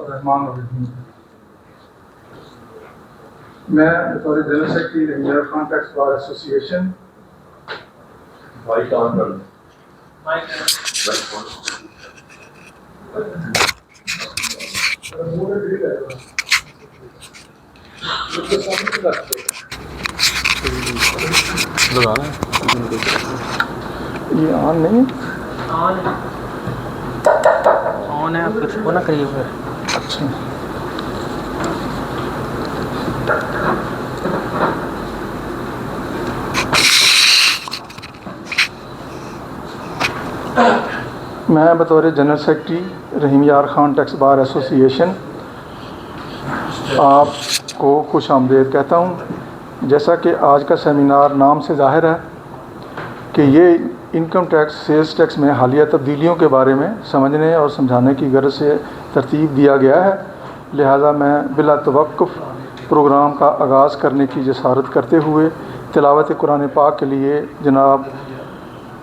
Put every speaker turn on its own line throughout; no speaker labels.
रहमान रहीम। मैं बतौर general secretary Rahimiya Khan tax bar association ये ऑन नहीं
ऑन है, कुछ हो ना करिए फिर।
अच्छा, मैं बतौर general secretary Rahimiya Khan tax bar association आपको खुश आमदीद कहता हूँ। जैसा कि आज का सेमिनार नाम से ज़ाहिर है कि ये इनकम टैक्स सेल्स टैक्स में हालिया तब्दीलियों के बारे में समझने और समझाने की गर्ज से तरतीब दिया गया है, लिहाजा मैं बिला तवक्कुफ़ प्रोग्राम का आगाज़ करने की जसारत करते हुए तिलावत कुरान पाक के लिए जनाब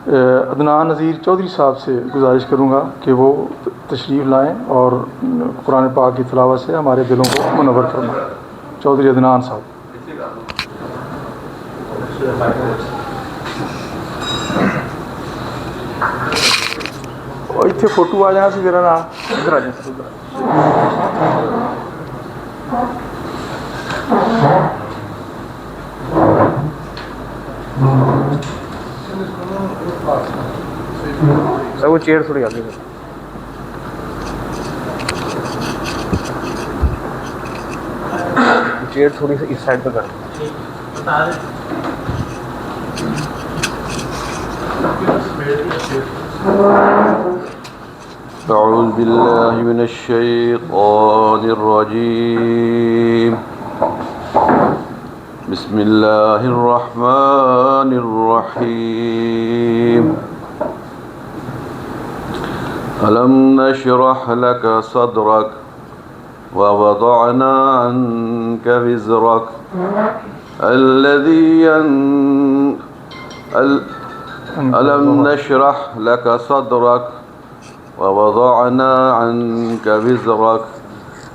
अदनान नज़ीर चौधरी साहब से गुजारिश करूँगा कि वो तशरीफ़ लाएँ और कुरान पाक की तिलावत से हमारे दिलों को मुनव्वर फरमाएँ। चौधरी अदनान साहब। और इतने फोटो आ जाना सी जरा ना इधर आ जाए।
सर वो चेयर थोड़ी आगे कर। चेयर थोड़ी सी इस साइड पे कर।
अऊज़ु बिल्लाहि मिनश शैतानिर रजीम। बिस्मिल्लाहिर रहमानिर रहीम। अलम नशरह लक सदरक व वदअना अन्का विज़रक अलम नशरह लक सदरक व वदअना अन्का विज़रक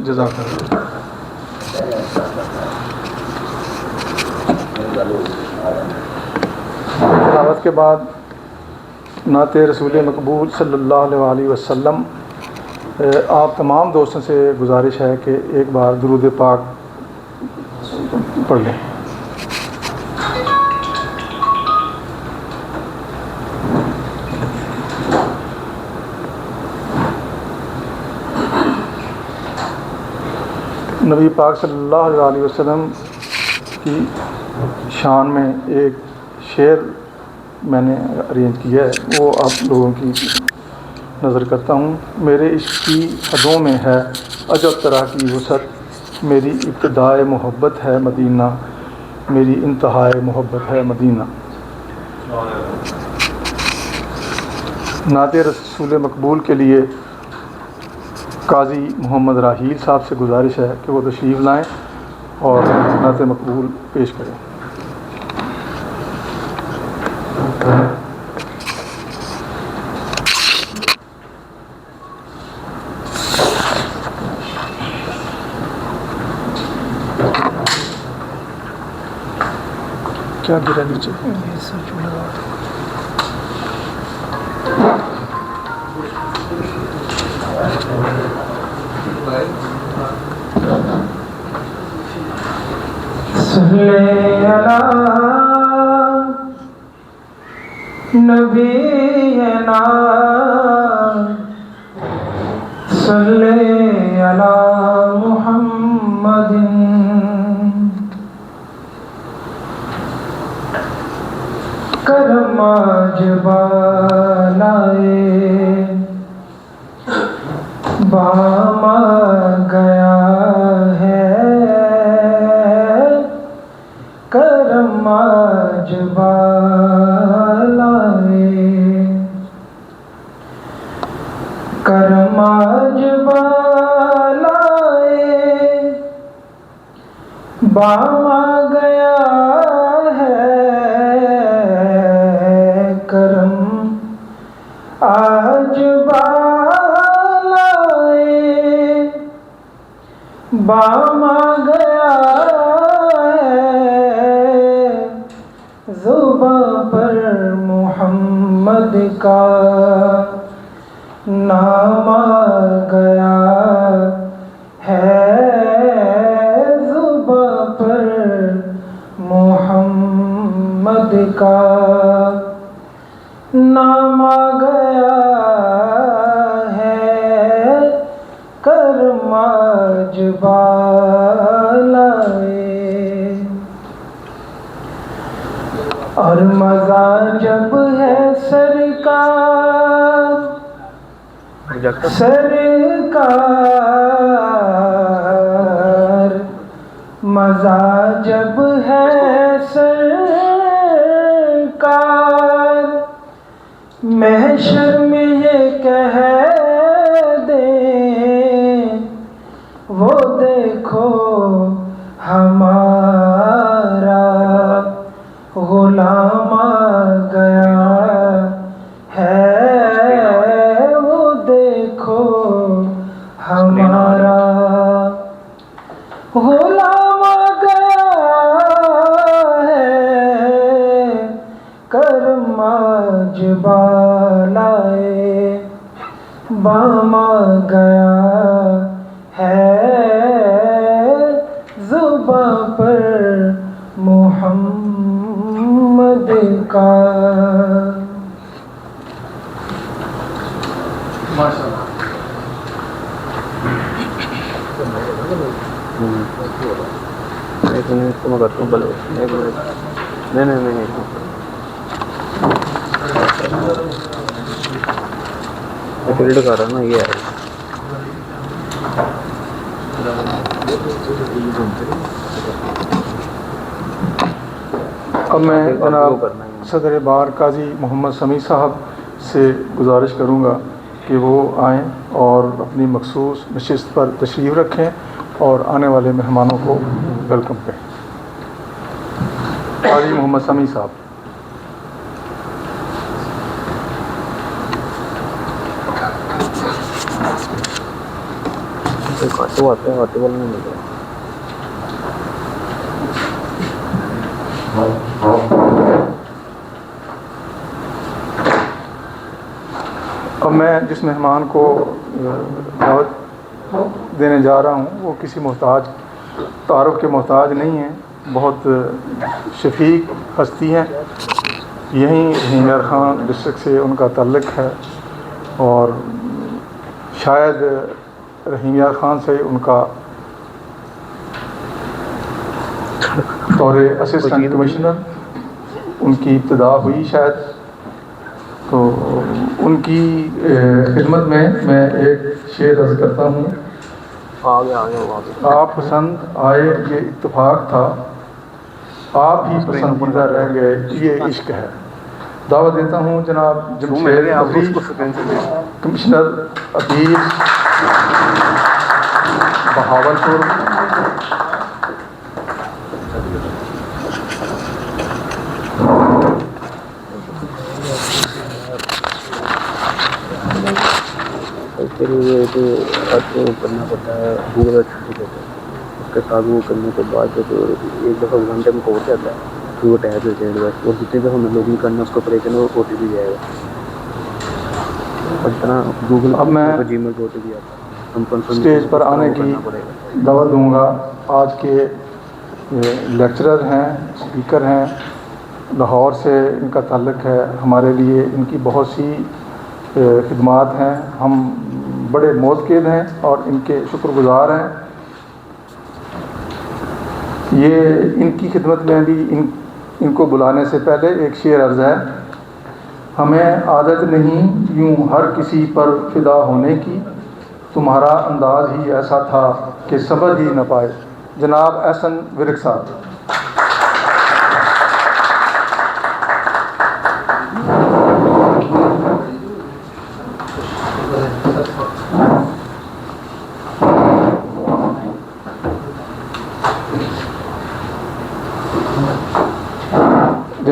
जज़ाकल्लाह। तिलावत के बाद नाते रसूल मकबूल सल्लल्लाहु अलैहि वसल्लम आप तमाम दोस्तों से गुजारिश है कि एक बार दुरूद पाक पढ़ लें। नबी पाक सल्लल्लाहु अलैहि वसल्लम की शान में एक शेर मैंने अरेंज किया है, वो आप लोगों की नज़र करता हूँ। मेरे इश्क की हदों में है अजब तरह की वसअत, मेरी इब्तिदाए मोहब्बत है मदीना, मेरी इंतहाए मोहब्बत है मदीना। नाते रसूल मकबूल के लिए काजी मोहम्मद राहील साहब से गुजारिश है कि वो तशरीफ़ लाएँ और नाते मकबूल पेश करें। क्या गिरा नीचे?
सल्ले अला नबीना सल्ले अला मुहम्मदिन। करम आज बालाए बाम गया है, लाए, करम आज लाए, बामा गया है करम आज लाए, बामा गया है ज़ुबां पर मोहम्मद का नाम आ गया है, ज़ुबां पर मोहम्मद का नाम आ गया है, करम आज लाए। और मज़ा जब है सरकार, सरकार, मज़ा जब है सरकार, महशर में ये कह दे वो देखो हमारा गुलाम आ गया है, वो देखो हमारा गुलाम आ गया है, करम आज लाए, बामा गया है ज़ुबां पर मोहम्मद का।
एक मिनट तो मैं करता हूँ भले, एक मिनट, नहीं फील्ड कर रहा ना ये है।
अब मैं जनाब सदर बार काजी मोहम्मद समी साहब से गुजारिश करूँगा कि वो आएँ और अपनी मखसूस नशिस्त पर तशरीफ़ रखें और आने वाले मेहमानों को वेलकम करें। काजी मोहम्मद समी साहब।
आते बोलने नहीं मिल रहा।
अब मैं जिस मेहमान को दावत देने जा रहा हूँ वो किसी मोहताज तारुफ के मोहताज नहीं हैं, बहुत शफीक हस्ती हैं। यहीं हिंगर ख़ान डिस्ट्रिक्ट से उनका ताल्लुक़ है और शायद रहीमिया ख़ान से उनका तौर असिस्टेंट कमिश्नर उनकी इब्तिदा हुई शायद। तो उनकी खिदमत में मैं एक शेर अर्ज़ करता हूँ। आप पसंद आए ये इत्तेफाक था, आप ही पसंदीदा रह गए ये इश्क है। दावत देता हूँ जनाब Jamshed offeree, commissioner appeal Bahawalpur.
उसके लिए तो आपको करना पड़ता है गूगल सर्टिफिकेट, उसके साथ वो करने के बाद तो एक दफ़ा घंटे में पहुँच जाता है, फिर वो टैग देते हैं बस। और जितनी दफ़ा हमें लॉगिन करना उसको ऑपरेशन वो OTP जाएगा और इतना गूगल।
अब मैं
जीमेल को OTP आता है, हम
स्टेज पर आने की दावत दूंगा। आज के लेक्चरर हैं, स्पीकर हैं, लाहौर से इनका ताल्लुक़ है। हमारे लिए इनकी बहुत सी खिदमात हैं, हम बड़े मौज़क़ेद हैं और इनके शुक्रगुज़ार हैं। ये इनकी खिदमत में भी इनको बुलाने से पहले एक शेर अर्ज़ है। हमें आदत नहीं यूं हर किसी पर फ़िदा होने की, तुम्हारा अंदाज़ ही ऐसा था कि समझ ही न पाए। जनाब एहसन विरक साहब।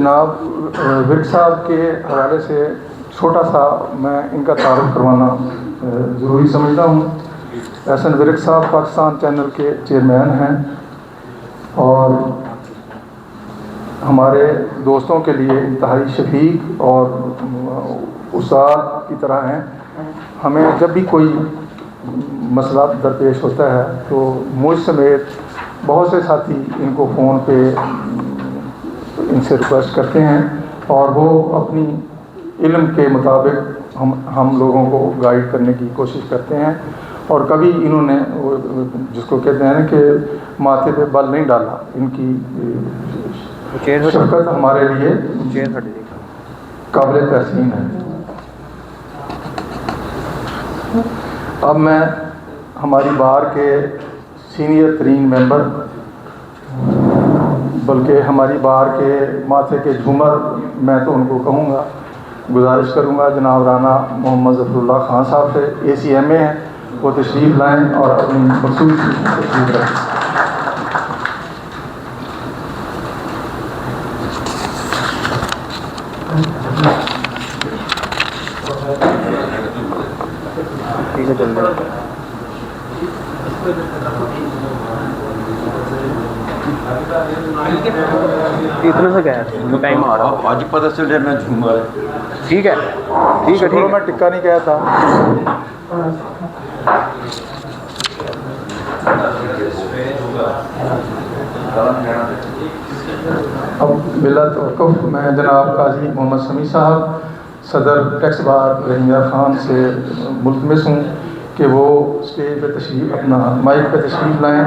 जनाब विर्क साहब के हवाले से छोटा सा मैं इनका तारुफ करवाना ज़रूरी समझता हूँ। एहसन विर्क साहब पाकिस्तान चैनल के चेयरमैन हैं और हमारे दोस्तों के लिए इंतहाई शफीक और उस्ताद की तरह हैं। हमें जब भी कोई मसला दरपेश होता है तो मुझ समेत बहुत से साथी इनको फ़ोन पे इनसे रिक्वेस्ट करते हैं और वो अपनी इल्म के मुताबिक हम लोगों को गाइड करने की कोशिश करते हैं। और कभी इन्होंने जिसको कहते हैं ना कि माथे पे बल नहीं डाला। इनकी शफकत हमारे लिए काबिल तहसीन है। अब मैं हमारी बार के सीनियर तरीन मेंबर बल्कि हमारी बार के माथे के झूमर मैं तो उनको कहूँगा, गुजारिश करूँगा जनाब राना मोहम्मद ज़फ़रुल्लाह ख़ान साहब से ACMA हैं, वो तशरीफ़ लाएँ और अपनी मखसूस तशरीफ़ रखें।
इतना सा क्या है टाइम आ रहा
आज पता चल जाना झूमर
ठीक है ठीक है
चलो मैं टिक्का नहीं कहा था। अब बिला तवक्कुफ़ मैं जनाब काजी मोहम्मद शमी साहब सदर टैक्स बार रहीम खान से मुल्तमिस हूँ कि वो स्टेज पे तशरीफ़ अपना माइक पे तशरीफ़ लाएँ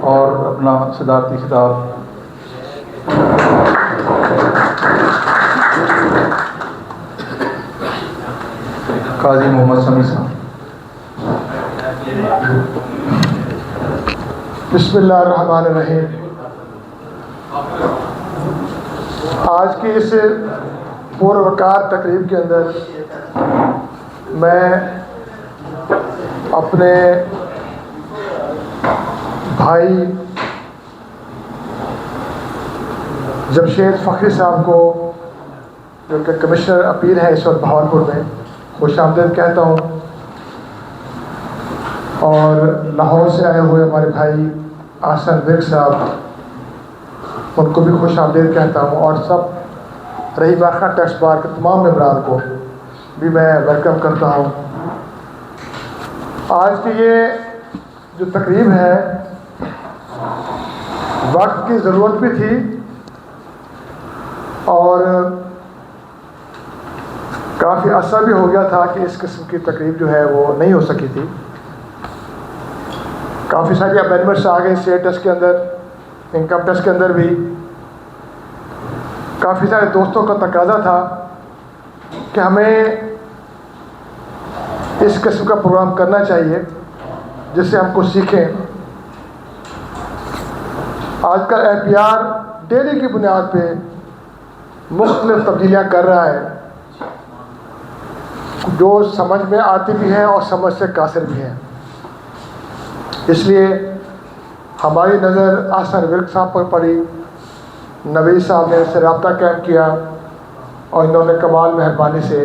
और अपना सदारती खिताब काजी मोहम्मद शमी साहब।
बिस्मिल्लाहिर्रहमानिर्रहीम। आज की इस पुरवकार तकरीब के अंदर मैं अपने भाई जमशेद फ़खरी साहब को, जो कि कमिश्नर अपील है इस वक्त बहावलपुर में, खुश आमदीद कहता हूँ और लाहौर से आए हुए हमारे भाई आसन विर्क साहब, उनको भी खुश आमदीद कहता हूँ और सब रही बाखा टैक्स बार के तमाम मेंबरान को भी मैं वेलकम करता हूँ। आज की ये जो तकरीब है वक्त की ज़रूरत भी थी और काफ़ी अर्सा भी हो गया था कि इस किस्म की तकरीब जो है वो नहीं हो सकी थी। काफ़ी सारी अमेंडमेंट्स आ गए स्टेट टैक्स के अंदर, इनकम टैक्स के अंदर भी। काफ़ी सारे दोस्तों का तकाजा था कि हमें इस किस्म का प्रोग्राम करना चाहिए जिससे हम कुछ सीखें। आजकल APR डेली की बुनियाद पे मुख्तलिफ तब्दीलियाँ कर रहा है जो समझ में आती भी हैं और समझ से कासिर भी हैं। इसलिए हमारी नज़र आसन विर्क साहब पर पड़ी। नवीद साहब ने इससे रब्ता कायम किया और इन्होंने कमाल मेहरबानी से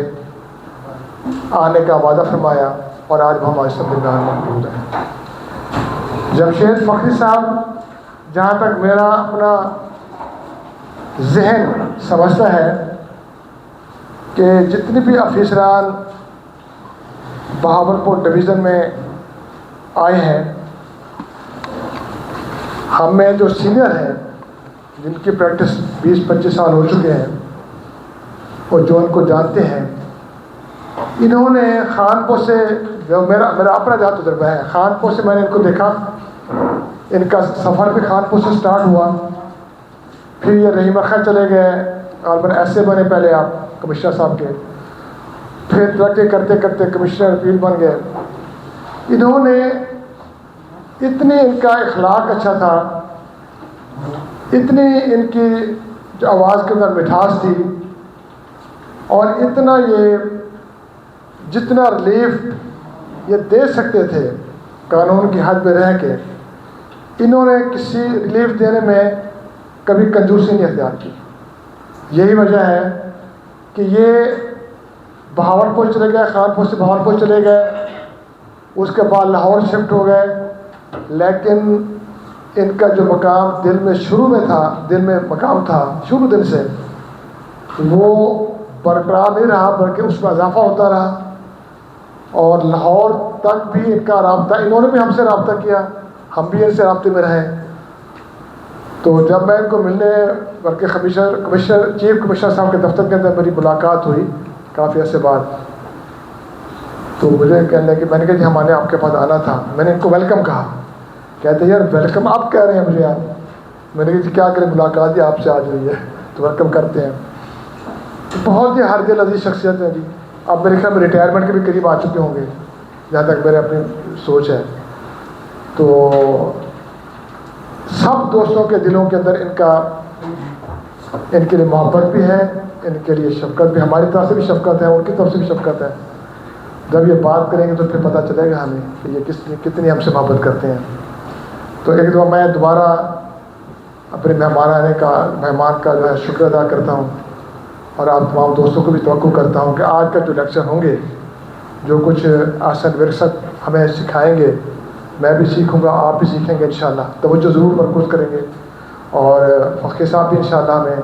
आने का वादा फरमाया और आज हमारे सब दरमियान मौजूद हैं। जमशेद फ़खरी साहब, जहाँ तक मेरा अपना जहन समझता है कि जितनी भी अफिसरान बहावलपुर डिवीज़न में आए हैं, हम में जो सीनियर हैं जिनकी प्रैक्टिस 20-25 साल हो चुके हैं और जो उनको जानते हैं, इन्होंने खानपुर से, जो मेरा अपना जहाँ तजुर्बा है, खानपुर से मैंने इनको देखा। इनका सफ़र भी खानपुर से स्टार्ट हुआ, फिर ये रहीम खां चले गए, गालबन ऐसे बने पहले आप कमिश्नर साहब के, फिर तरक्की करते करते कमिश्नर अपील बन गए। इन्होंने इतनी, इनका इखलाक अच्छा था, इतनी इनकी जो आवाज़ के अंदर मिठास थी और इतना ये जितना रिलीफ ये दे सकते थे कानून की हद में रह के, इन्होंने किसी रिलीफ देने में कभी कंजूसी नहीं अख्तियार की। यही वजह है कि ये बहावलपुर चले गए, खानपुर से बहावलपुर चले गए, उसके बाद लाहौर शिफ्ट हो गए, लेकिन इनका जो मकाम दिल में शुरू में था, दिल में मकाम था शुरू दिन से, वो बरकरार नहीं रहा, बल्कि उसमें इजाफा होता रहा। और लाहौर तक भी इनका राब्ता, इन्होंने भी हमसे रब्ता किया, हम भी इनसे राब्ते में रहे। तो जब मैं इनको मिलने, बल्कि चीफ कमिश्नर साहब के दफ्तर के अंदर मेरी मुलाकात हुई काफ़ी अर्से बाद, तो मुझे कहने कि मैंने कहा जी हमारे आपके पास आना था। मैंने इनको वेलकम कहा, कहते यार वेलकम आप कह रहे हैं मुझे आप? मैंने कहा जी क्या करें, मुलाकात ही आपसे आज हुई है तो वेलकम करते हैं। तो बहुत ही हर दिल अजीज शख्सियत है जी। अब मेरे ख्याल में रिटायरमेंट के भी करीब आ चुके होंगे, जहाँ तक मेरे अपनी सोच है। तो सब दोस्तों के दिलों के अंदर इनके लिए मोहब्बत भी है, इनके लिए शफ़क़त भी, हमारी तरफ से भी शफ़क़त है, उनकी तरफ से भी शफ़क़त है। जब ये बात करेंगे तो फिर पता चलेगा हमें कि ये कितनी हमसे मोहब्बत करते हैं। तो एक दफ़ा मैं दोबारा अपने मेहमान का जो है शुक्र अदा करता हूँ, और आप तमाम दोस्तों को भी तवक्कुह करता हूँ कि आज का जो लेक्चर होंगे, जो कुछ आसन विरसत हमें सिखाएंगे, मैं भी सीखूँगा, आप भी सीखेंगे इंशाअल्लाह। तवज्जो ज़रूर मरकूज़ करेंगे, और फ़कीर साहब भी इंशाअल्लाह हमें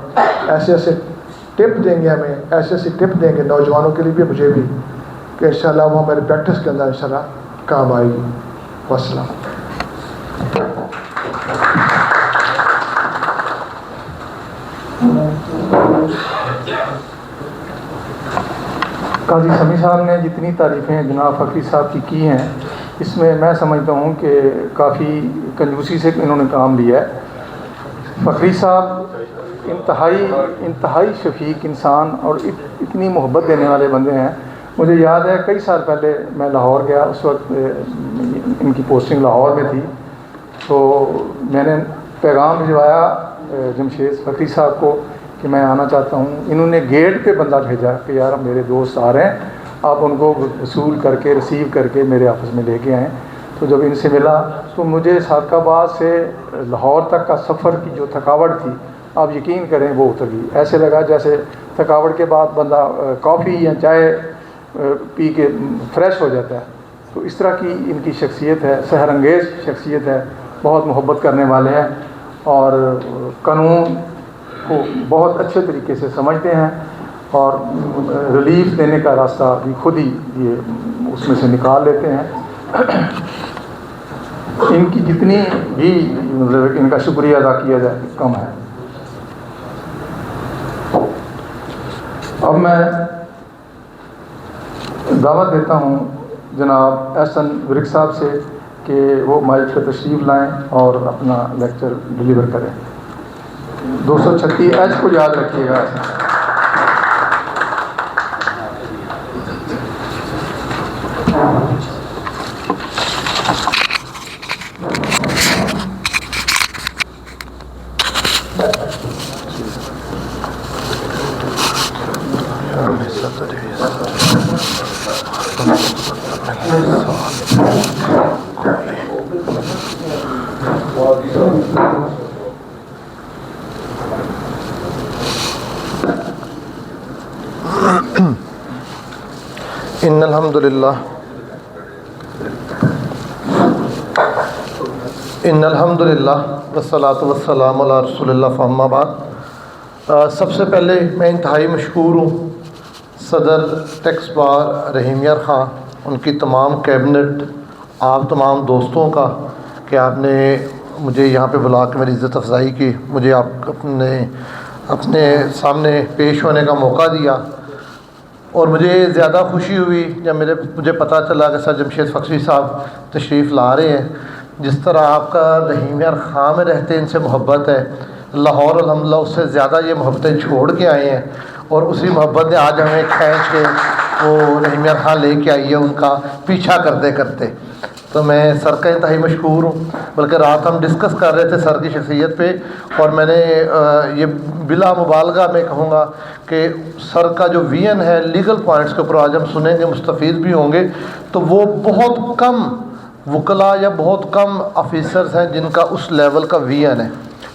ऐसे ऐसे टिप देंगे, हमें ऐसे ऐसी टिप देंगे नौजवानों के लिए भी, मुझे भी, कि इंशाअल्लाह वो हमारी प्रैक्टिस के अंदर इंशाअल्लाह काम आएगी। वस्सलाम।
काजी समी साहब ने जितनी तारीफ़ें जनाब फ़कीर साहब की हैं, इसमें मैं समझता हूँ कि काफ़ी कंजूसी से इन्होंने काम लिया है। फ़कीर साहब इंतहाई शफीक इंसान और इतनी मोहब्बत देने वाले बंदे हैं। मुझे याद है कई साल पहले मैं लाहौर गया, उस वक्त इनकी पोस्टिंग लाहौर में थी, तो मैंने पैगाम भिजवाया जमशेद फ़कीर साहब को कि मैं आना चाहता हूँ। इन्होंने गेट पे बंदा भेजा कि यार मेरे दोस्त आ रहे हैं, आप उनको वसूल करके रिसीव करके मेरे ऑफिस में लेके आएँ। तो जब इनसे मिला तो मुझे सादकाबाद से लाहौर तक का सफ़र की जो थकावट थी, आप यकीन करें वो उतर गई। ऐसे लगा जैसे थकावट के बाद बंदा कॉफ़ी या चाय पी के फ्रेश हो जाता है। तो इस तरह की इनकी शख्सियत है, सहरंगेज़ शख्सियत है, बहुत मोहब्बत करने वाले हैं, और कानून को बहुत अच्छे तरीके से समझते हैं, और रिलीफ देने का रास्ता भी खुद ही ये उसमें से निकाल लेते हैं। इनकी जितनी भी मतलब इनका शुक्रिया अदा किया जाए कम है। अब मैं दावत देता हूँ जनाब एहसन विरक साहब से कि वो माइक पर तशरीफ़ लाएं और अपना लेक्चर डिलीवर करें। 236 एच को याद रखिएगा।
इन्नल्हम्दुलिल्लाह वस्सलातु वस्सलामु अला रसूलिल्लाह फअम्मा बाद। सबसे पहले मैं इंतहाई मशकूर हूँ सदर टैक्स बार रहीम यार ख़ान, उनकी तमाम कैबिनेट, आप तमाम दोस्तों का कि आपने मुझे यहाँ पे बुला के मेरी इज़्ज़त अफ़ज़ाई की, मुझे आप अपने सामने पेश होने का मौका दिया। और मुझे ज़्यादा खुशी हुई जब मुझे पता चला कि सर जमशेद फ़कीर साहब तशरीफ़ ला रहे हैं। जिस तरह आपका रहीम यार ख़ान में रहते इनसे मोहब्बत है, लाहौर अल्हम्दुलिल्लाह उससे ज़्यादा ये मोहब्बतें छोड़ के आए हैं, और उसी मोहब्बत ने आज हमें खींच के वो रहीम यार ख़ान लेके आई है उनका पीछा करते करते। तो मैं सर का इंतहाई मशकूर हूँ। बल्कि रात हम डिस्कस कर रहे थे सर की शख्सियत पे, और मैंने ये बिला मुबालगा मैं कहूँगा कि सर का जो विजन है लीगल पॉइंट्स के ऊपर आज हम सुनेंगे, मुस्तफ़ीद भी होंगे। तो वो बहुत कम वकला या बहुत कम ऑफिसर्स हैं जिनका उस लेवल का विजन है,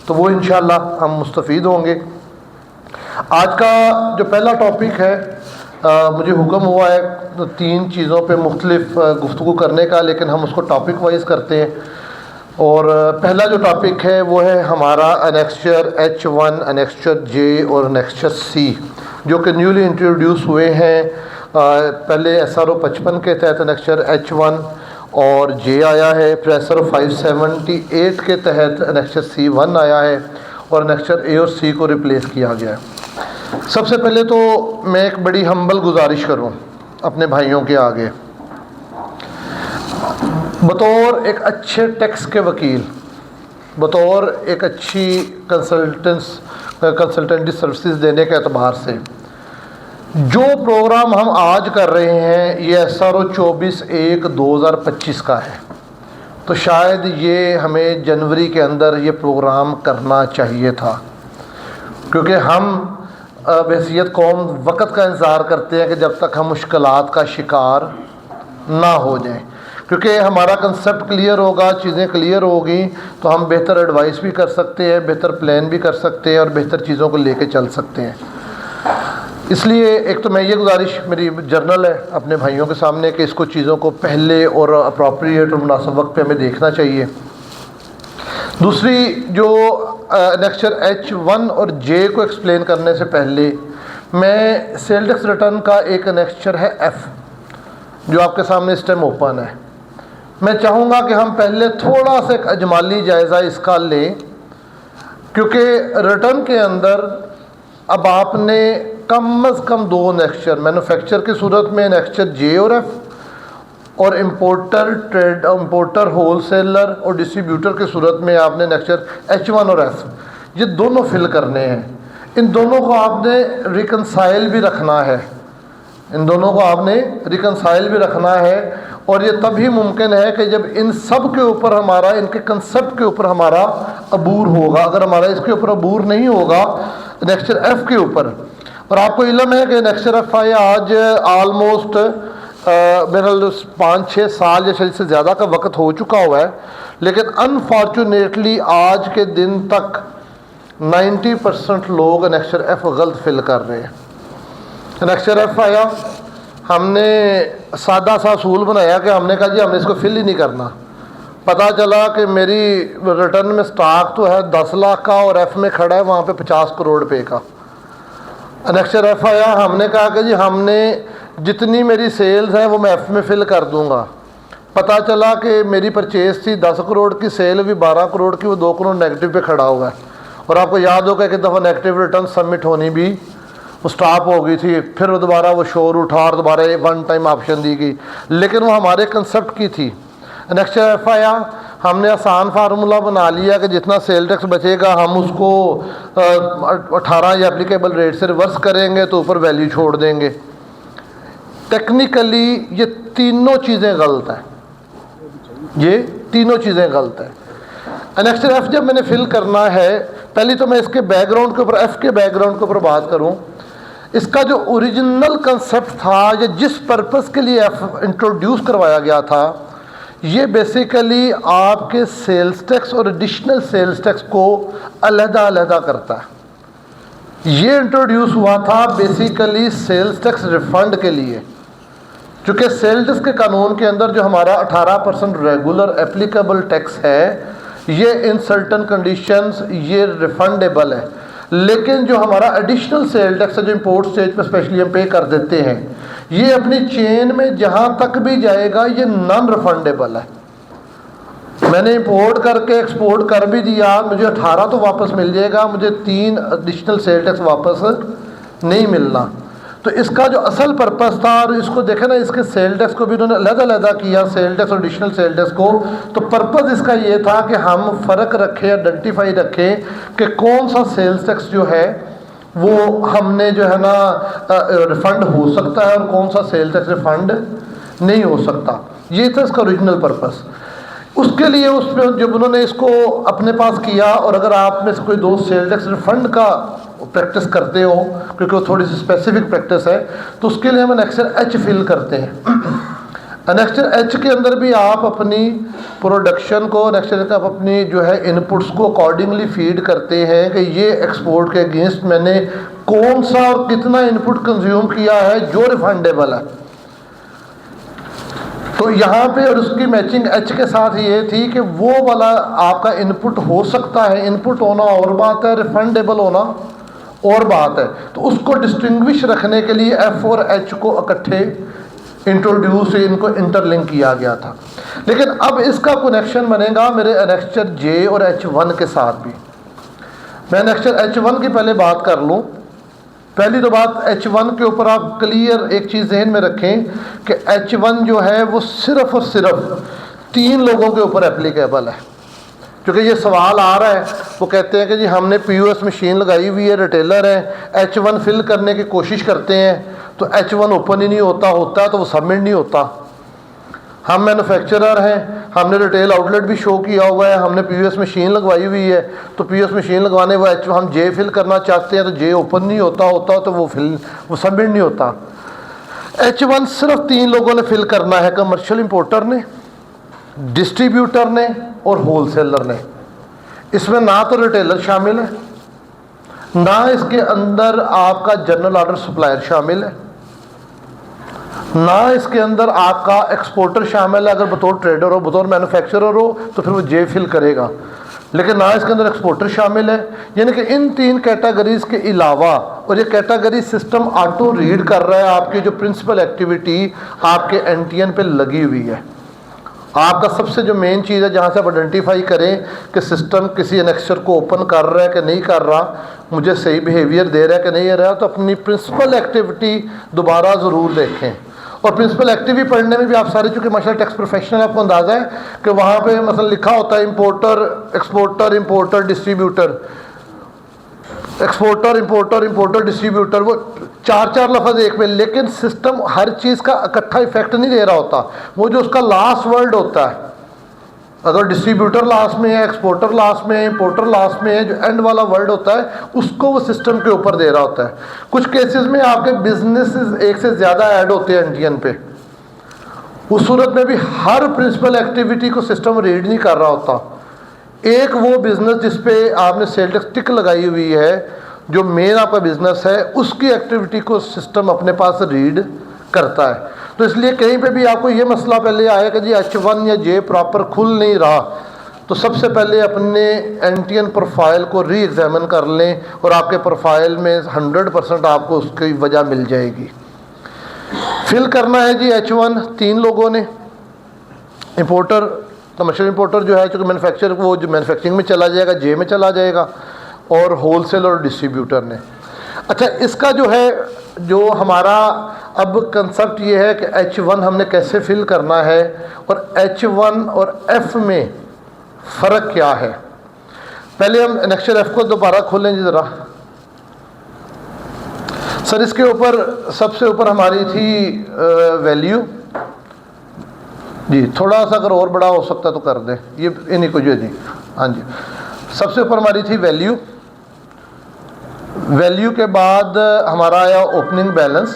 तो वो इंशाअल्लाह हम मुस्तफ़ीद होंगे। आज का जो पहला टॉपिक है, मुझे हुक्म हुआ है तो 3 चीज़ों पे मुख्तलिफ गुफ्तगू करने का, लेकिन हम उसको टॉपिक वाइज करते हैं। और पहला जो टॉपिक है वो है हमारा एनेक्स्चर H1, एनेक्स्चर J और एनेक्स्चर C, जो कि न्यूली इंट्रोड्यूस हुए हैं। पहले SRO 55 के तहत एनेक्स्चर H1 और J आया है, फिर SRO 578 के तहत एनेक्स्चर C1 आया है और एनेक्स्चर A और C को रिप्लेस किया गया है। सबसे पहले तो मैं एक बड़ी हम्बल गुजारिश करूं अपने भाइयों के आगे, बतौर एक अच्छे टैक्स के वकील, बतौर एक अच्छी कंसल्टेंटी सर्विसेज देने के एतबार से, जो प्रोग्राम हम आज कर रहे हैं ये SRO 24/1/2025 का है, तो शायद ये हमें जनवरी के अंदर ये प्रोग्राम करना चाहिए था, क्योंकि हम बहैसियत कौम वक़्त का इंतज़ार करते हैं कि जब तक हम मुश्किलात का शिकार ना हो जाएं, क्योंकि हमारा कंसेप्ट क्लियर होगा, चीज़ें क्लियर होगी तो हम बेहतर एडवाइस भी कर सकते हैं, बेहतर प्लान भी कर सकते हैं और बेहतर चीज़ों को लेके चल सकते हैं। इसलिए एक तो मैं ये गुजारिश मेरी जर्नल है अपने भाइयों के सामने कि इसको चीज़ों को पहले और अप्रोप्रिएट और मुनासिब वक्त पे हमें देखना चाहिए। दूसरी जो एनेक्स्चर H1 और J को एक्सप्लेन करने से पहले मैं सेल टैक्स रिटर्न का एक एनेक्स्चर है F, जो आपके सामने इस टाइम ओपन है। मैं चाहूँगा कि हम पहले थोड़ा सा एक अजमाली जायज़ा इसका लें, क्योंकि रिटर्न के अंदर अब आपने कम अज़ कम 2 एनेक्स्चर, मैन्युफैक्चर की सूरत में एनेक्स्चर J और F, और इंपोर्टर होलसेलर और डिस्ट्रीब्यूटर की सूरत में आपने एनेक्स्चर H1 और F, ये दोनों फिल करने हैं। इन दोनों को आपने रिकनसाइल भी रखना है, इन दोनों को आपने रिकनसाइल भी रखना है, और ये तभी मुमकिन है कि जब इन सब के ऊपर हमारा, इनके कंसेप्ट के ऊपर हमारा अबूर होगा। अगर हमारा इसके ऊपर अबूर नहीं होगा एनेक्स्चर F के ऊपर, और आपको इल्म है कि एनेक्स्चर F आया आज ऑलमोस्ट मेरा 5-6 साल या शायद से ज़्यादा का वक्त हो चुका हुआ है, लेकिन अनफॉर्चुनेटली आज के दिन तक 90% लोग एनेक्स्चर F गलत फिल कर रहे हैं। एनेक्स्चर F आया, हमने सादा सा असूल बनाया कि हमने कहा जी हमने इसको फिल ही नहीं करना। पता चला कि मेरी रिटर्न में स्टॉक तो है 10 लाख का और F में खड़ा है वहाँ पे 50 करोड़ रुपए का। एनेक्स्चर F आया, हमने कहा कि जी हमने जितनी मेरी सेल्स हैं वो मैं F में फिल कर दूंगा। पता चला कि मेरी परचेज थी 10 करोड़ की, सेल भी 12 करोड़ की, वो 2 करोड़ नेगेटिव पे खड़ा हुआ है। और आपको याद होगा कि दफ़ा नेगेटिव रिटर्न सबमिट होनी भी वो स्टॉप हो गई थी, फिर दोबारा वो शोर उठा और दोबारा 1 टाइम ऑप्शन दी गई, लेकिन वो हमारे कंसेप्ट की थी। एनेक्स्चर F आया, हमने आसान फार्मूला बना लिया कि जितना सेल टैक्स बचेगा हम उसको 18 या एप्लीकेबल रेट से रिवर्स करेंगे तो ऊपर वैल्यू छोड़ देंगे। टेक्निकली ये तीनों चीज़ें गलत हैं, ये तीनों चीज़ें गलत हैं। एनेक्स्चर F जब मैंने फिल करना है, पहले तो मैं इसके बैकग्राउंड के ऊपर, F के बैकग्राउंड के ऊपर बात करूं। इसका जो ओरिजिनल कंसेप्ट था या जिस पर्पस के लिए F इंट्रोड्यूस करवाया गया था, ये बेसिकली आपके सेल्स टैक्स और एडिशनल सेल्स टैक्स को अलग-अलग करता है। ये इंट्रोड्यूस हुआ था बेसिकली सेल्स टैक्स रिफंड के लिए, चूँकि सेल्स टैक्स के कानून के अंदर जो हमारा 18% रेगुलर एप्लीकेबल टैक्स है, ये इन सर्टन कंडीशंस ये रिफंडेबल है, लेकिन जो हमारा एडिशनल सेल टैक्स है जो इंपोर्ट स्टेज पर स्पेशली हम पे कर देते हैं, ये अपनी चेन में जहाँ तक भी जाएगा ये नॉन रिफंडेबल है। मैंने इंपोर्ट करके एक्सपोर्ट कर भी दिया, मुझे 18 तो वापस मिल जाएगा, मुझे 3 एडिशनल सेल टैक्स वापस नहीं मिलना। तो इसका जो असल पर्पस था, और इसको देखें ना, इसके सेल टैक्स को भी उन्होंने अलग-अलग किया, सेल टैक्स और एडिशनल सेल टैक्स को। तो पर्पस इसका ये था कि हम फ़र्क रखें, आइडेंटिफाई रखें कि कौन सा सेल्स टैक्स जो है वो हमने जो है ना रिफ़ंड हो सकता है और कौन सा सेल टैक्स रिफ़ंड नहीं हो सकता। ये था इसका ओरिजिनल पर्पस। उसके लिए उसमें जब उन्होंने इसको अपने पास किया, और अगर आप में से कोई दोस्त सेल टैक्स रिफंड का प्रैक्टिस करते हो, क्योंकि वो थोड़ी सी स्पेसिफिक प्रैक्टिस है, तो उसके लिए हम एनेक्स्चर H फिल करते हैं। एनेक्स्चर H के अंदर भी आप अपनी प्रोडक्शन को, एनेक्स्चर का आप अपनी जो है इनपुट्स को अकॉर्डिंगली फीड करते हैं कि ये एक्सपोर्ट के अगेंस्ट मैंने कौन सा और कितना इनपुट कंज्यूम किया है जो रिफंडेबल है। तो यहाँ पे और उसकी मैचिंग एच के साथ ये थी कि वो वाला आपका इनपुट हो सकता है, इनपुट होना और बात है, रिफंडेबल होना और बात है। तो उसको डिस्टिंग्विश रखने के लिए एफ और एच को इकट्ठे इंट्रोड्यूस, इनको इंटरलिंक किया गया था। लेकिन अब इसका कनेक्शन बनेगा मेरे एनेक्स्चर जे और H1 के साथ भी। मैं एनेक्स्चर H1 की पहले बात कर लूँ। पहली तो बात H1 के ऊपर आप क्लियर एक चीज़ ज़हन में रखें कि H1 जो है वो सिर्फ़ और सिर्फ 3 लोगों के ऊपर एप्लीकेबल है। क्योंकि ये सवाल आ रहा है, वो कहते हैं कि जी हमने POS मशीन लगाई हुई है, रिटेलर है, H1 फिल करने की कोशिश करते हैं तो H1 ओपन ही नहीं होता है तो वो सबमिट नहीं होता। हम मैन्युफैक्चरर हैं, हमने रिटेल आउटलेट भी शो किया हुआ है, हमने POS मशीन लगवाई हुई है, तो POS मशीन लगवाने वो हम जे फिल करना चाहते हैं तो जे ओपन नहीं होता तो वो सबमिट नहीं होता। H1 सिर्फ 3 लोगों ने फिल करना है, कमर्शियल इंपोर्टर ने, डिस्ट्रीब्यूटर ने और होलसेलर ने। इसमें ना तो रिटेलर शामिल है, ना इसके अंदर आपका जनरल ऑर्डर सप्लायर शामिल है, ना इसके अंदर आपका एक्सपोर्टर शामिल है। अगर बतौर ट्रेडर हो, बतौर मैन्युफैक्चरर हो तो फिर वो जे फिल करेगा, लेकिन ना इसके अंदर एक्सपोर्टर शामिल है। यानी कि इन 3 कैटेगरीज के अलावा, और ये कैटेगरी सिस्टम ऑटो रीड कर रहा है आपकी जो प्रिंसिपल एक्टिविटी आपके NTN पे लगी हुई है। आपका सबसे जो मेन चीज़ है जहाँ से आप आइडेंटिफाई करें कि सिस्टम किसी एनेक्स्चर को ओपन कर रहा है कि नहीं कर रहा, मुझे सही बिहेवियर दे रहा है कि नहीं दे रहा है, तो अपनी प्रिंसिपल एक्टिविटी दोबारा ज़रूर देखें। और प्रिंसिपल एक्टिविटी पढ़ने में भी आप सारे, चूँकि माशाल्लाह टैक्स प्रोफेशनल, आपको अंदाज़ा है कि वहाँ पे मतलब लिखा होता है importer, exporter, importer, distributor, exporter, importer, distributor, वो 4 लफ्ज़ एक में, लेकिन सिस्टम हर चीज़ का इकट्ठा इफेक्ट नहीं दे रहा होता। वो जो उसका लास्ट वर्ड होता है, अगर डिस्ट्रीब्यूटर लास्ट में है, एक्सपोर्टर लास्ट में है, इंपोर्टर लास्ट में है, जो एंड वाला वर्ड होता है उसको वो सिस्टम के ऊपर दे रहा होता है। कुछ केसेस में आपके बिजनेसेस एक से ज़्यादा ऐड होते हैं NTN पे, उस सूरत में भी हर प्रिंसिपल एक्टिविटी को सिस्टम रीड नहीं कर रहा होता। एक वो बिज़नेस जिस पे आपने सेल टैक्स टिक लगाई हुई है, जो मेन आपका बिज़नेस है, उसकी एक्टिविटी को सिस्टम अपने पास रीड करता है। तो इसलिए कहीं पे भी आपको ये मसला पहले आया कि जी H1 या जे प्रॉपर खुल नहीं रहा, तो सबसे पहले अपने NTN प्रोफाइल को री एग्जामिन कर लें और आपके प्रोफाइल में 100% आपको उसकी वजह मिल जाएगी। फिल करना है जी H1 3 लोगों ने, इंपोर्टर, कमर्शियल इंपोर्टर जो है, चूँकि मैन्युफैक्चर वो जो मैन्युफैक्चरिंग में चला जाएगा, जे में चला जाएगा, और होलसेल और डिस्ट्रीब्यूटर ने। अच्छा, इसका जो है, जो हमारा अब कंसेप्ट ये है कि H1 हमने कैसे फिल करना है और H1 और F में फ़र्क क्या है। पहले हम एनेक्स्चर F को दोबारा खोलें जी ज़रा। सर इसके ऊपर सबसे ऊपर हमारी थी वैल्यू जी, थोड़ा सा अगर और बड़ा हो सकता तो कर दें, ये इन्हीं को जो जी, हाँ जी। सबसे ऊपर हमारी थी वैल्यू, वैल्यू के बाद हमारा आया opening balance,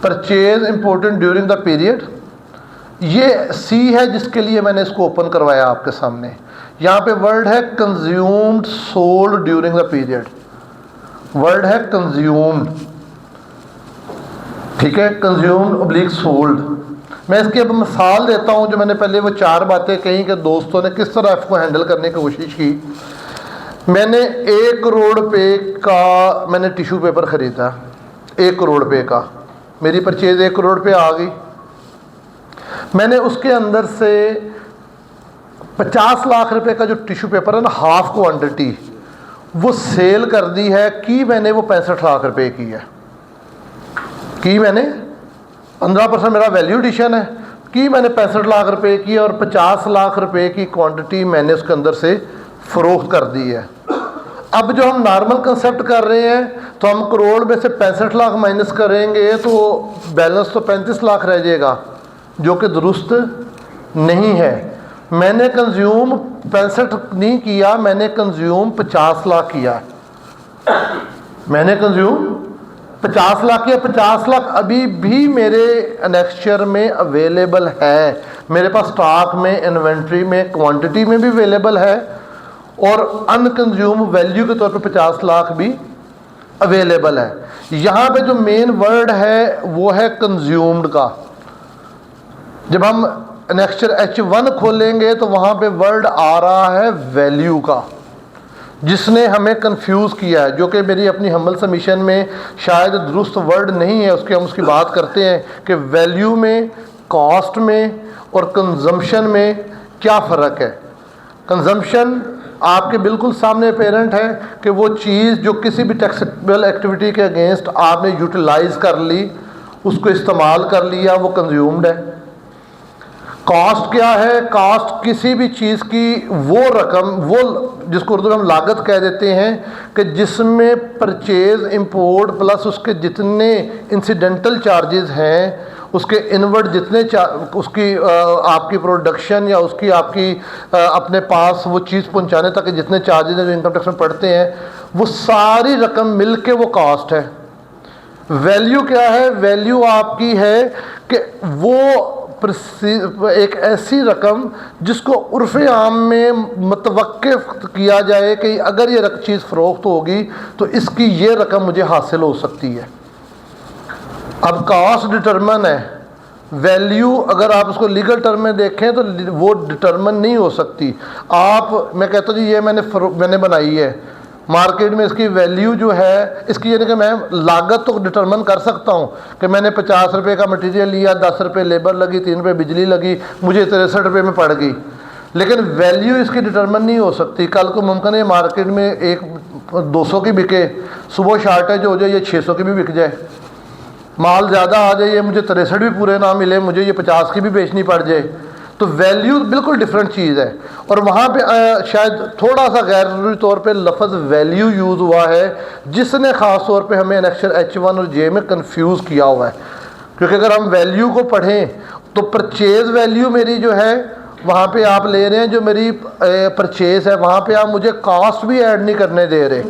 purchase important during the period, ये C है जिसके लिए मैंने इसको ओपन करवाया आपके सामने। यहाँ पे वर्ड है consumed sold during the period, word है कंज्यूम्ड, ठीक है, कंज्यूम्ड ऑब्लिक सोल्ड। मैं इसकी अब मिसाल देता हूँ, जो मैंने पहले वो 4 बातें कही कि दोस्तों ने किस तरह F को हैंडल करने की कोशिश की। मैंने 1 करोड़ रुपये का मैंने टिश्यू पेपर ख़रीदा, 1 करोड़ रुपये का, मेरी परचेज़ 1 करोड़ रुपये आ गई। मैंने उसके अंदर से 50 लाख रुपए का जो टिश्यू पेपर है ना, हाफ क्वांटिटी, वो सेल कर दी है। की मैंने वो 65 लाख रुपए की है, की मैंने 15% मेरा वैल्यू एडिशन है, की मैंने 65 लाख रुपए की, और 50 लाख रुपए की क्वांटिटी मैंने उसके अंदर से फ़रोख्त कर दी है। अब जो हम नॉर्मल कंसेप्ट कर रहे हैं, तो हम करोड़ में से 65 लाख माइनस करेंगे तो बैलेंस तो 35 लाख रह जाएगा, जो कि दुरुस्त नहीं है। मैंने कंज्यूम 65 नहीं किया, मैंने कंज्यूम 50 लाख किया, मैंने कंज्यूम 50 लाख किया। 50 लाख अभी भी मेरे एनेक्स्चर में अवेलेबल है, मेरे पास स्टॉक में, इन्वेंट्री में, क्वांटिटी में भी अवेलेबल है, और अनकंज्यूम वैल्यू के तौर पे 50 लाख भी अवेलेबल है। यहाँ पे जो मेन वर्ड है वो है कंज्यूम्ड का। जब हम एनेक्चर H1 खोलेंगे तो वहाँ पे वर्ड आ रहा है वैल्यू का, जिसने हमें कंफ्यूज किया है, जो कि मेरी अपनी हम्बल सबमिशन में शायद दुरुस्त वर्ड नहीं है। हम उसकी बात करते हैं कि वैल्यू में, कॉस्ट में और कंजम्पशन में क्या फ़र्क है। कंजम्पशन आपके बिल्कुल सामने पेरेंट है कि वो चीज़ जो किसी भी टैक्सेबल एक्टिविटी के अगेंस्ट आपने यूटिलाइज कर ली, उसको इस्तेमाल कर लिया, वो कंज्यूम्ड है। कॉस्ट क्या है? कॉस्ट किसी भी चीज़ की वो रकम, वो जिसको उर्दू में हम लागत कह देते हैं, कि जिसमें परचेज, इंपोर्ट प्लस उसके जितने इंसिडेंटल चार्जेस हैं, उसके इनवर्ड जितने उसकी आपकी प्रोडक्शन या उसकी आपकी अपने पास वो चीज़ पहुंचाने तक के जितने चार्जेस हैं जो इनकम टैक्स में पड़ते हैं, वो सारी रकम मिल के वो कॉस्ट है। वैल्यू क्या है? वैल्यू आपकी है कि वो एक ऐसी रकम जिसको उर्फ़ आम में मतवक्किफ़ किया जाए कि अगर ये चीज़ फ़रोख्त होगी तो इसकी ये रकम मुझे हासिल हो सकती है। अब कॉस्ट डिटरमिन है, वैल्यू अगर आप उसको लीगल टर्म में देखें तो वो डिटरमिन नहीं हो सकती। मैं कहता हूँ जी ये मैंने बनाई है, मार्केट में इसकी वैल्यू जो है, इसकी यानी कि मैं लागत तो डिटरमिन कर सकता हूँ कि मैंने 50 रुपये का मटेरियल लिया, 10 रुपये लेबर लगी, 3 रुपये बिजली लगी, मुझे 63 रुपये में पड़ गई, लेकिन वैल्यू इसकी डिटरमिन नहीं हो सकती। कल को मुमकिन है मार्केट में एक 200 की बिके, सुबह शार्टेज हो जाए, ये 600 की भी बिक जाए, माल ज़्यादा आ जाए, ये मुझे 63 भी पूरे ना मिले, मुझे ये 50 की भी बेचनी पड़ जाए। तो वैल्यू बिल्कुल डिफरेंट चीज़ है। और वहाँ पे शायद थोड़ा सा गैर ज़रूरी तौर पे लफ्ज़ वैल्यू यूज़ हुआ है, जिसने ख़ास तौर पे हमें एनेक्चर H1 और J में कंफ्यूज किया हुआ है। क्योंकि अगर हम वैल्यू को पढ़ें तो परचेज़ वैल्यू मेरी जो है वहाँ पे आप ले रहे हैं, जो मेरी परचेज़ है वहाँ पे आप मुझे कॉस्ट भी ऐड नहीं करने दे रहे।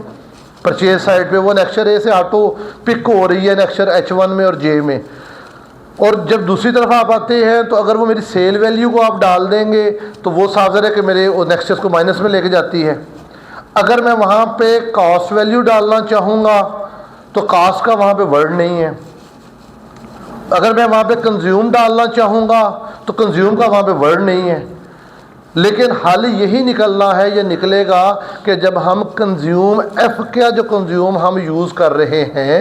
परचेज़ साइड पे वो एनेक्चर A से ऑटो पिक हो रही है एनेक्चर H1 में और J में। और जब दूसरी तरफ आप आते हैं तो अगर वो मेरी सेल वैल्यू को आप डाल देंगे तो वो साज़र है कि मेरे नेक्स्टर्स को माइनस में लेके जाती है। अगर मैं वहाँ पे कॉस्ट वैल्यू डालना चाहूँगा तो कॉस्ट का वहाँ पे वर्ड नहीं है। अगर मैं वहाँ पे कंज्यूम डालना चाहूँगा तो कंज्यूम का वहाँ पे वर्ड नहीं है। लेकिन हाल यही निकलना है, ये निकलेगा कि जब हम कंज्यूम F का जो कंज्यूम हम यूज़ कर रहे हैं,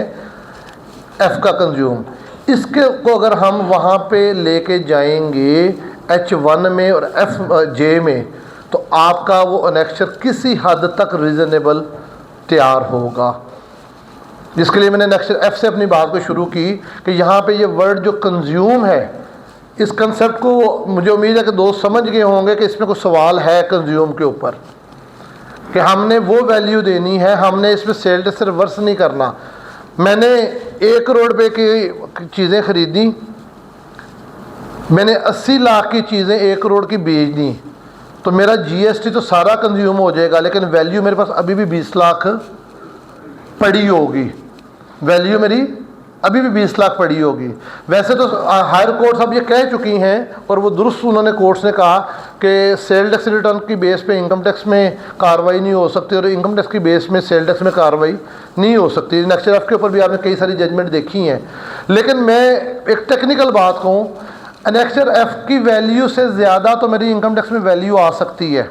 F का कंज्यूम, इसके को अगर हम वहाँ पे लेके जाएंगे H1 में और J में, तो आपका वो एनेक्चर किसी हद तक रीज़नेबल तैयार होगा। जिसके लिए मैंने एनेक्चर F से अपनी बात को शुरू की कि यहाँ पे ये वर्ड जो कंज्यूम है, इस कंसेप्ट को मुझे उम्मीद है कि दोस्त समझ गए होंगे कि इसमें कुछ सवाल है कंज्यूम के ऊपर, कि हमने वो वैल्यू देनी है, हमने इसमें सेल टैक्स रिवर्स नहीं करना। मैंने 1 करोड़ रुपए की चीज़ें ख़रीदी, मैंने 80 लाख की चीज़ें 1 करोड़ की बेच दी, तो मेरा GST तो सारा कंज्यूम हो जाएगा, लेकिन वैल्यू मेरे पास अभी भी 20 लाख पड़ी होगी। वैल्यू मेरी अभी भी 20 लाख पड़ी होगी। वैसे तो हायर कोर्ट्स अब ये कह चुकी हैं, और वो दुरुस्त उन्होंने कोर्ट्स ने कहा कि सेल टैक्स रिटर्न की बेस पे इनकम टैक्स में कार्रवाई नहीं हो सकती, और इनकम टैक्स की बेस में सेल टैक्स में कार्रवाई नहीं हो सकती। एनेक्चर F के ऊपर भी आपने कई सारी जजमेंट देखी हैं। लेकिन मैं एक टेक्निकल बात कहूँ, एनेक्चर F की वैल्यू से ज़्यादा तो मेरी इनकम टैक्स में वैल्यू आ सकती है,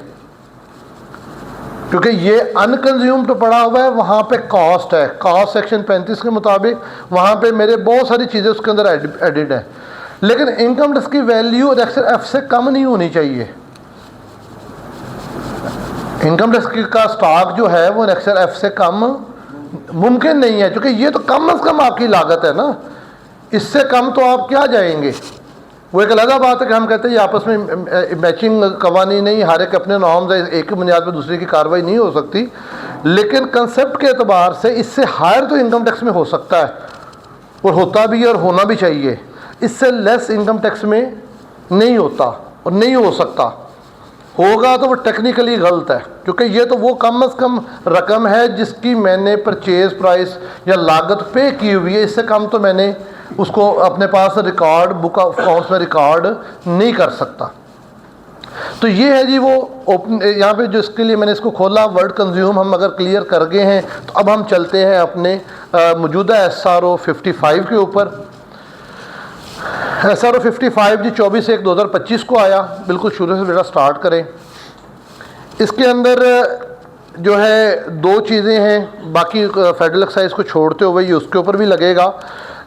क्योंकि ये अनकंज्यूम तो पड़ा हुआ है, वहाँ पे कॉस्ट है। कॉस्ट सेक्शन 35 के मुताबिक वहाँ पे मेरे बहुत सारी चीज़ें उसके अंदर एडिड है। लेकिन इनकम टैक्स की वैल्यू एनेक्चर F से कम नहीं होनी चाहिए। इनकम टैक्स का स्टॉक जो है वो एनेक्चर F से कम मुमकिन नहीं है, क्योंकि ये तो कम अज़ कम आपकी लागत है ना, इससे कम तो आप क्या जाएंगे। वो एक अलग बात है कि हम कहते हैं ये आपस में मैचिंग कवानी नहीं, हर एक अपने नॉर्म्स है, एक की बुनियाद पर दूसरे की कार्रवाई नहीं हो सकती। लेकिन कंसेप्ट के एतबार से इससे हायर तो इनकम टैक्स में हो सकता है, और होता भी है और होना भी चाहिए। इससे लेस इनकम टैक्स में नहीं होता और नहीं हो सकता। होगा तो वो टेक्निकली गलत है, क्योंकि ये तो वो कम अज़ कम रकम है जिसकी मैंने परचेज प्राइस या लागत पे की हुई है। इससे कम तो मैंने उसको अपने पास रिकॉर्ड बुक ऑफ अकाउंट्स में रिकॉर्ड नहीं कर सकता। तो ये है जी वो ओपन, यहाँ पे जो इसके लिए मैंने इसको खोला, वर्ड कंज्यूम हम अगर क्लियर कर गए हैं तो अब हम चलते हैं अपने मौजूदा SRO 55 के ऊपर। SRO 55 जी 24/1/2025 को आया, बिल्कुल शुरू से बेटा स्टार्ट करें। इसके अंदर जो है दो चीज़ें हैं, बाकी फेडरल एक्साइज को छोड़ते हुए ये उसके ऊपर भी लगेगा,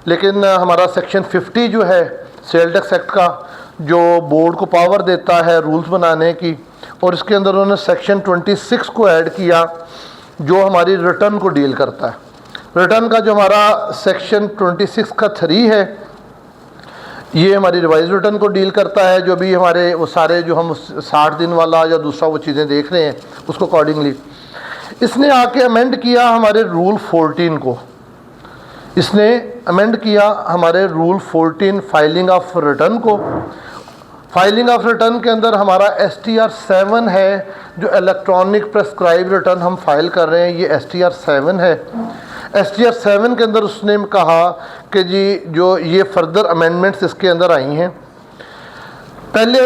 लेकिन हमारा सेक्शन 50 जो है सेल टैक्स एक्ट का, जो बोर्ड को पावर देता है रूल्स बनाने की, और इसके अंदर उन्होंने सेक्शन 26 को ऐड किया जो हमारी रिटर्न को डील करता है। रिटर्न का जो हमारा सेक्शन 26 का 3 है, ये हमारी रिवाइज रिटर्न को डील करता है, जो भी हमारे वो सारे जो हम 60 दिन वाला या दूसरा वो चीज़ें देख रहे हैं उसको अकॉर्डिंगली इसने आके अमेंड किया हमारे रूल 14 को। इसने अमेंड किया हमारे रूल 14 फाइलिंग ऑफ रिटर्न को। फाइलिंग ऑफ रिटर्न के अंदर हमारा STR 7 है, जो इलेक्ट्रॉनिक प्रेस्क्राइब रिटर्न हम फाइल कर रहे हैं, ये STR 7 है। STR 7 के अंदर उसने कहा कि जी जो ये फर्दर अमेंडमेंट्स इसके अंदर आई हैं, पहले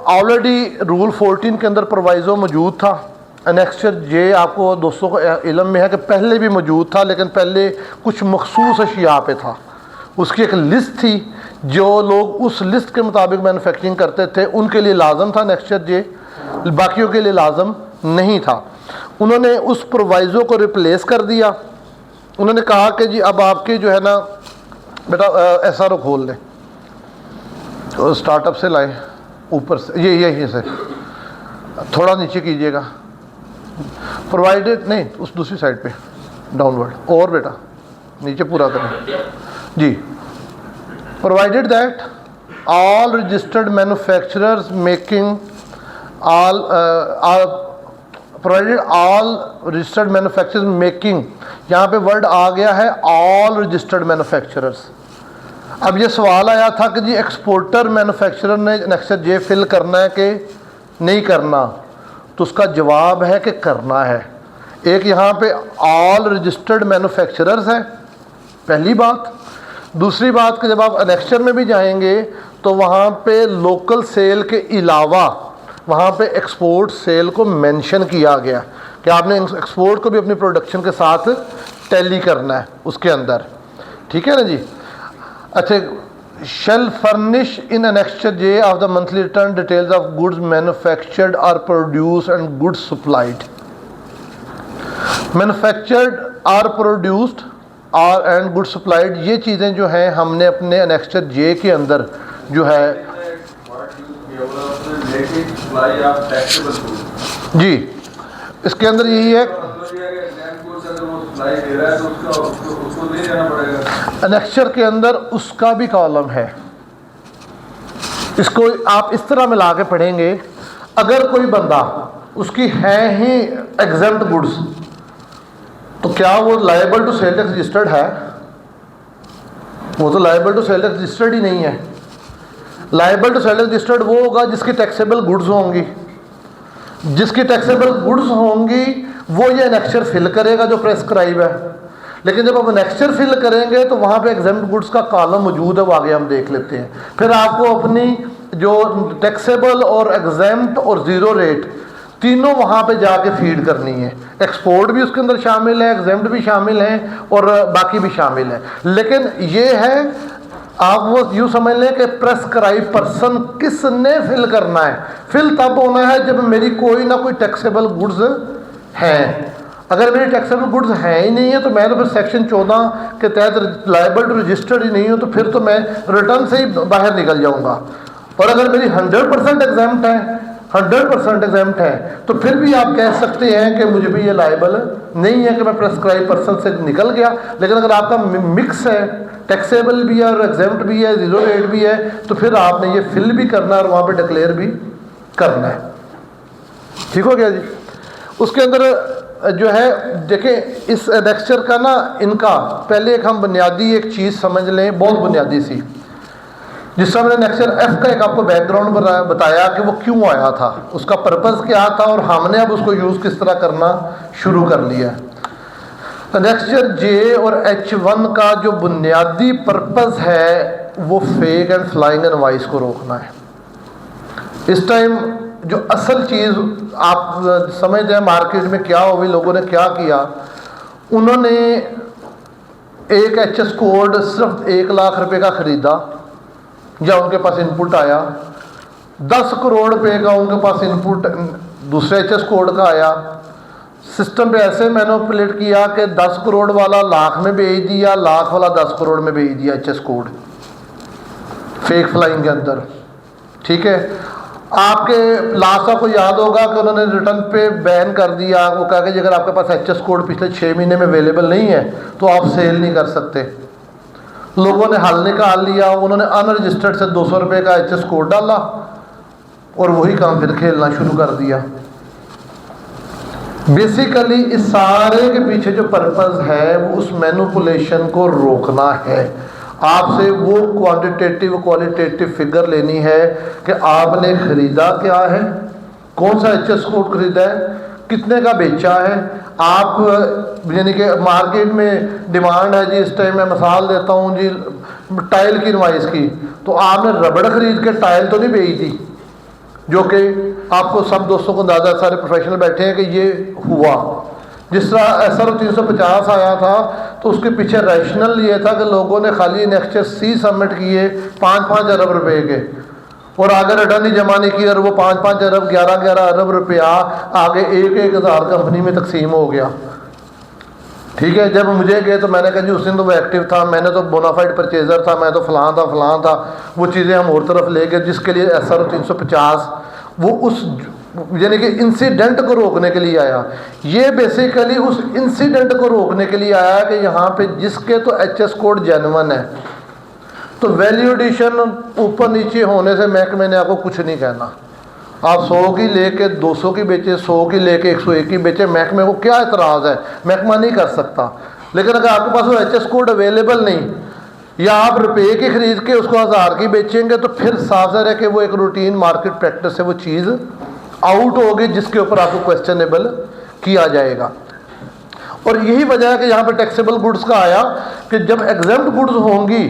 ऑलरेडी रूल 14 के अंदर प्रोवाइज़ो मौजूद था। एनेक्सचर जे आपको दोस्तों को इल्म में है कि पहले भी मौजूद था, लेकिन पहले कुछ मखसूस अशिया पे था, उसकी एक लिस्ट थी, जो लोग उस लिस्ट के मुताबिक मैन्युफैक्चरिंग करते थे उनके लिए लाजम था एनेक्सचर जे, बाकियों के लिए लाजम नहीं था। उन्होंने उस प्रोवाइज़ो को रिप्लेस कर दिया। उन्होंने कहा कि जी अब आपके जो है ना बेटा SRO खोल लें, और स्टार्टअप से लाए ऊपर से, ये यही से थोड़ा नीचे कीजिएगा, प्रोवाइडेड नहीं उस दूसरी साइड पे डाउनवर्ड, और बेटा नीचे पूरा करें जी। Provided that all registered manufacturers making all provided all registered manufacturers making, यहाँ पे वर्ड आ गया है ऑल रजिस्टर्ड मैन्युफैक्चरर्स। अब ये सवाल आया था कि जी एक्सपोर्टर मैन्युफैक्चरर ने एनेक्सचर जे फिल करना है कि नहीं करना, तो उसका जवाब है कि करना है। एक यहाँ पे ऑल रजिस्टर्ड मैन्युफैक्चरर्स है, पहली बात। दूसरी बात कि जब आप एनेक्सचर में भी जाएंगे तो वहाँ पे लोकल सेल के अलावा वहाँ पे एक्सपोर्ट सेल को मेंशन किया गया कि आपने एक्सपोर्ट को भी अपनी प्रोडक्शन के साथ टैली करना है उसके अंदर, ठीक है ना जी। अच्छा, shall furnish in annexure J of the monthly return details of goods manufactured or produced and goods supplied. Manufactured or produced or and goods supplied, ये चीज़ें जो हैं हमने अपने annexure J के अंदर जो है जी, इसके अंदर यही है एनेक्सचर के अंदर उसका भी कॉलम है। इसको आप इस तरह मिला के पढ़ेंगे, अगर कोई बंदा उसकी है ही एग्जेम्प्ट गुड्स, तो क्या वो liable to sale tax registered है? वो तो liable to sale tax registered ही नहीं है। Liable to sale tax registered वो होगा जिसकी टैक्सेबल गुड्स होंगी। जिसकी टैक्सेबल गुड्स होंगी वो ये एनेक्सचर फिल करेगा जो प्रेस्क्राइब है। लेकिन जब आप एनेक्सचर फिल करेंगे तो वहाँ पे एग्जेम्प्ट गुड्स का कॉलम मौजूद है, वो आगे हम देख लेते हैं। फिर आपको अपनी जो टैक्सेबल और एग्जेम्प्ट और ज़ीरो रेट तीनों वहाँ पे जाके फीड करनी है। एक्सपोर्ट भी उसके अंदर शामिल है, एग्जेम्प्ट भी शामिल है और बाकी भी शामिल है। लेकिन ये है, आप वो यूँ समझ लें कि प्रेस्क्राइब पर्सन किसने फिल करना है। फिल तब होना है जब मेरी कोई ना कोई टैक्सेबल गुड्स हैं। अगर मेरी टैक्सेबल गुड्स हैं ही नहीं है तो मैं तो फिर सेक्शन 14 के तहत लायबल टू रजिस्टर्ड ही नहीं हूँ, तो फिर तो मैं रिटर्न से ही बाहर निकल जाऊँगा। और अगर मेरी 100% एग्जाम्प्ट है, 100% एग्जाम्प्ट है, तो फिर भी आप कह सकते हैं कि मुझे भी ये लायबल नहीं है कि मैं प्रेस्क्राइब पर्सन से निकल गया। लेकिन अगर आपका मिक्स है, टैक्सेबल भी है और एग्जाम्प्ट भी है, ज़ीरो रेट भी है, तो फिर आपने ये फिल भी करना है और वहाँ पे डिक्लेयर भी करना है। ठीक हो गया जी। उसके अंदर जो है देखें, इस एनेक्सचर का ना इनका पहले एक हम बुनियादी एक चीज़ समझ लें, बहुत बुनियादी सी, जिस समय मैंने एनेक्सचर एफ का एक आपको बैकग्राउंड बताया कि वो क्यों आया था, उसका पर्पज़ क्या था और हमने अब उसको यूज़ किस तरह करना शुरू कर लिया। एनेक्सचर जे और H1 का जो बुनियादी पर्पज़ है वो फेक एंड फ्लाइंग इनवॉइस को रोकना है। इस टाइम जो असल चीज़ आप समझते हैं मार्केट में क्या हुई, लोगों ने क्या किया, उन्होंने एक HS कोड सिर्फ 1 लाख रुपए का ख़रीदा, या उनके पास इनपुट आया 10 करोड़ रुपए का, उनके पास इनपुट दूसरे HS कोड का आया, सिस्टम पे ऐसे मैनिपुलेट किया कि 10 करोड़ वाला लाख में भेज दिया, लाख वाला 10 करोड़ में भेज दिया HS कोड फेक फ्लाइंग के अंदर। ठीक है, आपके लास्ट को याद होगा कि उन्होंने रिटर्न पे बैन कर दिया, वो कहा कि अगर आपके पास HS कोड पिछले 6 महीने में अवेलेबल नहीं है तो आप सेल नहीं कर सकते। लोगों ने हल निकाल लिया, उन्होंने अनरजिस्टर्ड से 200 रुपये का HS कोड डाला और वही काम फिर खेलना शुरू कर दिया। बेसिकली इस सारे के पीछे जो पर्पस है वो उस मैनिपुलेशन को रोकना है। आपसे वो क्वांटिटेटिव क्वालिटेटिव फिगर लेनी है कि आपने ख़रीदा क्या है, कौन सा HS कोड ख़रीदा है, कितने का बेचा है। आप यानी कि मार्केट में डिमांड है जी, इस टाइम मैं मिसाल देता हूँ जी टाइल की इनवाइस की, तो आपने रबड़ ख़रीद के टाइल तो नहीं भेज दी, जो कि आपको सब दोस्तों को अंदाज़ा, सारे प्रोफेशनल बैठे हैं कि ये हुआ। जिस तरह SR 350 आया था तो उसके पीछे रैशनल ये था कि लोगों ने खाली नेक्स्चर C सबमिट किए 5-5 अरब रुपए के, और आगे रिटर्न ही जमा नहीं किया, और वो 5-5 अरब 11-11 अरब रुपया आगे 1-1 हज़ार कंपनी में तकसीम हो गया। ठीक है, जब मुझे गए तो मैंने कहा जी उस दिन तो वो एक्टिव था, मैंने तो बोनाफाइड परचेज़र था, मैं तो फलां था, वो चीज़ें हम और तरफ ले गए, जिसके लिए SR 350 वो उस यानी कि इंसिडेंट को रोकने के लिए आया। ये बेसिकली उस इंसिडेंट को रोकने के लिए आया कि यहाँ पे जिसके तो HS कोड जेन्युइन है, तो वैल्यू एडिशन ऊपर नीचे होने से महकमे ने आपको कुछ नहीं कहना। आप 100 की लेके 200 की बेचे, 100 की लेके 101 की बेचे, महकमे को क्या एतराज़ है, महकमा नहीं कर सकता। लेकिन अगर आपके पास वो HS कोड अवेलेबल नहीं, या आप रुपये की ख़रीद के उसको 1000 की बेचेंगे, तो फिर साफ है कि वो एक रूटीन मार्केट प्रैक्टिस से वो चीज़ आउट होगी, जिसके ऊपर आपको क्वेश्चनेबल किया जाएगा। और यही वजह है कि यहाँ पे टैक्सेबल गुड्स का आया कि जब एग्जेम्प्ट गुड्स होंगी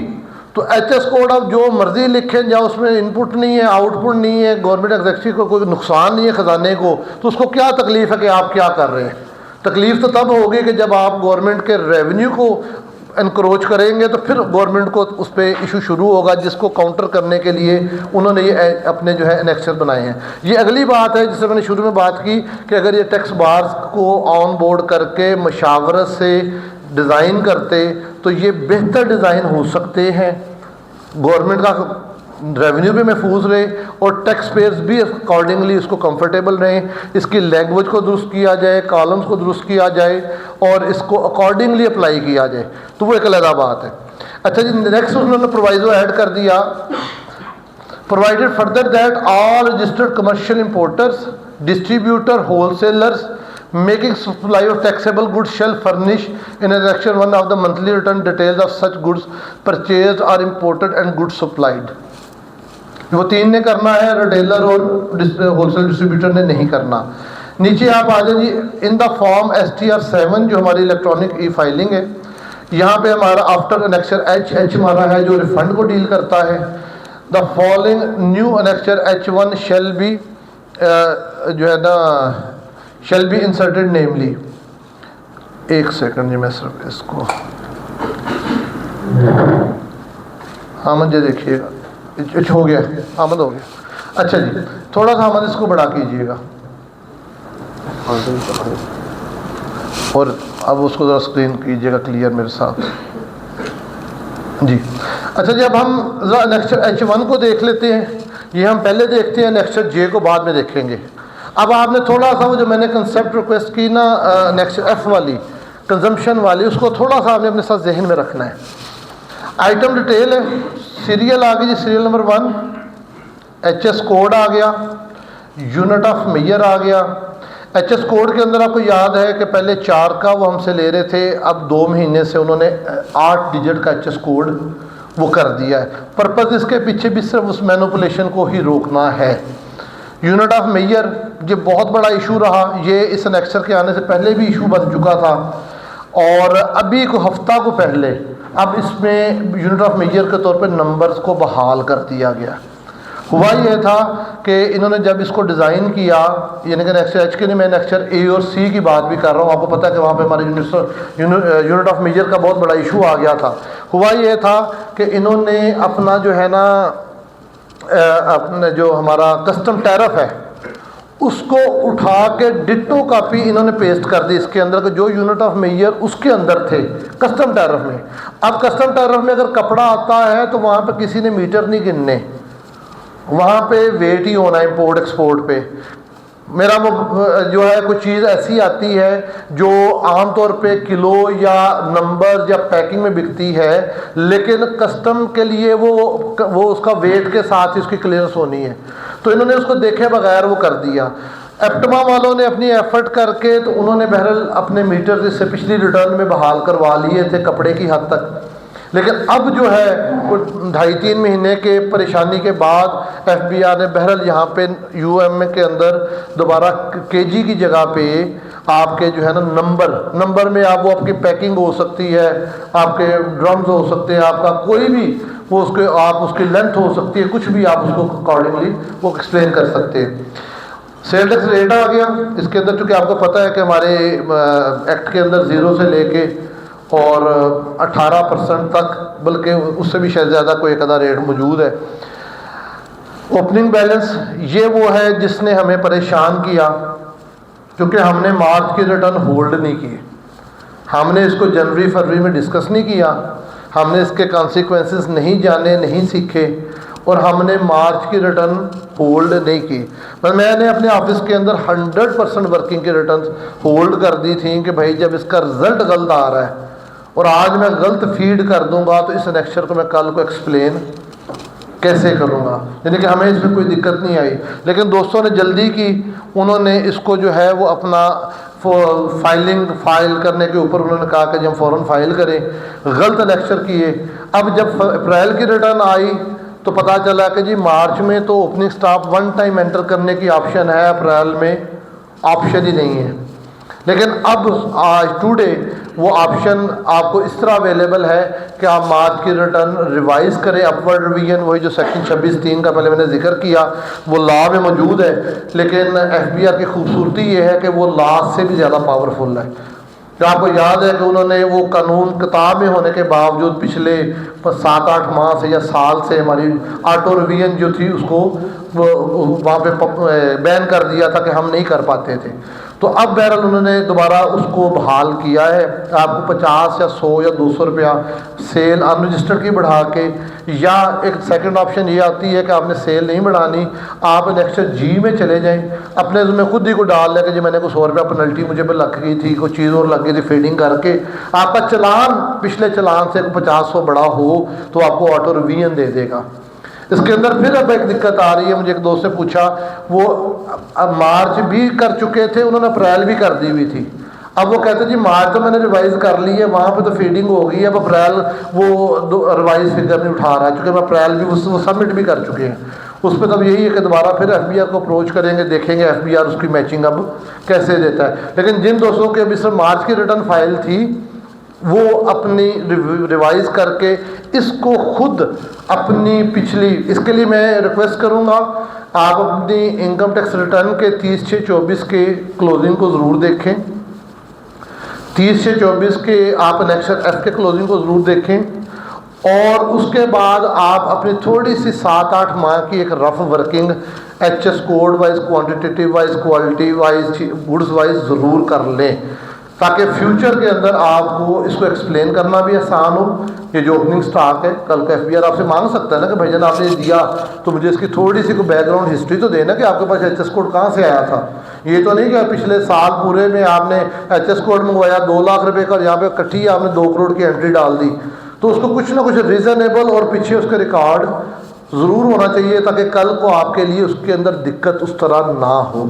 तो HS कोड आप जो मर्जी लिखें, या उसमें इनपुट नहीं है, आउटपुट नहीं है, गवर्नमेंट एग्जीक्यूटिव को कोई नुकसान नहीं है ख़जाने को, तो उसको क्या तकलीफ़ है कि आप क्या कर रहे हैं। तकलीफ़ तो तब होगी कि जब आप गवर्नमेंट के रेवेन्यू को इनक्रोच करेंगे, तो फिर गवर्नमेंट को उस पर इशू शुरू होगा, जिसको काउंटर करने के लिए उन्होंने ये अपने जो है एनेक्सर बनाए हैं। ये अगली बात है जिससे मैंने शुरू में बात की कि अगर ये टैक्स बार्स को ऑन बोर्ड करके मशावरत से डिज़ाइन करते तो ये बेहतर डिज़ाइन हो सकते हैं, गवर्नमेंट का रेवेन्यू भी महफूज रहे और टैक्स पेयर्स भी अकॉर्डिंगली इसको कंफर्टेबल रहें। इसकी लैंग्वेज को दुरुस्त किया जाए, कॉलम्स को दुरुस्त किया जाए और इसको अकॉर्डिंगली अप्लाई किया जाए, तो वो एक अलग बात है। अच्छा जी, नेक्स्ट उन्होंने प्रोवाइजो ऐड कर दिया, provided further that all registered commercial importers, distributor, wholesalers making supply of taxable goods shall furnish in Annexure 1 of the monthly return details of such goods purchased or imported and goods supplied। वो 3 ने करना है, retailer और wholesale distributor ने नहीं करना। नीचे आप आ जाए जी, इन द फॉर्म STR 7 जो हमारी इलेक्ट्रॉनिक ई फाइलिंग है, यहाँ पे हमारा आफ्टर Annexure H हमारा है जो रिफंड को डील करता है। The following new Annexure H1 shall be जो है ना shall be inserted namely। एक सेकंड जी, मैं सिर्फ इसको आमद जी देखिएगा, हो गया, आमद हो गया। अच्छा जी, थोड़ा सा आमद इसको बड़ा कीजिएगा और अब उसको ज़रा स्क्रीन कीजिएगा क्लियर मेरे साथ जी। अच्छा जी, अब हम ज़रा Annexure H1 को देख लेते हैं। ये हम पहले देखते हैं, Annexure J को बाद में देखेंगे। अब आपने थोड़ा सा वो जो मैंने कंसेप्ट रिक्वेस्ट की ना Annexure F वाली कंजम्पशन वाली, उसको थोड़ा सा आपने अपने साथ जहन में रखना है। आइटम डिटेल है, सीरियल आ गई जी, सीरियल नंबर 1, HS कोड आ गया, यूनिट ऑफ मेजर आ गया। HS कोड के अंदर आपको याद है कि पहले 4 का वो हमसे ले रहे थे, अब 2 महीने से उन्होंने 8 डिजिट का HS कोड वो कर दिया है। पर्पज़ इसके पीछे भी सिर्फ उस मैनिपुलेशन को ही रोकना है। यूनिट ऑफ मेजर, ये बहुत बड़ा इशू रहा, ये इस Annexure के आने से पहले भी इशू बन चुका था और अभी को हफ्ता को पहले अब इसमें यूनिट ऑफ मेजर के तौर पे नंबर्स को बहाल कर दिया गया। हुआ ये था कि इन्होंने जब इसको डिज़ाइन किया, यानी कि नेक्स्चर एच के नहीं, मैं नेक्स्चर ए और सी की बात भी कर रहा हूँ, आपको पता है कि वहाँ पे हमारे यूनिट ऑफ मेजर का बहुत बड़ा इशू आ गया था। हुआ ये था कि इन्होंने अपना जो है ना अपने जो हमारा कस्टम टैरिफ है उसको उठा के डिट्टो कापी इन्होंने पेस्ट कर दी इसके अंदर के जो यूनिट ऑफ मेजर उसके अंदर थे कस्टम टैरिफ में। अब कस्टम टैरिफ में अगर कपड़ा आता है तो वहाँ पे किसी ने मीटर नहीं गिनने, वहाँ पे वेट ही होना इंपोर्ट एक्सपोर्ट पे। मेरा जो है कुछ चीज़ ऐसी आती है जो आमतौर पे किलो या नंबर या पैकिंग में बिकती है, लेकिन कस्टम के लिए वो उसका वेट के साथ ही उसकी क्लियरेंस होनी है, तो इन्होंने उसको देखे बगैर वो कर दिया। एप्टमा वालों ने अपनी एफर्ट करके तो उन्होंने बहरहाल अपने मीटर इससे पिछली रिटर्न में बहाल करवा लिए थे कपड़े की हद तक, लेकिन अब जो है कुछ 2.5-3 महीने के परेशानी के बाद FBI ने बहरहाल यहाँ पे UM के अंदर दोबारा KG की जगह पे आपके जो है ना नंबर में आप वो आपकी पैकिंग हो सकती है, आपके ड्रम्स हो सकते हैं, आपका कोई भी वो उसके आप उसकी लेंथ हो सकती है, कुछ भी आप उसको अकॉर्डिंगली वो एक्सप्लेन कर सकते हैं। सेल टैक्स रेट आ गया इसके अंदर, चूँकि आपको पता है कि हमारे एक्ट के अंदर 0 से लेके और 18% तक, बल्कि उससे भी शायद ज़्यादा कोई एक आधा रेट मौजूद है। ओपनिंग बैलेंस ये वो है जिसने हमें परेशान किया, क्योंकि हमने मार्च की रिटर्न होल्ड नहीं की, हमने इसको जनवरी फरवरी में डिस्कस नहीं किया, हमने इसके कॉन्सिक्वेंसेस नहीं जाने, नहीं सीखे, और हमने मार्च की रिटर्न होल्ड नहीं की। पर मैंने अपने ऑफिस के अंदर 100% वर्किंग की रिटर्न होल्ड कर दी थी कि भाई जब इसका रिजल्ट गलत आ रहा है और आज मैं गलत फीड कर दूंगा तो इस नेक्स्चर को मैं कल को एक्सप्लेन कैसे करूंगा, यानी कि हमें इसमें कोई दिक्कत नहीं आई। लेकिन दोस्तों ने जल्दी की, उन्होंने इसको जो है वो अपना फाइल करने के ऊपर उन्होंने कहा कि जब फ़ौरन फाइल करें, गलत लेक्चर किए। अब जब अप्रैल की रिटर्न आई तो पता चला कि जी मार्च में तो ओपनिंग स्टाफ 1 टाइम एंटर करने की ऑप्शन है, अप्रैल में ऑप्शन ही नहीं है। लेकिन अब आज टुडे वो ऑप्शन आपको इस तरह अवेलेबल है कि आप मार्च की रिटर्न रिवाइज करें, अपवर्ड रिवीजन, वही जो सेक्शन 26(3) का पहले मैंने जिक्र किया वो लॉ में मौजूद है। लेकिन FBI की खूबसूरती ये है कि वो लॉ से भी ज़्यादा पावरफुल है। तो आपको याद है कि उन्होंने वो कानून किताब में होने के बावजूद पिछले 7-8 माह से या साल से हमारी ऑटो रिवीजन जो थी उसको वहाँ पे बैन कर दिया था कि हम नहीं कर पाते थे। तो अब बहरहाल उन्होंने दोबारा उसको बहाल किया है। आपको 50 या 100 या 200 रुपया सेल अनरजिस्टर्ड की बढ़ा के, या एक सेकंड ऑप्शन ये आती है कि आपने सेल नहीं बढ़ानी, आप नेक्स्ट G में चले जाएं, अपने उसमें खुद ही को डाल लें कि जी मैंने को 100 रुपया पेनल्टी मुझे पे लग गई थी, कोई चीज़ और लग गई थी फीडिंग करके, आपका चलान पिछले चलान से 50-100 बड़ा हो तो आपको ऑटो रिवीजन दे देगा। इसके अंदर फिर अब एक दिक्कत आ रही है, मुझे एक दोस्त से पूछा, वो अब मार्च भी कर चुके थे, उन्होंने अप्रैल भी कर दी हुई थी। अब वो कहते जी मार्च तो मैंने रिवाइज कर ली है, वहाँ पे तो फीडिंग हो गई है, अब अप्रैल वो रिवाइज फिगर नहीं उठा रहा है, क्योंकि अप्रैल भी वो सबमिट भी कर चुके हैं। उस पर तब यही है कि दोबारा फिर FBI को अप्रोच करेंगे, देखेंगे FBI उसकी मैचिंग अब कैसे देता है। लेकिन जिन दोस्तों के अभी सिर्फ मार्च की रिटर्न फाइल थी वो अपनी रिवाइज करके इसको खुद अपनी पिछली, इसके लिए मैं रिक्वेस्ट करूंगा आप अपनी इनकम टैक्स रिटर्न के 30/6/24 के क्लोजिंग को ज़रूर देखें, 30/6/24 के आप नेक्स्ट F के क्लोजिंग को ज़रूर देखें, और उसके बाद आप अपनी थोड़ी सी 7-8 माह की एक rough working HS code wise, quantitative wise, quality wise, goods wise ज़रूर कर लें, ताकि फ्यूचर के अंदर आपको इसको एक्सप्लेन करना भी आसान हो। ये जो ओपनिंग स्टॉक है, कल को FBI आपसे मांग सकता है ना कि भाईजान आपने ये दिया तो मुझे इसकी थोड़ी सी कोई बैकग्राउंड हिस्ट्री तो देना कि आपके पास HS कोड कहाँ से आया था। ये तो नहीं कि पिछले साल पूरे में आपने HS कोड मंगवाया 2 लाख रुपए का, यहाँ पे इकट्ठी आपने 2 करोड़ की एंट्री डाल दी, तो उसको कुछ ना कुछ रीज़नेबल और पीछे उसका रिकॉर्ड ज़रूर होना चाहिए, ताकि कल को आपके लिए उसके अंदर दिक्कत उस तरह ना हो।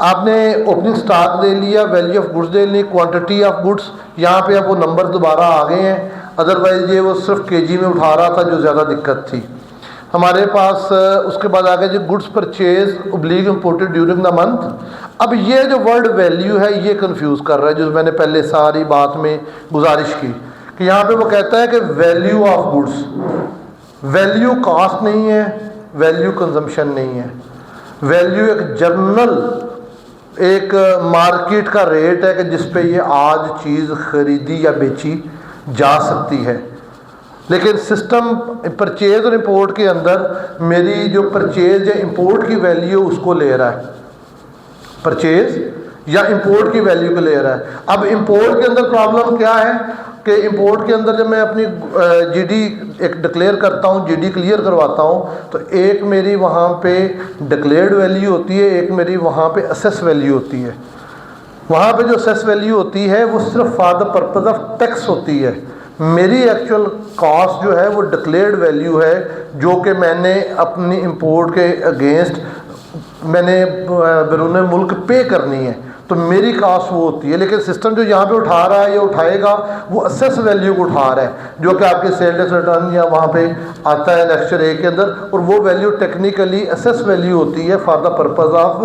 आपने ओपनिंग स्टॉक दे लिया, वैल्यू ऑफ गुड्स दे ली, क्वांटिटी ऑफ गुड्स, यहाँ पे अब वो नंबर दोबारा आ गए हैं, अदरवाइज ये वो सिर्फ KG में उठा रहा था जो ज़्यादा दिक्कत थी हमारे पास। उसके बाद आ गया जी goods purchase / imported during the month. अब ये जो वर्ड वैल्यू है ये कंफ्यूज कर रहा है, जो मैंने पहले सारी बात में गुजारिश की कि यहाँ पे वो कहता है कि value of goods, value cost नहीं है, वैल्यू कंजम्पशन नहीं है। वैल्यू एक जर्नल, एक मार्केट का रेट है कि जिस पे ये आज चीज़ खरीदी या बेची जा सकती है। लेकिन सिस्टम परचेज और इंपोर्ट के अंदर मेरी जो परचेज या इंपोर्ट की वैल्यू उसको ले रहा है, परचेज या इंपोर्ट की वैल्यू को ले रहा है। अब इंपोर्ट के अंदर प्रॉब्लम क्या है कि इंपोर्ट के अंदर जब मैं अपनी जीडी एक डिक्लेयर करता हूँ, जीडी क्लियर करवाता हूँ, तो एक मेरी वहाँ पे डिक्लेयर्ड वैल्यू होती है, एक मेरी वहाँ पे असेस वैल्यू होती है। वहाँ पे जो असेस वैल्यू होती है वो सिर्फ for the purpose of tax होती है। मेरी एक्चुअल कॉस्ट जो है वो डिक्लेयर्ड वैल्यू है, जो कि मैंने अपनी इंपोर्ट के अगेंस्ट मैंने बैरून मुल्क पे करनी है, तो मेरी कास्ट वो होती है। लेकिन सिस्टम जो यहाँ पे उठा रहा है, ये उठाएगा वो असेस वैल्यू को उठा रहा है, जो कि आपके सेल टैक्स रिटर्न या वहाँ पे आता है लेक्चर 1 के अंदर, और वो वैल्यू टेक्निकली असेस वैल्यू होती है फॉर द पर्पज़ ऑफ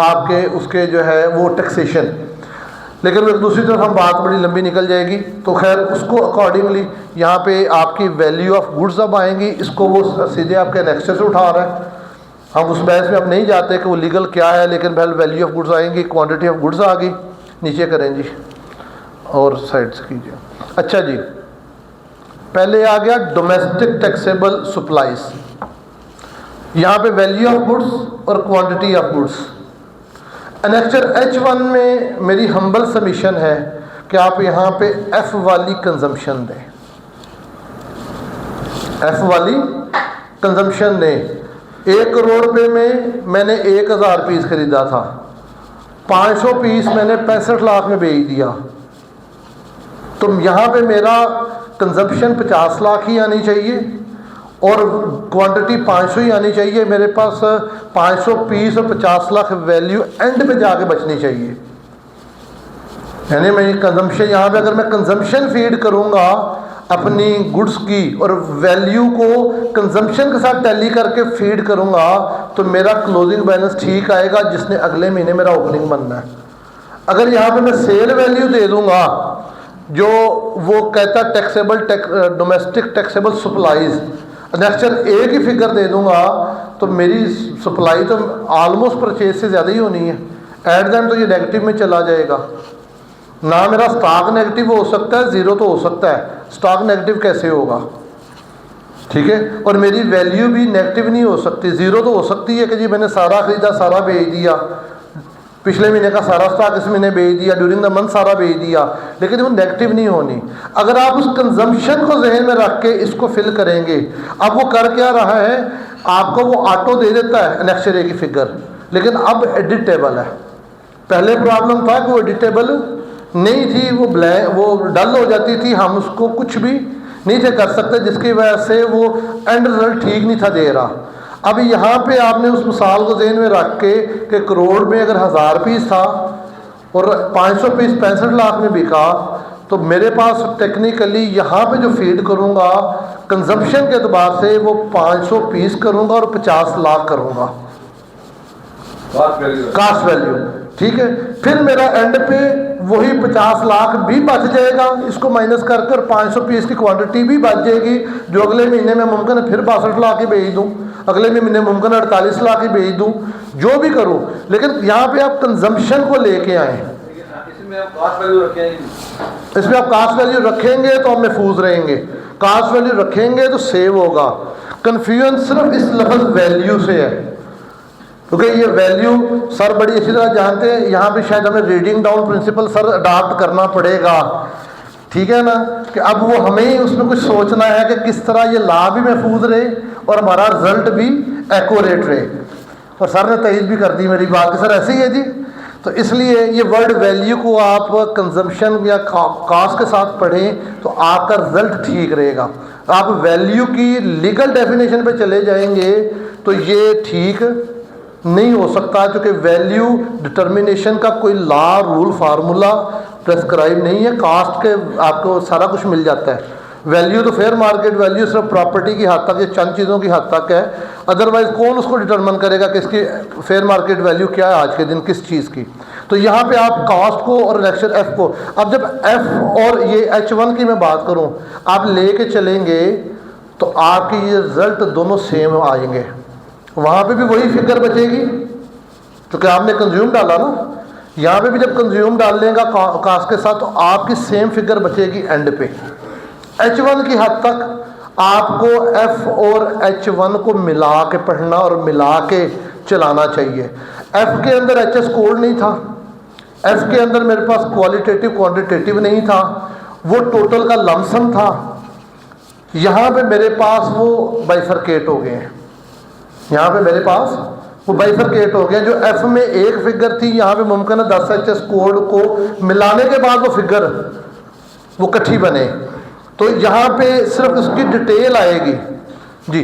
आपके उसके जो है वो टैक्सेशन। लेकिन वो दूसरी तरफ हम बात बड़ी लंबी निकल जाएगी, तो खैर उसको अकॉर्डिंगली यहाँ पे आपकी वैल्यू ऑफ गुड्स अब आएंगी, इसको वो सीधे आपके नेक्स्ट से उठा रहा है। हम उस बहस में अब नहीं जाते कि वो लीगल क्या है, लेकिन पहले वैल्यू ऑफ गुड्स आएंगी, क्वांटिटी ऑफ गुड्स आ गई, नीचे करें जी और साइड्स कीजिए। अच्छा जी, पहले आ गया डोमेस्टिक टैक्सेबल सप्लाईज, यहाँ पे वैल्यू ऑफ गुड्स और quantity of goods. Annexure H1 में मेरी हम्बल सबमिशन है कि आप यहाँ पे F वाली कंजम्पशन दें, F वाली कंजम्पशन दें। 1 करोड़ रुपये में मैंने 1000 पीस खरीदा था, 500 पीस मैंने 65 लाख में बेच दिया, तो यहाँ पे मेरा कंजम्पशन 50 लाख ही आनी चाहिए और क्वांटिटी 500 ही आनी चाहिए। मेरे पास 500 पीस और 50 लाख वैल्यू एंड पे जाके बचनी चाहिए। यानी मैं कंजम्पशन यहाँ पे अगर मैं कंजम्पशन फीड करूँगा अपनी गुड्स की और वैल्यू को कंजम्पशन के साथ टैली करके फीड करूँगा, तो मेरा क्लोजिंग बैलेंस ठीक आएगा, जिसने अगले महीने मेरा ओपनिंग बनना है। अगर यहाँ पे मैं सेल वैल्यू दे दूँगा जो वो कहता टैक्सेबल डोमेस्टिक टैक्सेबल सप्लाईज, नेक्चर A की फिगर दे दूंगा, तो मेरी सप्लाई तो ऑलमोस्ट परचेज से ज़्यादा ही होनी है। एट द एंड तो ये नेगेटिव में चला जाएगा ना। मेरा स्टॉक नेगेटिव हो सकता है, ज़ीरो तो हो सकता है, स्टॉक नेगेटिव कैसे होगा? ठीक है। और मेरी वैल्यू भी नेगेटिव नहीं हो सकती, ज़ीरो तो हो सकती है कि जी मैंने सारा खरीदा, सारा बेच दिया, पिछले महीने का सारा स्टॉक इस महीने बेच दिया, ड्यूरिंग द मंथ सारा बेच दिया, लेकिन वो नेगेटिव नहीं होनी। अगर आप उस कंजम्पशन को जहन में रख के इसको फिल करेंगे, अब वो कर क्या रहा है, आपको वो ऑटो दे देता है एनेक्चर A की फिगर, लेकिन अब एडिटेबल है। पहले प्रॉब्लम था कि वो एडिटेबल नहीं थी, वो डल हो जाती थी, हम उसको कुछ भी नहीं थे कर सकते, जिसकी वजह से वो एंड रिजल्ट ठीक नहीं था दे रहा। अब यहाँ पे आपने उस मिसाल को ज़हन में रख के कि करोड़ में अगर 1000 पीस था और 500 पीस 65 लाख में बिका, तो मेरे पास टेक्निकली यहाँ पे जो फीड करूँगा कंजम्पशन के अतबार से वो 500 पीस करूँगा और 50 लाख करूँगा कास्ट वैल्यू। ठीक है। फिर मेरा एंड पे वही 50 लाख भी बच जाएगा, इसको माइनस करके, और 500 पीस की क्वांटिटी भी बच जाएगी, जो अगले महीने में मुमकिन है फिर 62 लाख ही बेच दूँ, अगले महीने मुमकिन 48 लाख ही बेच दूँ, जो भी करूँ। लेकिन यहाँ पे आप कंजम्पशन को लेके आए, इसमें आप कास्ट वैल्यू रखेंगे तो हम महफूज रहेंगे, कास्ट वैल्यू रखेंगे तो सेव होगा। कन्फ्यूजन सिर्फ इस लफ्ज़ वैल्यू से है, क्योंकि ये वैल्यू सर बड़ी अच्छी तरह जानते हैं। यहाँ पे शायद हमें reading down principle sir adopt करना पड़ेगा, ठीक है ना, कि अब वो हमें ही उसमें कुछ सोचना है कि किस तरह ये ला भी महफूज रहे और हमारा रिजल्ट भी एक्यूरेट रहे। और सर ने तईद भी कर दी मेरी बात कि सर ऐसे ही है जी। तो इसलिए ये वर्ड वैल्यू को आप कंजम्पशन या कास्ट के साथ पढ़ें तो आपका रिजल्ट ठीक रहेगा। आप वैल्यू की लीगल डेफिनेशन पे चले जाएंगे तो ये ठीक नहीं हो सकता, क्योंकि वैल्यू डिटर्मिनेशन का कोई लॉ रूल फार्मूला प्रेस्क्राइब नहीं है। कास्ट के आपको सारा कुछ मिल जाता है। वैल्यू तो फेयर मार्केट वैल्यू सिर्फ प्रॉपर्टी की हद तक या चंद चीज़ों की हद तक है, अदरवाइज कौन उसको डिटर्मिन करेगा कि इसकी फेयर मार्केट वैल्यू क्या है आज के दिन किस चीज़ की। तो यहाँ पे आप कास्ट को और लेक्चर एफ को, अब जब एफ और ये H1 की मैं बात करूँ आप ले के चलेंगे तो आपके ये रिजल्ट दोनों सेम आएंगे। वहाँ पे भी वही फिगर बचेगी क्योंकि आपने कंज्यूम डाला ना। यहाँ पे भी जब कंज्यूम डाल लेगा कास्ट के साथ तो आपकी सेम फिगर बचेगी एंड पे। H1 की हद तक आपको F और H1 को मिला के पढ़ना और मिला के चलाना चाहिए। F के अंदर HS कोड नहीं था, F के अंदर मेरे पास क्वालिटेटिव क्वांटिटेटिव नहीं था, वो टोटल का लमसम था। यहाँ पे मेरे पास वो बाइफरकेट हो गए हैं, यहाँ पे मेरे पास वो बाइफरकेट हो गया। जो F में एक फिगर थी यहाँ पे मुमकिन है 10 HS कोड को मिलाने के बाद वो फिगर वो इकट्ठी बने। तो यहाँ पे सिर्फ उसकी डिटेल आएगी जी।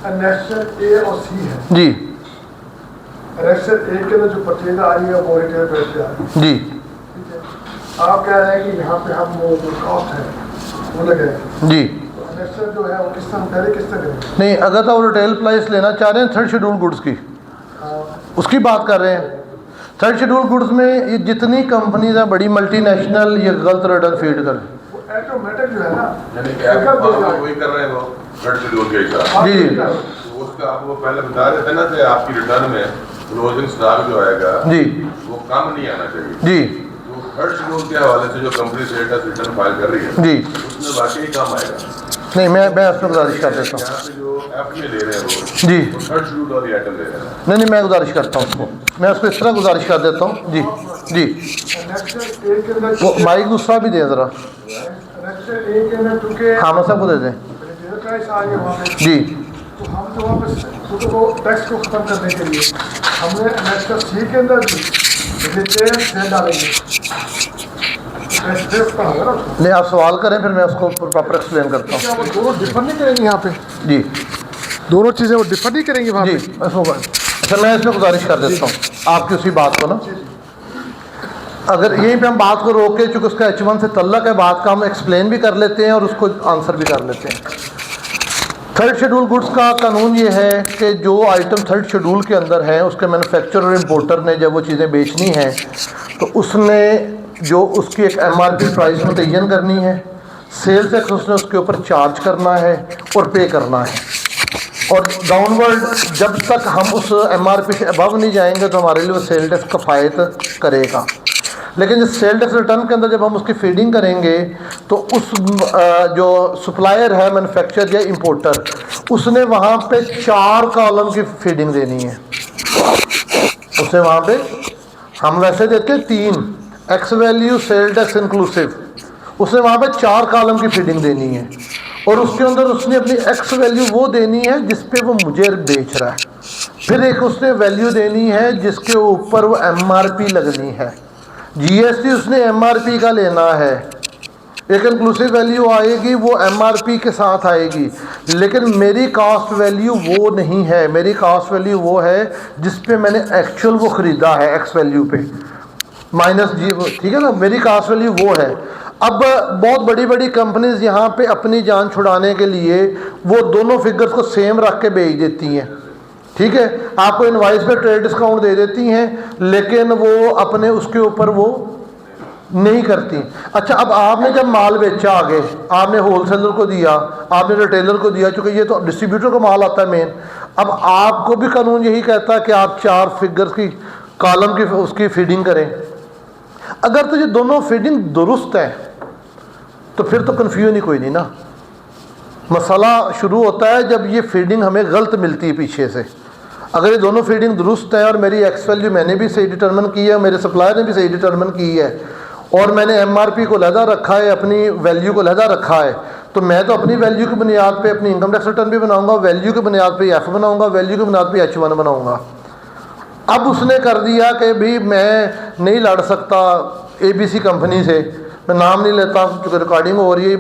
नेशनल ए और सी है
जी,
नेशनल ए के अंदर जो परचेज आ रही है वो रिटेल प्राइस पे आ रही है।
जी
ठीक है, आप कह रहे हैं कि यहाँ पे हम वो जो कॉस्ट है वो लगाए
जी।
नेशनल जो है वो किस तरह पहले किस तरह करेंगे?
नहीं, अगर तो वो रिटेल प्राइस लेना चाह रहे हैं थर्ड शेड्यूल गुड्स की, उसकी बात कर रहे हैं। थर्ड शेड्यूल गुड्स में ये जितनी कंपनीज हैं बड़ी मल्टीनेशनल ये गलत रिटर्न फीड कर
वो ऑटोमेटिक जो है ना
यानी कि आप वही कर रहे हैं वो थर्ड शेड्यूल के हिसाब
जी जी
तो उसका आप वो पहले बता रहे थे ना कि आपकी रिटर्न में क्लोजिंग स्टॉक जो आएगा
जी
वो कम नहीं आना चाहिए।
जी
तो थर्ड शेड्यूल के हवाले से जो कंपनी स्टेटस रिटर्न फाइल कर रही है
जी।
उसमें वाकई कम आएगा।
नहीं, मैं उसमें गुजारिश कर देता हूँ
यहाँ पे जो एफ में ले रहे हैं वो
जी।
वो थर्ड शेड्यूल वाली आइटम ले रहे हैं।
नहीं, मैं गुजारिश करता हूँ उसको, मैं उसको इस तरह गुजारिश कर देता हूँ जी जी।
नेशनल ए के अंदर
वो माइक दूसरा भी दें ज़रा।
नेशनल ए के अंदर चूँकि
हाँ, मैं सबको दे दें
रिटेल प्राइस आ गया वहाँ पे,
जी।
तो हम जो वहाँ पे क्योंकि वो टैक्स को खत्म करने के लिए हमने नेशनल सी के अंदर भी रिटेल सेल डालेंगे। टैक्स सेव का होगा ना उसको।
नहीं, आप सवाल करें फिर मैं उसको प्रॉपर एक्सप्लेन करता
क्या वो दोनों डिफर नहीं करेंगे यहाँ पे?
हूँ जी
दोनों चीज़ें वो डिफर नहीं करेंगी वहाँ
जी।
पे?
अच्छा, मैं इसमें गुजारिश कर देता हूँ आपकी उसी बात को ना। अगर यहीं पे हम बात को रोक के, चूँकि उसका H1 से तल्लक है, बात का हम एक्सप्लेन भी कर लेते हैं और उसको आंसर भी कर लेते हैं। थर्ड शेड्यूल गुड्स का कानून ये है कि जो आइटम थर्ड शेड्यूल के अंदर है उसके मैन्युफैक्चरर और इम्पोर्टर ने जब वो चीज़ें बेचनी हैं तो उसने जो उसकी एक MRP प्राइस मुतय्यन करनी है, सेल्स टैक्स उसने उसके ऊपर चार्ज करना है और पे करना है। और डाउनवर्ड जब तक हम उस MRP से अबव नहीं जाएंगे तो हमारे लिए वो सेल टैक्स कफ़ायत करेगा। लेकिन जो सेल टैक्स रिटर्न के अंदर जब हम उसकी फीडिंग करेंगे तो उस जो सप्लायर है मैन्युफैक्चरर या इंपोर्टर उसने वहाँ पे 4 कॉलम की फीडिंग देनी है। उसे वहाँ पे हम वैसे देते हैं 3 x value sale tax inclusive, उसने वहाँ पे 4 कॉलम की फीडिंग देनी है और उसके अंदर उसने अपनी एक्स वैल्यू वो देनी है जिस पे वो मुझे बेच रहा है। फिर एक उसने वैल्यू देनी है जिसके ऊपर वो MRP लगनी है। GST उसने MRP का लेना है, एक इंक्लूसिव वैल्यू आएगी वो MRP के साथ आएगी। लेकिन मेरी कास्ट वैल्यू वो नहीं है, मेरी कास्ट वैल्यू वो है जिस पे मैंने एक्चुअल वो ख़रीदा है एक्स वैल्यू पे माइनस जी, ठीक है ना, मेरी कास्ट वैल्यू वो है। अब बहुत बड़ी बड़ी कंपनीज यहाँ पे अपनी जान छुड़ाने के लिए वो दोनों फिगर्स को सेम रख के बेच देती हैं, ठीक है, आपको इनवाइस पे ट्रेड डिस्काउंट दे देती हैं लेकिन वो अपने उसके ऊपर वो नहीं करती। अच्छा, अब आपने जब माल बेचा आगे, आपने होलसेलर को दिया, आपने रिटेलर को दिया, चूँकि ये तो डिस्ट्रीब्यूटर को माल आता है मेन। अब आपको भी कानून यही कहता है कि आप 4 फिगर्स की कॉलम की उसकी फीडिंग करें। अगर तो ये दोनों फीडिंग दुरुस्त है तो फिर तो कन्फ्यूजन ही कोई नहीं ना। मसला शुरू होता है जब ये फीडिंग हमें गलत मिलती है पीछे से। अगर ये दोनों फीडिंग दुरुस्त है और मेरी एक्स वैल्यू मैंने भी सही डिटरमिन की है, मेरे सप्लायर ने भी सही डिटरमिन की है और मैंने MRP को लहदा रखा है, अपनी वैल्यू को लहदा रखा है, तो मैं तो अपनी वैल्यू की बुनियाद पे अपनी इनकम टैक्स रिटर्न भी बनाऊंगा, वैल्यू की बुनियाद पे F बनाऊंगा, वैल्यू की बुनियाद पे H1 बनाऊंगा। अब उसने कर दिया कि भाई मैं नहीं लड़ सकता ABC कंपनी से, मैं नाम नहीं लेता क्योंकि रिकॉर्डिंग हो रही है,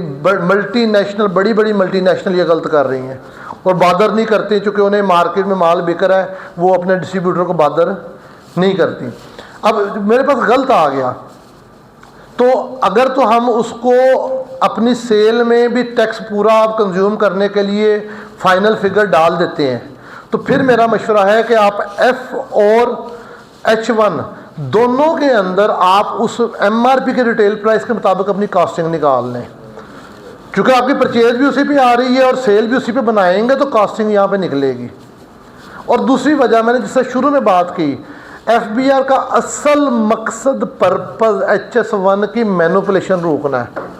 मल्टीनेशनल बड़ी बड़ी मल्टीनेशनल ये गलत कर रही हैं और बादर नहीं करती क्योंकि उन्हें मार्केट में माल बिक रहा है, वो अपने डिस्ट्रीब्यूटर को बादर नहीं करती। अब मेरे पास गलत आ गया तो अगर तो हम उसको अपनी सेल में भी टैक्स पूरा आप कंज्यूम करने के लिए फाइनल फिगर डाल देते हैं तो फिर मेरा मशवरा है कि आप F और H1 दोनों के अंदर आप उस MRP के रिटेल प्राइस के मुताबिक अपनी कॉस्टिंग निकाल लें। क्योंकि आपकी परचेज भी उसी पे आ रही है और सेल भी उसी पे बनाएंगे तो कॉस्टिंग यहाँ पे निकलेगी। और दूसरी वजह मैंने जिससे शुरू में बात की, FBR का असल मकसद पर्पज़ HS1 की मैनिपुलेशन रोकना है।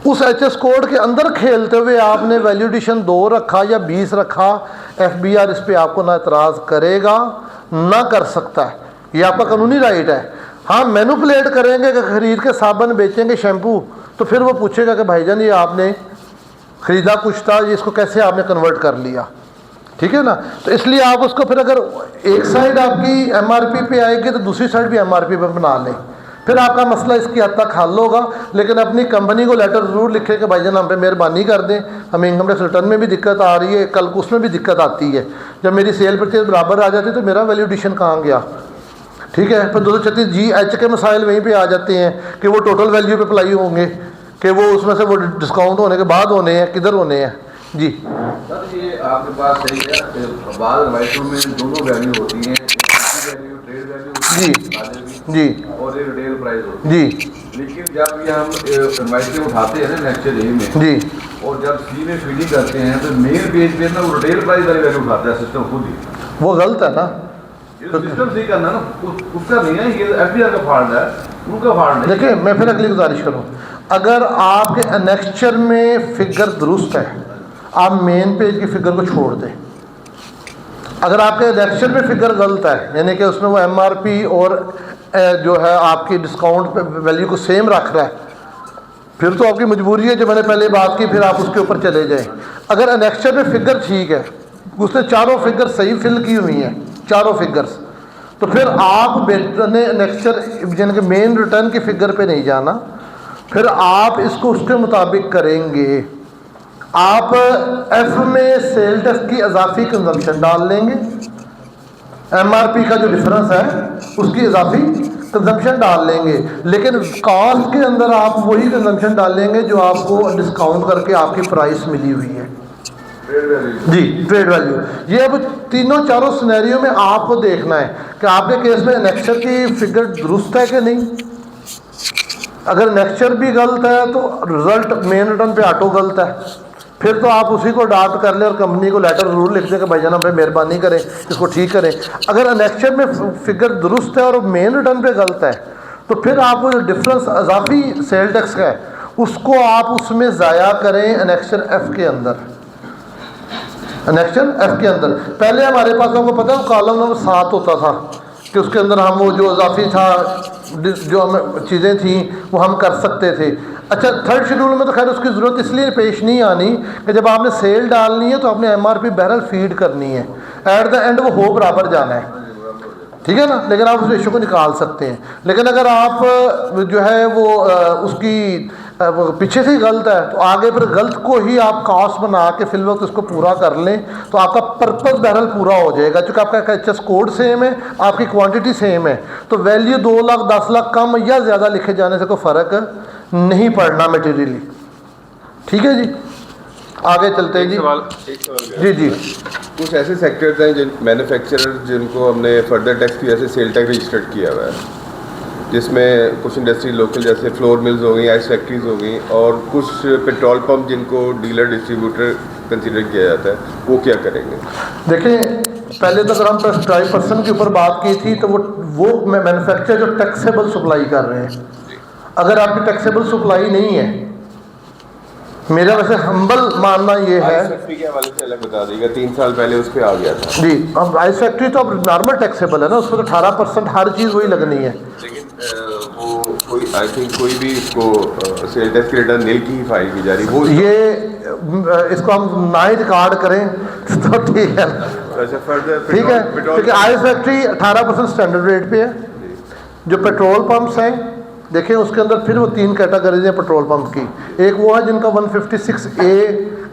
उस HS कोड के अंदर खेलते हुए आपने वैल्यू एडिशन 2 रखा या 20 रखा, FBR इस पर आपको ना एतराज़ करेगा ना कर सकता है, ये आपका कानूनी राइट है। हाँ, मैनिपुलेट करेंगे कि खरीद के साबुन बेचेंगे शैम्पू, तो फिर वो पूछेगा कि भाईजान ये आपने ख़रीदा कुछ था, ये इसको कैसे आपने कन्वर्ट कर लिया, ठीक है ना। तो इसलिए आप उसको फिर अगर एक साइड आपकी MRP पे आएगी तो दूसरी साइड भी MRP पे बना लें, फिर आपका मसला इसकी हद तक हल होगा। लेकिन अपनी कंपनी को लेटर ज़रूर लिखें कि भाईजान हम पे मेहरबानी कर दें, हमें इनकम टैक्स रिटर्न में भी दिक्कत आ रही है, कल को उसमें भी दिक्कत आती है, जब मेरी सेल परचेज बराबर आ जाती है तो मेरा वैल्यू एडिशन कहाँ गया, ठीक है। फिर 236G(H) के मसाइल वहीं पे आ जाते हैं कि वो टोटल वैल्यू पे अप्लाई होंगे, कि वो उसमें से वो डिस्काउंट होने के बाद होने हैं, किधर होने हैं जी।
सर ये आपके पास सही है, बाद रवायतों में दोनों वैल्यू होती हैं, वैल्यू ट्रेड वैल्यू
जी जी
और एक रिटेल प्राइस होती है
जी।
लेकिन जब ये हम रवायतें उठाते हैं ना नेक्स्ट डे में
जी,
और जब सी में फीडिंग करते हैं तो मेन पेज पे ना वो रिटेल प्राइस वाली वैल्यू उठाता है सिस्टम खुद ही।
वो गलत है ना,
सिस्टम सही करना ना, उसका नहीं है, ये FBR का फॉल्ट है, उनका फॉल्ट नहीं।
देखिए मैं फिर अगली गुजारिश करूँ, अगर आपके एनेक्चर में फिगर दुरुस्त है, आप मेन पेज की फिगर को छोड़ दें। अगर आपके एनेक्चर में फिगर गलत है, यानी कि उसमें वो MRP और जो है आपकी डिस्काउंट वैल्यू को सेम रख रहा है, फिर तो आपकी मजबूरी है, जो मैंने पहले बात की, फिर आप उसके ऊपर चले जाएं। अगर एनेक्चर में फिगर ठीक है, उसने चारों फिगर सही फिल की हुई हैं, चारों फिगर्स, तो फिर आप एनेक्चर यानी कि मेन रिटर्न की फिगर पे नहीं जाना, फिर आप इसको उसके मुताबिक करेंगे। आप F में सेल टैक्स की इजाफी कंजम्पशन डाल लेंगे, MRP का जो डिफरेंस है उसकी इजाफी कंजम्पशन डाल लेंगे, लेकिन कॉस्ट के अंदर आप वही कंजम्पशन डाल लेंगे जो आपको डिस्काउंट करके आपकी प्राइस मिली हुई है जी, ट्रेड वैल्यू। ये अब तीनों चारों सिनेरियो में आपको देखना है कि आपके केस में एनेक्चर की फिगर दुरुस्त है कि नहीं। अगर एनेक्चर भी गलत है तो रिजल्ट मेन रिटर्न पे ऑटो गलत है, फिर तो आप उसी को अडॉप्ट कर लें और कंपनी को लेटर ज़रूर लिख दें कि भाईजान हम पे मेहरबानी करें, इसको ठीक करें। अगर एनेक्चर में फिगर दुरुस्त है और मेन रिटर्न पे गलत है, तो फिर आप वो जो डिफरेंस इजाफी सेल टैक्स का है उसको आप उसमें ज़ाया करें एनेक्चर F के अंदर। एनेक्चर F के अंदर पहले हमारे पास आपको पता है वो कॉलम नंबर 7 होता था कि उसके अंदर हम वो जो इजाफी था जो हमें चीज़ें थी वो हम कर सकते थे। अच्छा, थर्ड शेड्यूल में तो खैर उसकी ज़रूरत इसलिए पेश नहीं आनी कि जब आपने सेल डालनी है तो आपने MRP बैरल फीड करनी है, एट द एंड वो हो बराबर जाना है, ठीक है ना। लेकिन आप उस रेशो को निकाल सकते हैं। लेकिन अगर आप जो है वो उसकी पीछे से ही गलत है तो आगे फिर गलत को ही आप कॉस्ट बना के फिल वक्त उसको पूरा कर लें तो आपका पर्पस बैरल पूरा हो जाएगा, क्योंकि आपका HS कोड सेम है, आपकी क्वांटिटी सेम है, तो वैल्यू 2 लाख 10 लाख कम या ज़्यादा लिखे जाने से कोई फ़र्क नहीं पड़ना मटेरियली, ठीक है जी। आगे चलते हैं जी। जी जी,
कुछ ऐसे सेक्टर्स हैं जिन मैन्युफैक्चरर जिनको हमने फर्दर टैक्स की वजह से सेल टैक्स रजिस्टर्ड किया हुआ है, जिसमें कुछ इंडस्ट्री लोकल जैसे फ्लोर मिल्स हो गई, आइस फैक्ट्रीज हो गई, और कुछ पेट्रोल पंप जिनको डीलर डिस्ट्रीब्यूटर कंसीडर किया जाता है, वो क्या करेंगे?
देखें, पहले तो अगर हम प्रेस्क्राइब पर्सन के ऊपर बात की थी तो वो मैन्युफैक्चरर जो टैक्सेबल सप्लाई कर रहे हैं, अगर आपकी टैक्सेबल सप्लाई नहीं है, मेरा वैसे हम्बल मानना ये है,
आइस फैक्ट्री के हवाले से अलग बता देगा, 3 साल पहले उस पर आ गया था
जी। अब आइस फैक्ट्री तो अब नॉर्मल टैक्सेबल है ना, उसमें तो 18% हर चीज़ वही लगनी है,
लेकिन वो कोई आई थिंक कोई भी इसको सेल टैक्स की रिटर्न नील की ही फाइल की जा रही वो
ये इसको हम ना ही रिकॉर्ड करें तो ठीक है,
अच्छा फर्दर
ठीक है, क्योंकि आइस फैक्ट्री 18% स्टैंडर्ड रेट पे है। जो पेट्रोल पंप्स हैं देखें उसके अंदर फिर वो 3 कैटेगरीज हैं पेट्रोल पंप की। एक वो है जिनका 156A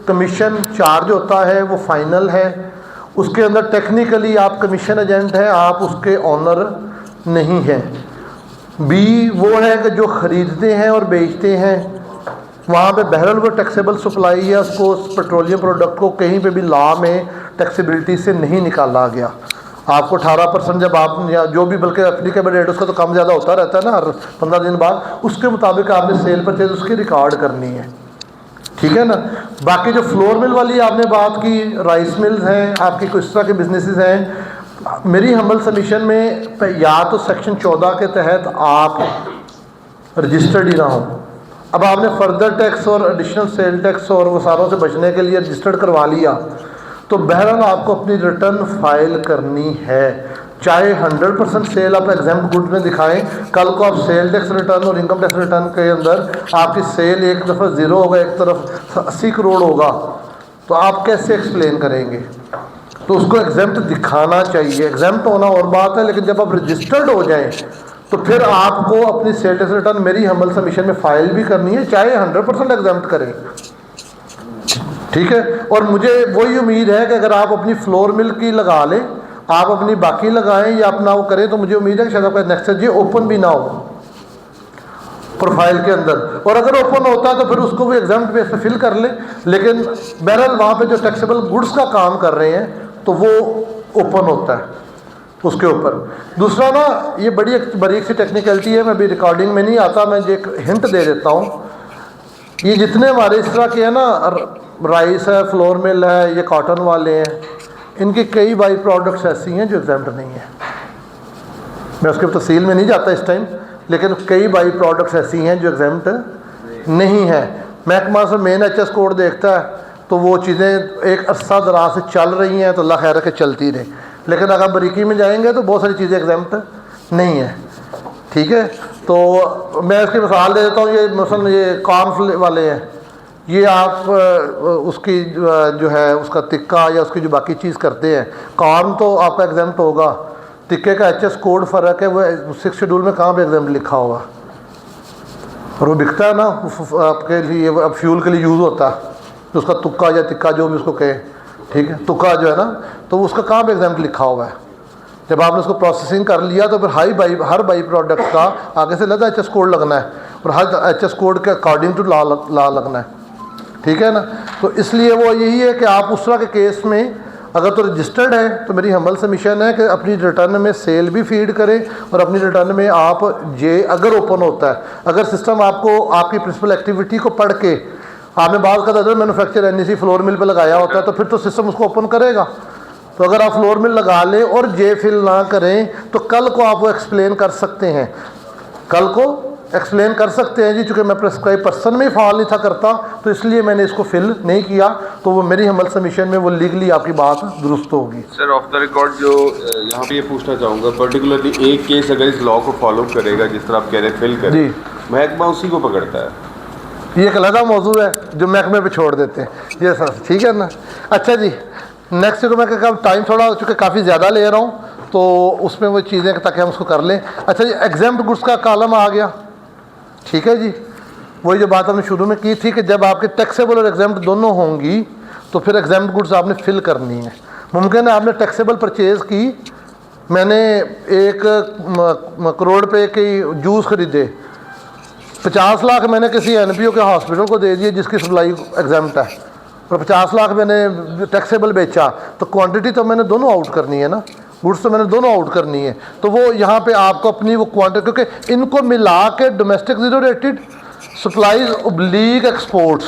कमीशन चार्ज होता है, वो फाइनल है, उसके अंदर टेक्निकली आप कमीशन एजेंट हैं, आप उसके ऑनर नहीं हैं। B वो है कि जो ख़रीदते हैं और बेचते हैं, वहाँ पे बहरहाल वो टैक्सेबल सप्लाई है, उसको उस पेट्रोलियम प्रोडक्ट को कहीं पे भी लॉ में टैक्सेबिलिटी से नहीं निकाला गया। आपको 18% जब आप या जो भी बल्कि एप्लीकेबल रेट उसका तो कम ज़्यादा होता रहता है ना हर 15 दिन बाद, उसके मुताबिक आपने सेल परचेज उसकी रिकॉर्ड करनी है, ठीक है ना। बाकी जो फ्लोर मिल वाली आपने बात की, राइस मिल्स हैं, आपकी किस तरह के बिजनेसेस हैं, मेरी हम्बल सबमिशन में या तो सेक्शन 14 के तहत आप रजिस्टर्ड ही ना हो। अब आपने फर्दर टैक्स और एडिशनल सेल टैक्स और वो सारों से बचने के लिए रजिस्टर्ड करवा लिया, तो बहरहाल आपको अपनी रिटर्न फाइल करनी है, चाहे 100% सेल आप एग्जाम्प्ट गुड में दिखाएं, कल को आप सेल टैक्स रिटर्न और इनकम टैक्स रिटर्न के अंदर आपकी सेल एक दफ़ा 0 होगा, एक तरफ 80 करोड़ होगा, तो आप कैसे एक्सप्लेन करेंगे? तो उसको एग्जाम्प्ट दिखाना चाहिए। एग्जाम्प्ट होना और बात है, लेकिन जब आप रजिस्टर्ड हो जाएं तो फिर आपको अपनी सेल टैक्स रिटर्न मेरी हम्बल सबमिशन में फाइल भी करनी है, चाहे 100% एग्जाम्प्ट करें, ठीक है। और मुझे वही उम्मीद है कि अगर आप अपनी फ्लोर मिल की लगा लें, आप अपनी बाकी लगाएं या अपना वो करें, तो मुझे उम्मीद है कि शायद आपका नेक्स्ट ये ओपन भी ना हो प्रोफाइल के अंदर, और अगर ओपन होता है तो फिर उसको भी एग्जाम्प्ट बेस पे फिल कर लें। लेकिन बहरहाल वहाँ पे जो टैक्सेबल गुड्स का काम कर रहे हैं तो वो ओपन होता है उसके ऊपर। दूसरा ना, ये बड़ी बारीक सी टेक्निकलिटी है, मैं भी रिकॉर्डिंग में नहीं आता, मैं एक हिंट दे देता हूँ। ये जितने हमारे इस तरह के हैं ना, राइस है, फ्लोर मिल है, ये कॉटन वाले हैं, इनकी कई बाई प्रोडक्ट्स ऐसी हैं जो एग्जाम्प्ट नहीं है। मैं उसके तफसील में नहीं जाता इस टाइम, लेकिन कई बाई प्रोडक्ट्स ऐसी हैं जो एग्जाम्प्ट नहीं है। महकमा से मेन HS कोड देखता है तो वो चीज़ें एक अरसा दराज से चल रही हैं तो अल्लाह खैर के चलती रहे, लेकिन अगर बारीकी में जाएंगे तो बहुत सारी चीज़ें एग्जाम्प्ट नहीं है, ठीक है। तो मैं इसकी मिसाल दे देता हूँ। ये मसलन ये कॉर्न वाले हैं, ये आप उसकी जो है उसका टिक्का या उसकी जो बाकी चीज़ करते हैं, कॉर्न तो आपका एग्जाम्प्ट होगा, टिक्के का HS कोड फ़र्क है, वो 6 शेड्यूल में कहाँ पे एग्जाम्प्ट लिखा होगा, और वो बिकता है ना आपके लिए, अब फ्यूल के लिए यूज़ होता है, तो उसका तुक्का या टिक्का जो भी उसको कहें, ठीक है, तुक्का जो है ना, तो उसका कहाँ पे एग्जाम्प्ट लिखा हुआ है। जब आपने उसको प्रोसेसिंग कर लिया तो फिर हर बाई प्रोडक्ट का आगे से लगा HS कोड लगना है, और हर HS कोड के अकॉर्डिंग टू लॉ लगना है, ठीक है ना। तो इसलिए वो यही है कि आप उस तरह के केस में अगर तो रजिस्टर्ड है तो मेरी हम्बल सबमिशन है कि अपनी रिटर्न में सेल भी फीड करें, और अपनी रिटर्न में आप अगर ओपन होता है, अगर सिस्टम आपको आपकी प्रिंसिपल एक्टिविटी को पढ़ के आपने बात का other manufacture NEC flour mill पे लगाया होता है तो फिर तो सिस्टम उसको ओपन करेगा। तो अगर आप फ्लोर मिल लगा लें और फिल ना करें तो कल को आप वो एक्सप्लेन कर सकते हैं, कल को एक्सप्लेन कर सकते हैं जी, चूँकि मैं प्रेस्क्राइब पर्सन में फॉल नहीं था करता तो इसलिए मैंने इसको फिल नहीं किया, तो वो मेरी हम्बल सबमिशन में वो लीगली आपकी बात दुरुस्त होगी।
सर ऑफ द रिकॉर्ड जो यहाँ पे ये पूछना चाहूँगा, पर्टिकुलरली एक केस अगर इस लॉ को फॉलो करेगा जिस तरह आप कह रहे हैं फिल करें, महकमा उसी को पकड़ता है,
ये एक अलग मौजू है जो महकमे पे छोड़ देते हैं ये सर, ठीक है ना। अच्छा जी, नेक्स्ट को मैं टाइम थोड़ा चूँकि काफ़ी ज़्यादा ले रहा हूँ तो उसमें वो चीज़ें ताकि हम उसको कर लें। अच्छा जी, एग्जाम्प्ट गुड्स का कॉलम आ गया, ठीक है जी। वही जो बात हमने शुरू में की थी कि जब आपके टैक्सेबल और एग्जाम्प्ट दोनों होंगी तो फिर एग्जाम्प्ट गुड्स आपने फिल करनी है। मुमकिन है आपने टैक्सेबल परचेज़ की, मैंने 1 करोड़ पे के जूस खरीदे, 50 लाख मैंने किसी NPO के हॉस्पिटल को दे दिए जिसकी सप्लाई एग्जाम्प्ट है, और 50 लाख मैंने टैक्सेबल बेचा, तो क्वांटिटी तो मैंने दोनों आउट करनी है ना, गुड्स तो मैंने दोनों आउट करनी है। तो वो यहाँ पे आपको अपनी वो क्वांटिटी, क्योंकि इनको मिला के domestic zero rated supplies oblique exports,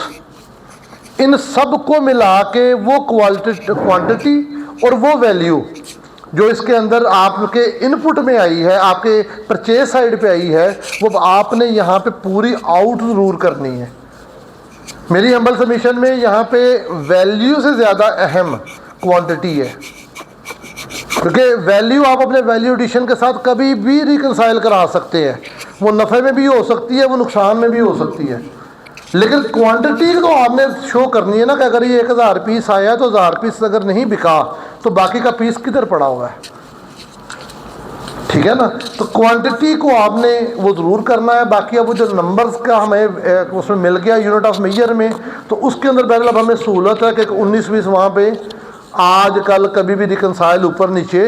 इन सब को मिला के वो क्वांटिटी और वो वैल्यू जो इसके अंदर आपके इनपुट में आई है, आपके परचेज साइड पे आई है, वो आपने यहाँ पे पूरी आउट ज़रूर करनी है। मेरी हम्बल सबमिशन में यहाँ पे वैल्यू से ज़्यादा अहम क्वांटिटी है, क्योंकि वैल्यू आप अपने वैल्यू एडिशन के साथ कभी भी रिकंसाइल करा सकते हैं, वो नफ़े में भी हो सकती है, वो नुकसान में भी हो सकती है, लेकिन क्वांटिटी तो आपने शो करनी है ना कि अगर ये 1000 पीस आया तो 1000 पीस अगर नहीं बिका तो बाकी का पीस किधर पड़ा हुआ है, ठीक है ना। तो क्वांटिटी को आपने वो ज़रूर करना है। बाकी अब वो जो नंबर्स का हमें उसमें मिल गया यूनिट ऑफ मेजर में, तो उसके अंदर बहरहाल अब हमें सहूलत है कि 19-20 वहाँ पे आज कल कभी भी रिकंसाइल ऊपर नीचे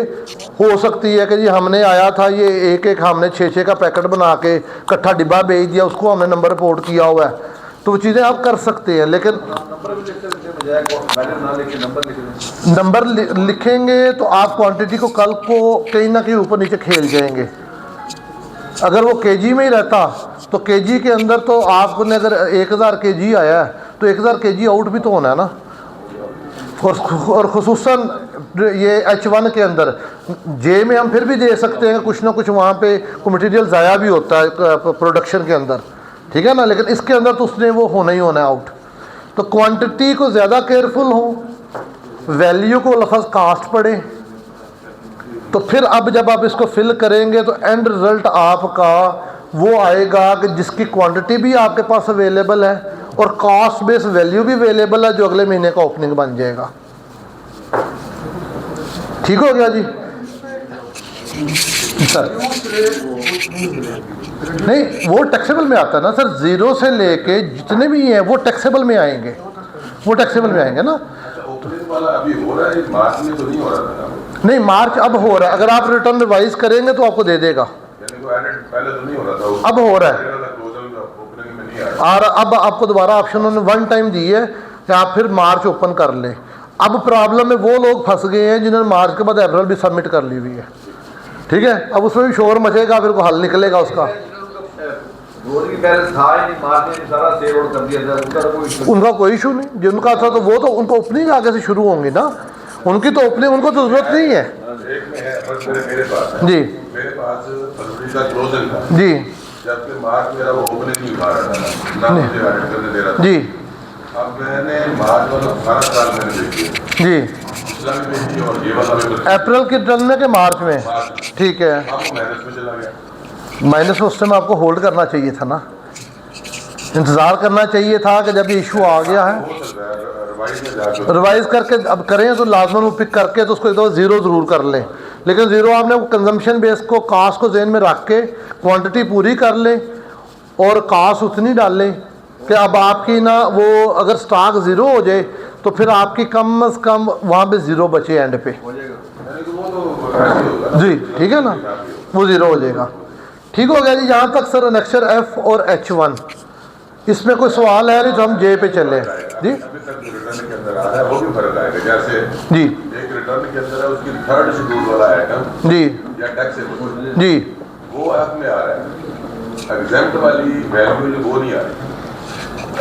हो सकती है कि जी हमने आया था ये एक हमने 6-6 का पैकेट बना के इकट्ठा डिब्बा बेच दिया, उसको हमने नंबर रिपोर्ट किया हुआ है, तो वो चीज़ें आप कर सकते हैं। लेकिन नंबर लिखेंगे तो आप क्वांटिटी को कल को कहीं ना कहीं ऊपर नीचे खेल जाएंगे। अगर वो केजी में ही रहता तो केजी के अंदर तो आपने अगर 1000 केजी आया है तो 1000 kg आउट भी तो होना है ना। और खुसूसन ये H1 के अंदर जे में हम फिर भी दे सकते हैं, कुछ ना कुछ वहाँ पे कोई मटेरियल ज़ाया भी होता है प्रोडक्शन के अंदर, ठीक है ना, लेकिन इसके अंदर तो उसने वो होना ही होना है आउट। तो क्वांटिटी को ज़्यादा केयरफुल हो, वैल्यू को लफ्ज़ कास्ट पड़े, तो फिर अब जब आप इसको फिल करेंगे तो एंड रिज़ल्ट आपका वो आएगा कि जिसकी क्वांटिटी भी आपके पास अवेलेबल है और कॉस्ट बेस वैल्यू भी अवेलेबल है, जो अगले महीने का ओपनिंग बन जाएगा। ठीक हो गया जी सर? नहीं, वो टैक्सेबल में आता है ना सर, ज़ीरो से लेके जितने भी हैं वो टैक्सेबल में आएंगे, वो टैक्सेबल में आएंगे ना।
ओपनिंग वाला अभी हो रहा है, मार्च में तो नहीं हो रहा था ना?
नहीं, मार्च अब हो रहा है। अगर आप रिटर्न रिवाइज करेंगे तो आपको दे देगा।
पहले तो नहीं हो रहा था,
अब हो रहा है। और अब आपको दोबारा ऑप्शन उन्होंने 1 टाइम दी है कि आप फिर मार्च ओपन कर लें। अब प्रॉब्लम में वो लोग फंस गए हैं जिन्होंने मार्च के बाद अप्रैल भी सबमिट कर ली हुई है, ठीक है। अब उसमें भी शोर मचेगा, फिर को हल निकलेगा उसका। उनका कोई इशू नहीं, जिनका था तो वो तो उनको ओपनिंग आगे से शुरू होंगी ना, उनकी तो ओपनिंग उनको तो जरूरत नहीं है।
मेरे पास
जी,
मेरे पास फरवरी का क्लोजिंग था
जी,
जबकि मार्च मेरा वो ओपनिंग नहीं उठा रहा था ना, मुझे एडिट करने दे रहा था
जी,
अब मैंने मार्च वाला सारा साल मैंने देखी
जी,
पिछला भी देखी और ये वाला भी
अप्रैल के डलने के मार्च में, ठीक है।
अब माइनस में चला गया।
माइनस में उस टाइम आपको होल्ड करना चाहिए था ना, इंतज़ार करना चाहिए था कि जब ये इशू आ गया है रिवाइज करके अब करें तो लाजमन वो पिक करके तो उसको एक दफ़ा ज़ीरो ज़रूर कर लें। लेकिन ज़ीरो आपने वो कंजम्पशन बेस को कास्ट को जहन में रख के क्वांटिटी पूरी कर लें और कास्ट उतनी डाल लें कि अब आपकी ना वो अगर स्टॉक ज़ीरो हो जाए तो फिर आपकी कम अज़ कम वहाँ पे ज़ीरो बचे एंड पे जी, ठीक है ना, वो ज़ीरो हो जाएगा। ठीक हो गया जी। यहाँ तक सर अनेक्चर F और H1, इसमें कोई सवाल है नहीं तो हम जे पे चले जी।
अभी तक जो रिटर्न के अंदर आ रहा है वो भी फर्क आएगा, जैसे
जी,
एक रिटर्न के अंदर है उसकी थर्ड शेड्यूल वाला आइटम
जी,
या टैक्सेबल
जी,
वो ऐप में आ रहा है, एग्जेम्प्ट वाली वैल्यू जो वो नहीं आ रही,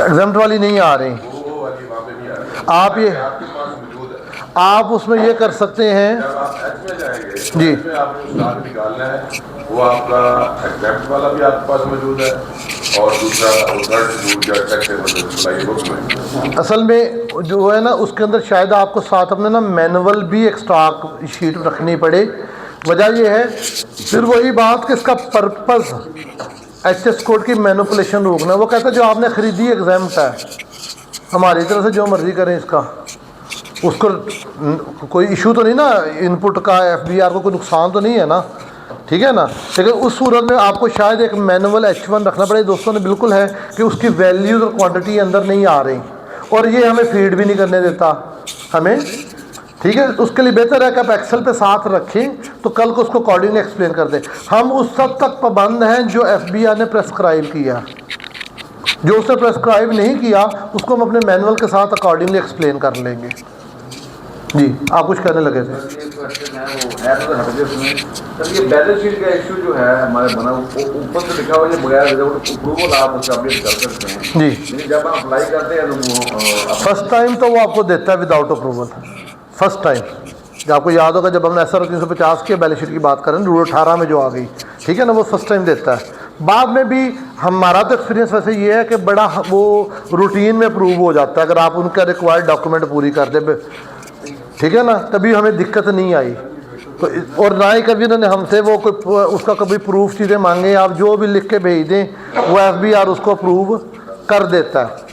एग्जाम्प्ट वाली नहीं आ रही,
वो वाली वहाँ पे नहीं आ रही।
आप ये
आपके पास मौजूद है,
आप उसमें ये कर सकते हैं
जब आप एच में जाएंगे
जी,
इसमें आपको स्टॉक निकालना है, वो आपका एग्जेम्प्ट वाला भी आपके पास मौजूद है और दूसरा थर्ड शेड्यूल या टैक्सेबल बुक में।
असल में जो है ना उसके अंदर शायद आपको साथ अपने ना मैनुअल भी एक स्टॉक शीट रखनी पड़े। वजह ये है फिर वही बात कि इसका पर्पस HS कोड की मैनिपुलेशन रोकना। वो कहता है जो आपने ख़रीदी एग्जाम्प्ट है, हमारी तरफ से जो मर्ज़ी करें इसका, उसको कोई इशू तो नहीं ना, इनपुट का FBR को कोई नुकसान तो नहीं है ना, ठीक है ना। लेकिन उस सूरत में आपको शायद एक मैनुअल H1 रखना पड़े। दोस्तों ने बिल्कुल है कि उसकी वैल्यूज़ और क्वांटिटी अंदर नहीं आ रही और ये हमें फीड भी नहीं करने देता हमें, ठीक है। तो उसके लिए बेहतर है कि आप एक्सेल पे साथ रखें तो कल को उसको अकॉर्डिंगली एक्सप्लेन कर दें। हम उस सब तक पाबंद हैं जो FBR ने प्रेस्क्राइब किया, जो उसने प्रेस्क्राइब नहीं किया उसको हम अपने मैनुअल के साथ अकॉर्डिंगली एक्सप्लेन कर लेंगे जी। आप कुछ कहने लगे थे?
ये बैलेंस शीट का इशू जो है हमारे बना ऊपर से लिखा हुआ है बगैर विदाउट अप्रूवल आप उसका अपडेट कर सकते हैं
जी।
लेकिन जब आप अप्लाई करते हैं तो वो
फर्स्ट टाइम तो वो आपको देता है विदाउट अप्रूवल, फर्स्ट टाइम। जब आपको याद होगा जब हमने SR 350 की बैलेंस शीट की बात करें रूल 18 में जो आ गई, ठीक है ना, वो फर्स्ट टाइम देता है। बाद में भी हमारा तो एक्सपीरियंस वैसे ये है कि बड़ा वो रूटीन में अप्रूव हो जाता है अगर आप उनका रिक्वायर्ड डॉक्यूमेंट पूरी कर दे, ठीक है ना, तभी हमें दिक्कत नहीं आई। तो और ना ही कभी उन्होंने हमसे वो कोई उसका कभी प्रूफ चीज़ें मांगे, आप जो भी लिख के भेज दें वो FBR उसको अप्रूव कर देता है,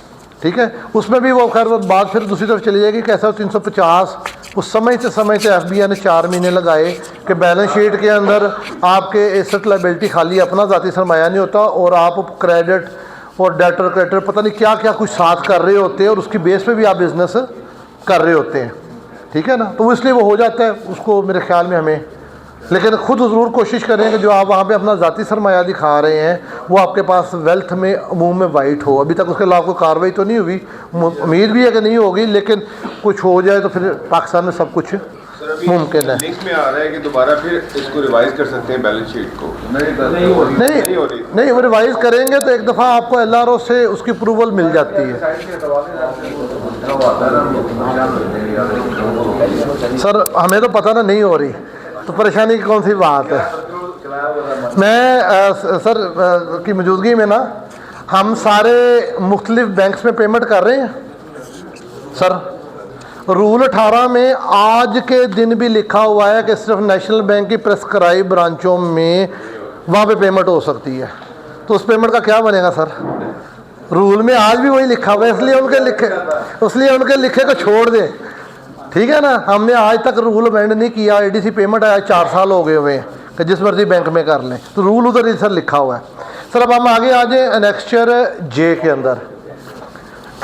ठीक है। उसमें भी वो खैर बात फिर दूसरी तरफ चली जाएगी। कैसा 350 उस समझते FBR ने 4 महीने लगाए कि बैलेंस शीट के अंदर आपके एसेट लायबिलिटी खाली अपना ज़ाती सरमाया नहीं होता और आप क्रेडिट और डेटर क्रेडिटर पता नहीं क्या क्या कुछ साथ कर रहे होते हैं और उसकी बेस पे भी आप बिज़नेस कर रहे होते हैं, ठीक है ना। तो इसलिए वो हो जाता है उसको मेरे ख्याल में हमें, लेकिन ख़ुद ज़रूर कोशिश करें कि जो आप वहाँ पे अपना ज़ाती सरमाया दिखा रहे हैं वो आपके पास वेल्थ में अमूम में वाइट हो। अभी तक उसके खिलाफ कोई कार्रवाई तो नहीं हुई, उम्मीद भी है कि नहीं होगी, लेकिन कुछ हो जाए तो फिर पाकिस्तान में सब कुछ मुमकिन है।
लिंक में आ रहा है कि दोबारा फिर इसको रिवाइज कर सकते हैं बैलेंस शीट को।
नहीं हो रही।
नहीं वो रिवाइज करेंगे तो एक दफ़ा आपको LRO से उसकी अप्रूवल मिल जाती है। सर हमें तो पता ना नहीं हो रही, तो परेशानी की कौन सी बात है। मैं सर की मौजूदगी में ना हम सारे मुख्तलिफ बैंक्स में पेमेंट कर रहे हैं सर। रूल 18 में आज के दिन भी लिखा हुआ है कि सिर्फ नेशनल बैंक की प्रेस्क्राइब ब्रांचों में वहाँ पे पेमेंट हो सकती है, तो उस पेमेंट का क्या बनेगा सर? रूल में आज भी वही लिखा हुआ है, इसलिए उनके लिखे को छोड़ दें, ठीक है ना। हमने आज तक रूल अमेंड नहीं किया। ADC पेमेंट आया 4 साल हो गए हुए हैं कि जिस मर्जी बैंक में कर लें, तो रूल उधर ही सर लिखा हुआ है। सर अब हम आगे आ जाए एनेक्स्चर J के अंदर।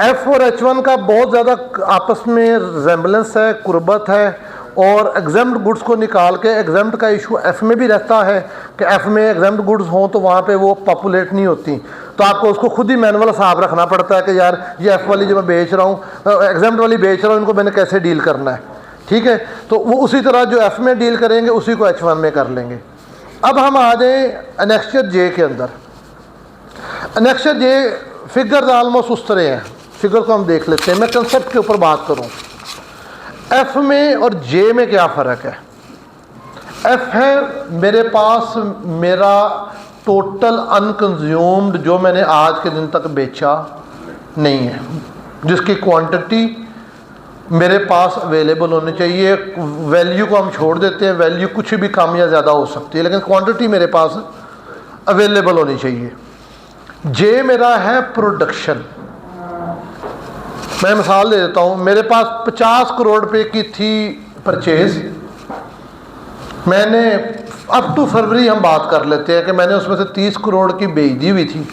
F और H1 का बहुत ज़्यादा आपस में रिजेम्बलेंस है, कुर्बत है, और एग्जाम्ड गुड्स को निकाल के एग्जाम्ड का इशू F में भी रहता है कि F में एग्जाम्ड गुड्स हों तो वहाँ पे वो पॉपुलेट नहीं होती, तो आपको उसको खुद ही मैनुअल हिसाब रखना पड़ता है कि यार ये F वाली जो मैं बेच रहा हूँ, एग्जाम्ड वाली बेच रहा हूँ, इनको मैंने कैसे डील करना है, ठीक है। तो वो उसी तरह जो F में डील करेंगे उसी को H1 में कर लेंगे। अब हम आ जाए एनेक्स्चर J के अंदर। एनेक्स्चर J फिगर्स ऑलमोस्ट उस तरह हैं, फिगर को हम देख लेते हैं। मैं कंसेप्ट के ऊपर बात करूं, F में और J में क्या फ़र्क है? F है मेरे पास मेरा टोटल अनकंज्यूम्ड जो मैंने आज के दिन तक बेचा नहीं है, जिसकी क्वांटिटी मेरे पास अवेलेबल होनी चाहिए। वैल्यू को हम छोड़ देते हैं, वैल्यू कुछ भी कम या ज़्यादा हो सकती है, लेकिन क्वांटिटी मेरे पास अवेलेबल होनी चाहिए। J मेरा है प्रोडक्शन। मैं मिसाल दे देता हूँ, मेरे पास 50 करोड़ रुपए की थी परचेज, मैंने अप टू फरवरी हम बात कर लेते हैं कि मैंने उसमें से 30 करोड़ की बेच दी हुई थी।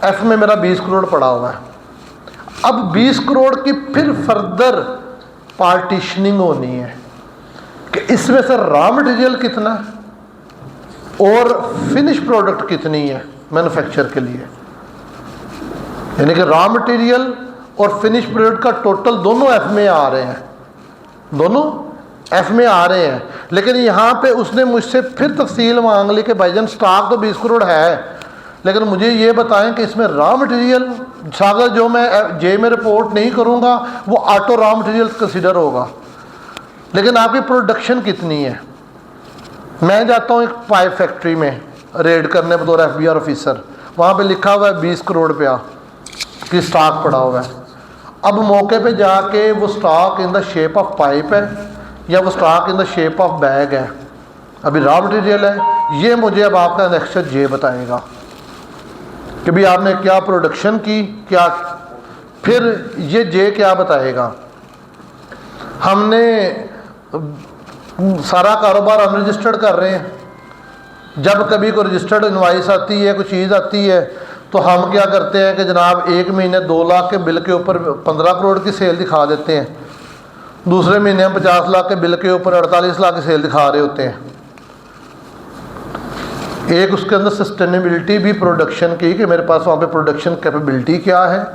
F में मेरा 20 करोड़ पड़ा हुआ है। अब 20 करोड़ की फिर फर्दर पार्टीशनिंग होनी है कि इसमें से रॉ मटेरियल कितना और फिनिश प्रोडक्ट कितनी है मैन्युफैक्चर के लिए, यानी कि रॉ मटेरियल और फिनिश प्रोडक्ट का टोटल दोनों F में आ रहे हैं, दोनों F में आ रहे हैं। लेकिन यहाँ पे उसने मुझसे फिर तफसील मांग ली कि भाईजान स्टॉक तो 20 करोड़ है, लेकिन मुझे ये बताएं कि इसमें रॉ मटेरियल अगर जो मैं J में रिपोर्ट नहीं करूँगा वो ऑटो रॉ मटेरियल कंसिडर होगा, लेकिन आपकी प्रोडक्शन कितनी है। मैं जाता हूँ एक पाइप फैक्ट्री में रेड करने बतौर FBR ऑफिसर, वहाँ पे लिखा हुआ है 20 करोड़ रुपया की स्टॉक पड़ा हुआ है। अब मौके पे जाके वो stock in the shape of pipe है या वो stock in the shape of bag है, अभी रॉ मटेरियल है, ये मुझे अब आपका एनेक्स्चर J बताएगा कि भाई आपने क्या प्रोडक्शन की, क्या फिर ये J क्या बताएगा। हमने सारा कारोबार अनरजिस्टर्ड कर रहे हैं, जब कभी कोई रजिस्टर्ड इनवाइस आती है, कोई चीज़ आती है, तो हम क्या करते हैं कि जनाब एक महीने 2 लाख के बिल के ऊपर 15 करोड़ की सेल दिखा देते हैं, दूसरे महीने हम 50 लाख के बिल के ऊपर 48 लाख की सेल दिखा रहे होते हैं। एक उसके अंदर सस्टेनेबिलिटी भी प्रोडक्शन की कि मेरे पास वहाँ पे प्रोडक्शन कैपेबिलिटी क्या है।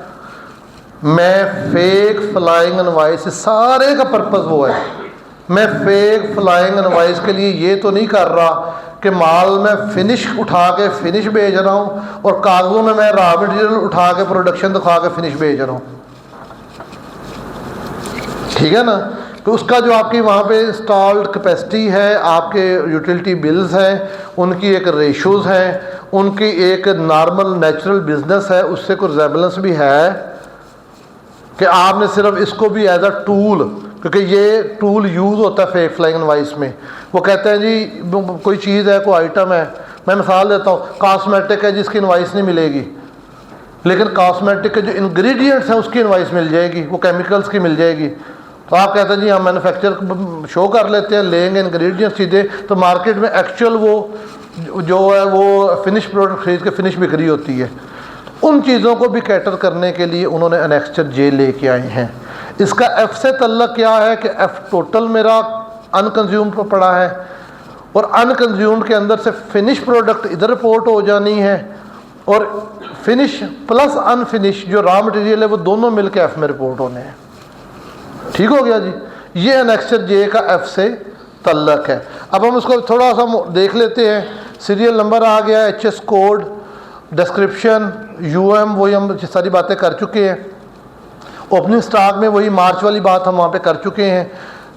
मैं फेक फ्लाइंग इनवाइस, सारे का पर्पज़ वो है, मैं फेक फ्लाइंग इनवाइस के लिए ये तो नहीं कर रहा कि माल मैं फिनिश उठा के फिनिश भेज रहा हूँ और कागज़ों में मैं रॉ मटेरियल उठा के प्रोडक्शन दिखा के फिनिश भेज रहा हूँ, ठीक है ना। तो उसका जो आपकी वहाँ पे इंस्टॉल्ड कैपेसिटी है, आपके यूटिलिटी बिल्स हैं, उनकी एक रेशोज़ हैं, उनकी एक नॉर्मल नेचुरल बिजनेस है, उससे कोई रिजेम्बलेंस भी है कि आपने सिर्फ इसको भी एज अ टूल, क्योंकि ये टूल यूज़ होता है फेक फ्लाइंग इनवाइस में। वो कहते हैं जी कोई चीज़ है, कोई आइटम है, मैं मिसाल देता हूँ, कॉस्मेटिक है जिसकी इनवाइस नहीं मिलेगी, लेकिन कॉस्मेटिक के जो इंग्रेडिएंट्स हैं उसकी इनवाइस मिल जाएगी, वो केमिकल्स की मिल जाएगी। तो आप कहते हैं जी हम मैन्युफैक्चर शो कर लेते हैं, लेंगे इंग्रेडिएंट्स सीधे, तो मार्केट में एक्चुअल वो जो है वो फिनिश प्रोडक्ट खरीद के फिनिश बिक्री होती है। उन चीज़ों को भी कैटर करने के लिए उन्होंने एनेक्स्चर J लेके आए हैं। इसका F से तल्लक क्या है कि F टोटल मेरा अनकंज्यूम्ड पर पड़ा है और अनकंज्यूम्ड के अंदर से फिनिश प्रोडक्ट इधर रिपोर्ट हो जानी है और फिनिश प्लस अनफिनिश जो रॉ मटेरियल है वो दोनों मिलकर F में रिपोर्ट होने हैं। ठीक हो गया जी। ये एनेक्सर जे का एफ से तल्लक है। अब हम उसको थोड़ा सा देख लेते हैं। सीरियल नंबर आ गया, HS कोड, डिस्क्रिप्शन, UM, वही हम सारी बातें कर चुके हैं। ओपनिंग स्टॉक में वही मार्च वाली बात हम वहाँ पे कर चुके हैं।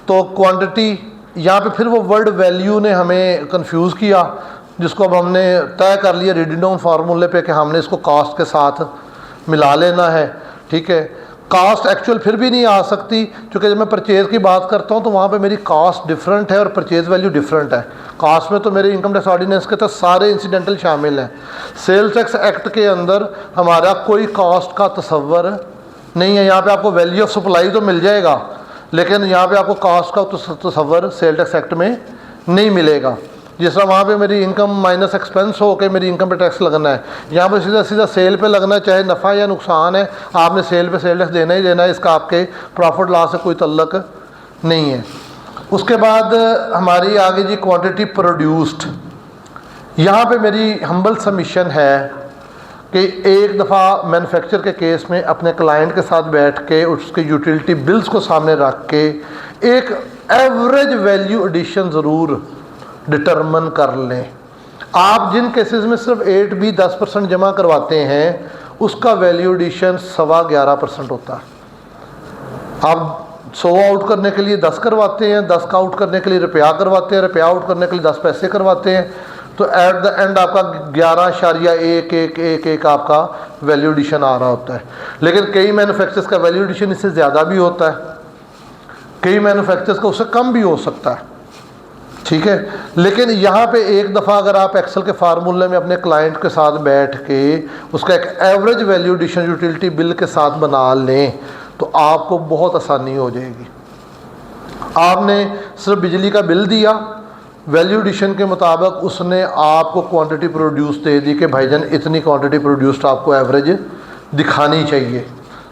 तो क्वांटिटी यहाँ पे फिर वो वर्ड वैल्यू ने हमें कंफ्यूज किया, जिसको अब हमने तय कर लिया रेडिनोम फार्मूले पे कि हमने इसको कॉस्ट के साथ मिला लेना है। ठीक है, कॉस्ट एक्चुअल फिर भी नहीं आ सकती, क्योंकि जब मैं परचेज़ की बात करता हूँ तो वहाँ पे मेरी कॉस्ट डिफरेंट है और परचेज़ वैल्यू डिफरेंट है। कॉस्ट में तो मेरे इनकम टैक्स ऑर्डिनेंस के तहत सारे इंसिडेंटल शामिल हैं। सेल्स टैक्स एक्ट के अंदर हमारा कोई कॉस्ट का तसव्वुर नहीं है। यहाँ पे आपको वैल्यू ऑफ सप्लाई तो मिल जाएगा, लेकिन यहाँ पे आपको कॉस्ट का तसव्वुर सेल टैक्स एक्ट में नहीं मिलेगा। जिस तरह वहाँ पे मेरी इनकम माइनस एक्सपेंस हो के मेरी इनकम पे टैक्स लगना है, यहाँ पे सीधा सीधा सेल पे लगना है, चाहे नफ़ा या नुकसान है, आपने सेल पे सेल टैक्स देना ही देना है। इसका आपके प्रॉफिट लॉस से कोई तल्लक नहीं है। उसके बाद हमारी आगे जी क्वांटिटी प्रोड्यूस्ड। यहाँ पे मेरी हम्बल सबमिशन है कि एक दफ़ा मैन्युफैक्चर के केस में अपने क्लाइंट के साथ बैठ के उसके यूटिलिटी बिल्स को सामने रख के एक एवरेज वैल्यू एडिशन ज़रूर डिटरमिन कर लें। आप जिन केसेस में सिर्फ 8-10% जमा करवाते हैं, उसका वैल्यू एडिशन 11.25% होता है। आप 100 आउट करने के लिए 10 करवाते हैं, 10 का आउट करने के लिए रुपया करवाते हैं, रुपया आउट करने के लिए 10 पैसे करवाते हैं, तो एट द एंड आपका 11.111 आपका वैल्यू एडिशन आ रहा होता है। लेकिन कई मैन्युफैक्चरर्स का वैल्यू एडिशन इससे ज़्यादा भी होता है, कई मैन्युफैक्चरर्स का उससे कम भी हो सकता है। ठीक है, लेकिन यहाँ पे एक दफ़ा अगर आप एक्सेल के फार्मूले में अपने क्लाइंट के साथ बैठ के उसका एक average value addition utility bill के साथ बना लें तो आपको बहुत आसानी हो जाएगी। आपने सिर्फ बिजली का बिल दिया, वैल्यू एडिशन के मुताबिक उसने आपको क्वांटिटी प्रोड्यूस दे दी कि भाईजान इतनी क्वांटिटी प्रोड्यूस्ड आपको एवरेज दिखानी चाहिए,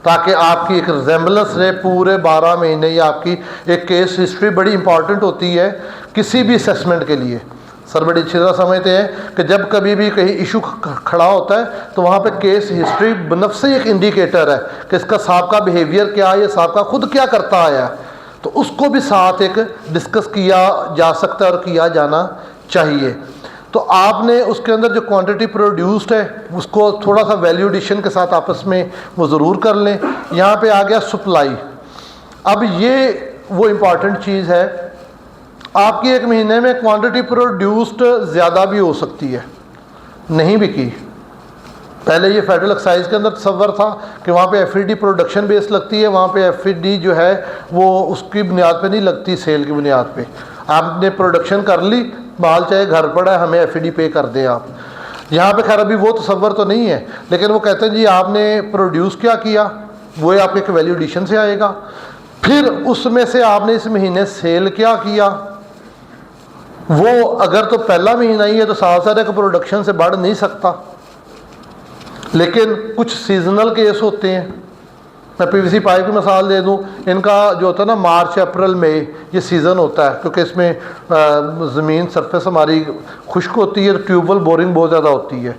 ताकि आपकी एक रिजेंबलेंस रहे पूरे 12 महीने। या आपकी एक केस हिस्ट्री बड़ी इंपॉर्टेंट होती है किसी भी असेसमेंट के लिए। सर बड़ी अच्छी तरह समझते हैं कि जब कभी भी कहीं इशू खड़ा होता है तो वहाँ पे केस हिस्ट्री बनफ से एक इंडिकेटर है कि इसका साहब का बिहेवियर क्या है, या साहब का खुद क्या करता आया, तो उसको भी साथ एक डिस्कस किया जा सकता है और किया जाना चाहिए। तो आपने उसके अंदर जो क्वांटिटी प्रोड्यूस्ड है उसको थोड़ा सा वैल्यू एडिशन के साथ आपस में वो ज़रूर कर लें। यहाँ पे आ गया सप्लाई। अब ये वो इम्पॉर्टेंट चीज़ है, आपकी एक महीने में क्वांटिटी प्रोड्यूस्ड ज़्यादा भी हो सकती है, नहीं भी की। पहले ये फेडरल एक्साइज के अंदर तस्वर था कि वहाँ पे FED प्रोडक्शन बेस लगती है, वहाँ पे FED जो है वो उसकी बुनियाद पे नहीं लगती, सेल की बुनियाद पे। आपने प्रोडक्शन कर ली, माल चाहे घर पड़ा है, हमें FED पे कर दें आप। यहाँ पे खैर अभी वो तस्वर तो नहीं है, लेकिन वो कहते हैं जी आपने प्रोड्यूस क्या किया वो आपके एक वैल्यू एडिशन से आएगा। फिर उसमें से आपने इस महीने सेल क्या किया, वो अगर तो पहला महीना ही है तो साल का प्रोडक्शन से बढ़ नहीं सकता। लेकिन कुछ सीजनल केस होते हैं, मैं PVC पाइप की मिसाल दे दूं, इनका जो होता है ना मार्च अप्रैल मई ये सीज़न होता है, क्योंकि इसमें ज़मीन सरफेस हमारी खुश्क होती है, तो ट्यूबवेल बोरिंग बहुत ज़्यादा होती है,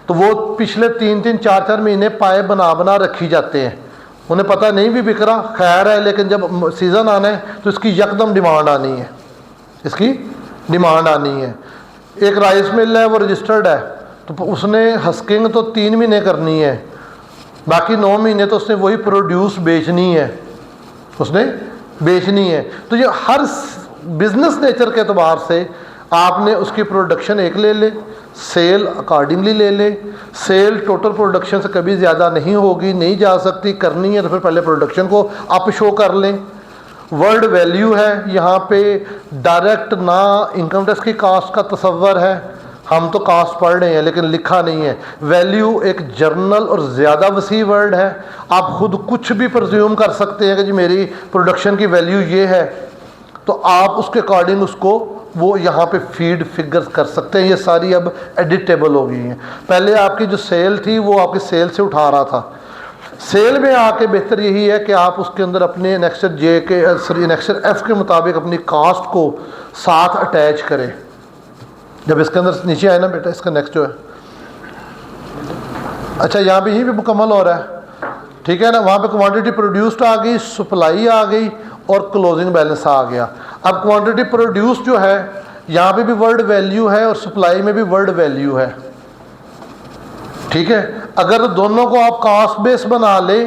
तो वो पिछले 3-3 4-4 महीने पाइप बना रखी जाते हैं। उन्हें पता नहीं भी बिक रहा, खैर है, लेकिन जब सीज़न आना है तो इसकी यकदम डिमांड आनी है, इसकी डिमांड आनी है। एक राइस मिल है, वो रजिस्टर्ड है, तो उसने हस्किंग तो 3 महीने करनी है, बाकी 9 महीने तो उसने वही प्रोड्यूस बेचनी है, उसने बेचनी है। तो ये हर बिजनेस नेचर के अतबार से आपने उसकी प्रोडक्शन एक ले ले, सेल अकॉर्डिंगली ले ले। सेल टोटल प्रोडक्शन से कभी ज़्यादा नहीं होगी, नहीं जा सकती, करनी है तो फिर पहले प्रोडक्शन को अप शो कर लें। वर्ड वैल्यू है, यहाँ पे डायरेक्ट ना इनकम टैक्स की कास्ट का तस्वर है, हम तो कास्ट पढ़ रहे हैं लेकिन लिखा नहीं है। वैल्यू एक जर्नल और ज़्यादा वसी वर्ड है, आप खुद कुछ भी प्रज्यूम कर सकते हैं कि जी मेरी प्रोडक्शन की वैल्यू ये है, तो आप उसके अकॉर्डिंग उसको वो यहाँ पे फीड फिगर्स कर सकते हैं। ये सारी अब एडिटेबल हो गई हैं। पहले आपकी जो सेल थी वो आपकी सेल से उठा रहा था, सेल में आके बेहतर यही है कि आप उसके अंदर अपने एनेक्सर जे के एनेक्सर एफ के मुताबिक अपनी कास्ट को साथ अटैच करें। जब इसके अंदर नीचे आए ना बेटा, इसका नेक्स्ट जो है, अच्छा यहाँ पे यही भी मुकम्मल हो रहा है, ठीक है ना। वहाँ पे क्वांटिटी प्रोड्यूस्ड आ गई, सप्लाई आ गई, और क्लोजिंग बैलेंस आ गया। अब क्वांटिटी प्रोड्यूस जो है यहाँ पे भी वर्ड वैल्यू है और सप्लाई में भी वर्ड वैल्यू है, ठीक है। अगर दोनों को आप कॉस्ट बेस बना ले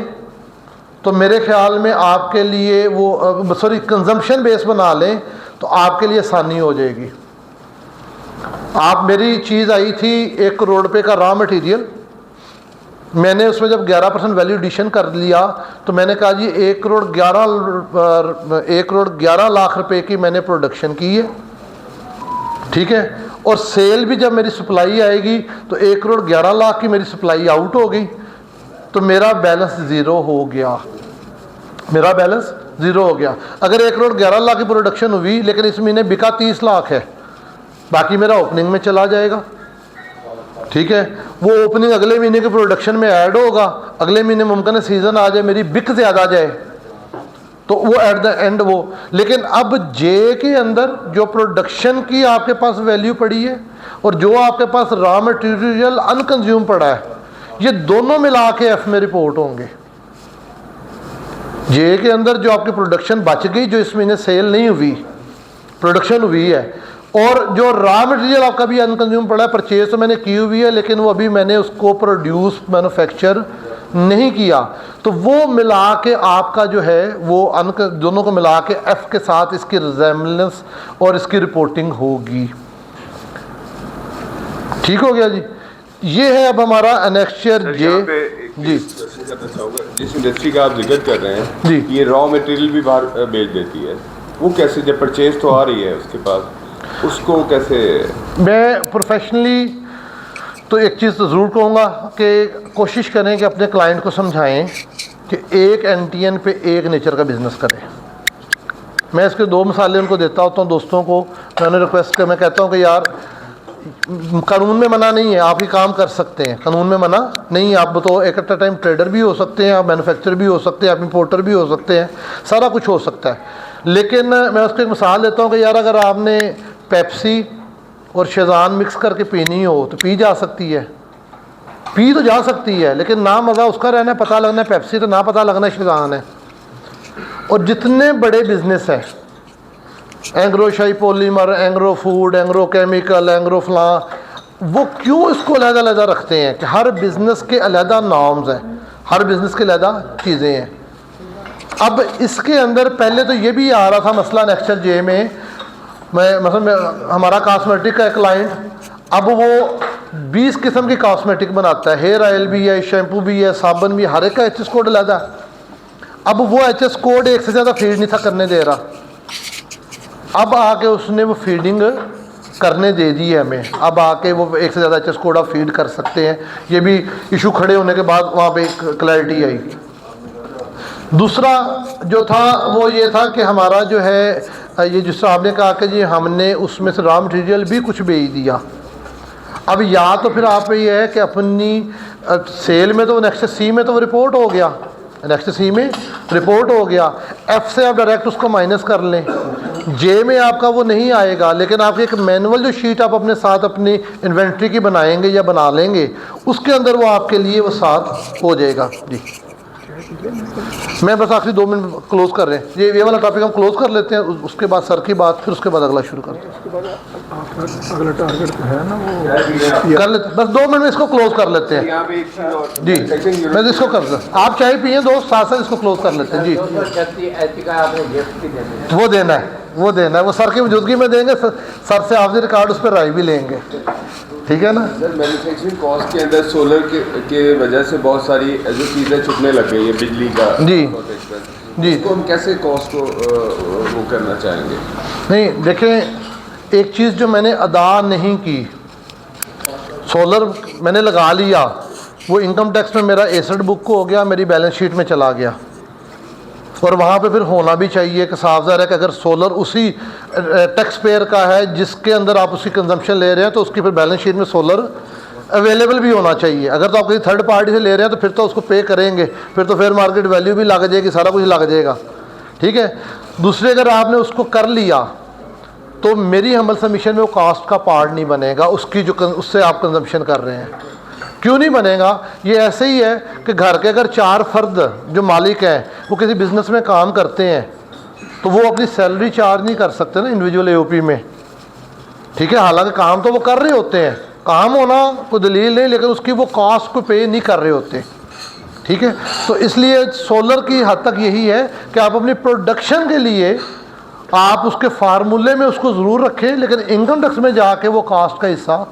तो मेरे ख्याल में आपके लिए वो सॉरी कंजम्पशन बेस बना लें तो आपके लिए आसानी हो जाएगी। आप मेरी चीज़ आई थी 1 करोड़ रुपए का रॉ मटेरियल, मैंने उसमें जब 11% वैल्यू एडिशन कर लिया तो मैंने कहा जी 1 करोड़ 11 लाख रुपए की मैंने प्रोडक्शन की है, ठीक है। और सेल भी जब मेरी सप्लाई आएगी तो 1 करोड़ 11 लाख की मेरी सप्लाई आउट हो गई तो मेरा बैलेंस ज़ीरो हो गया, मेरा बैलेंस ज़ीरो हो गया। अगर 1 करोड़ 11 लाख की प्रोडक्शन हुई लेकिन इस महीने बिका 30 लाख है, बाकी मेरा ओपनिंग में चला जाएगा, ठीक है। वो ओपनिंग अगले महीने के प्रोडक्शन में ऐड होगा, अगले महीने मुमकिन है सीज़न आ जाए मेरी बिक ज़्यादा जाए तो वो एट द एंड वो। लेकिन अब जे के अंदर जो प्रोडक्शन की आपके पास वैल्यू पड़ी है और जो आपके पास रॉ मटेरियल अनकंज्यूम पड़ा है, ये दोनों मिला के एफ में रिपोर्ट होंगे। जे के अंदर जो आपकी प्रोडक्शन बच गई, जो इस महीने सेल नहीं हुई, प्रोडक्शन हुई है, और जो रॉ मटेरियल आपका भी अनकंज्यूम पड़ा है, परचेज तो मैंने की हुई है लेकिन वो अभी मैंने उसको प्रोड्यूस मैन्युफैक्चर नहीं किया, तो वो मिला के आपका जो है वो दोनों को मिला के एफ के साथ इसकी रिजेम्बलेंस और इसकी रिपोर्टिंग होगी। ठीक हो गया जी। ये है अब हमारा एनेक्चर जे। जी
जिस इंडस्ट्री का आप जिक्र कर रहे हैं
जी,
ये रॉ मटेरियल भी बाहर बेच देती है, वो कैसे, जब परचेज तो आ रही है उसके पास, उसको कैसे?
मैं प्रोफेशनली तो एक चीज़ तो ज़रूर कहूँगा कि कोशिश करें कि अपने क्लाइंट को समझाएं कि एक एनटीएन पे एक नेचर का बिज़नेस करें। मैं इसके 2 मिसालें उनको देता होता हूँ दोस्तों को। मैंने रिक्वेस्ट कर, मैं कहता हूँ कि यार कानून में मना नहीं है, आप ही काम कर सकते हैं, कानून में मना नहीं है। आप तो एक एट टाइम ट्रेडर भी हो सकते हैं, आप मैन्युफैक्चरर भी हो सकते हैं, आप इंपोर्टर भी हो सकते हैं, सारा कुछ हो सकता है। लेकिन मैं उसको एक मिसाल देता हूँ कि यार अगर आपने पेप्सी और शेज़ान मिक्स करके पीनी हो तो पी जा सकती है, पी तो जा सकती है, लेकिन ना मज़ा उसका रहना है, पता लगना है पेप्सी तो ना पता लगना है शेज़ान है। और जितने बड़े बिजनेस हैं, एंग्रो शाही polymer, Engro food, Engro chemical, Engro फलां, वो क्यों इसको अलग-अलग रखते हैं कि हर बिज़नेस के अलग नॉर्म्स हैं, हर बिज़नेस के अलग चीज़ें हैं। अब इसके अंदर पहले तो ये भी आ रहा था मसला नेक्चर जे में, हमारा कॉस्मेटिक का एक क्लाइंट, अब वो 20 किस्म की कॉस्मेटिक बनाता है, हेयर ऑयल भी है, शैम्पू भी है, साबुन भी, हर एक का एचएस कोड अलग है। अब वो एचएस कोड एक से ज़्यादा फीड नहीं था करने दे रहा, अब आके उसने वो फीडिंग करने दे दी है हमें। अब आके वो एक से ज़्यादा एचएस कोड आप फीड कर सकते हैं, ये भी इशू खड़े होने के बाद वहाँ पे क्लैरिटी आई। दूसरा जो था वो ये था कि हमारा जो है ये जिस आपने कहा कि जी हमने उसमें से रॉ मटेरियल भी कुछ बेच दिया। अब या तो फिर आप ये है कि अपनी सेल में तो नेक्स्ट सी में तो वो रिपोर्ट हो गया, नेक्स्ट सी में रिपोर्ट हो गया, एफ से आप डायरेक्ट उसको माइनस कर लें, जे में आपका वो नहीं आएगा, लेकिन आपकी एक मैनुअल जो शीट आप अपने साथ अपनी इन्वेंट्री की बनाएंगे या बना लेंगे, उसके अंदर वो आपके लिए वो साथ हो जाएगा। जी मैं बस आखिरी 2 मिनट क्लोज कर रहे हैं, ये वाला टॉपिक हम क्लोज कर लेते हैं, उसके बाद सर की बात, फिर उसके बाद अगला शुरू करते हैं।
अगला टारगेट तो है ना वो
कर लेते, बस 2 मिनट में इसको क्लोज कर लेते हैं।
यहाँ पे एक चीज़ और
जी मैं इसको कर सकता, आप चाय पिए दोस्त, साथ साथ इसको क्लोज कर लेते हैं। जी वो देना है, वो देना है, वो सर की मौजूदगी में देंगे, सर से आप रिकॉर्ड उस पर राय भी लेंगे, ठीक है ना।
सर मैन्युफैक्चरिंग कॉस्ट के अंदर सोलर के वजह से बहुत सारी जो चीज़ें छुपने लग गई है, बिजली का
जी जी,
इसको हम कैसे कॉस्ट को वो करना चाहेंगे?
नहीं देखें, एक चीज़ जो मैंने अदा नहीं की, सोलर मैंने लगा लिया, वो इनकम टैक्स में मेरा एसेट बुक हो गया, मेरी बैलेंस शीट में चला गया, और वहाँ पे फिर होना भी चाहिए कि साफ ज़ाहिर है कि अगर सोलर उसी टैक्स पेयर का है जिसके अंदर आप उसकी कंजम्पशन ले रहे हैं तो उसकी फिर बैलेंस शीट में सोलर अवेलेबल भी होना चाहिए। अगर तो आप किसी थर्ड पार्टी से ले रहे हैं तो फिर तो उसको पे करेंगे, फिर तो फेयर मार्केट वैल्यू भी लग जाएगी, सारा कुछ लग जाएगा, ठीक है। दूसरे अगर आपने उसको कर लिया तो मेरी हम्बल सबमिशन में वो कास्ट का पार्ट नहीं बनेगा, उसकी जो उससे आप कंजम्पशन कर रहे हैं। क्यों नहीं बनेगा? ये ऐसे ही है कि घर के अगर 4 फर्द जो मालिक हैं वो किसी बिज़नेस में काम करते हैं, तो वो अपनी सैलरी चार्ज नहीं कर सकते ना इंडिविजुअल एओपी में, ठीक है। हालांकि काम तो वो कर रहे होते हैं, काम होना कोई दलील नहीं, लेकिन उसकी वो कॉस्ट को पे नहीं कर रहे होते, ठीक है। तो इसलिए सोलर की हद तक यही है कि आप अपनी प्रोडक्शन के लिए आप उसके फार्मूले में उसको ज़रूर रखें, लेकिन इनकम टैक्स में जाके वो कास्ट का हिस्सा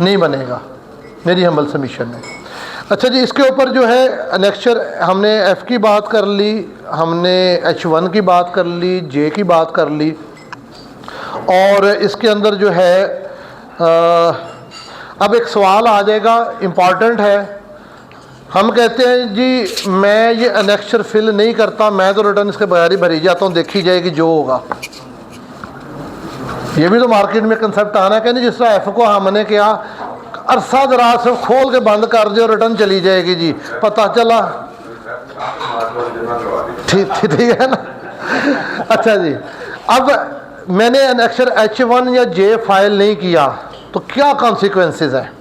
नहीं बनेगा, मेरी हम्बल सबमिशन में। अच्छा जी, इसके ऊपर जो है अनेक्चर, हमने एफ़ की बात कर ली, हमने H1 की बात कर ली, J की बात कर ली, और इसके अंदर जो है अब एक सवाल आ जाएगा, इम्पॉर्टेंट है। हम कहते हैं जी मैं ये अनेक्चर फिल नहीं करता, मैं तो रिटर्न इसके बगैर ही भरी जाता हूँ, देखी जाएगी जो होगा। ये भी तो मार्केट में कंसेप्ट आना है कि नहीं, जिस तरह एफ को हमने किया अरसा दराज से खोल के बंद कर दो, रिटर्न चली जाएगी जी, पता चला, ठीक है ना। अच्छा जी, अब मैंने अनेक्चर H1 या J फाइल नहीं किया तो क्या कॉन्सिक्वेंसेस है।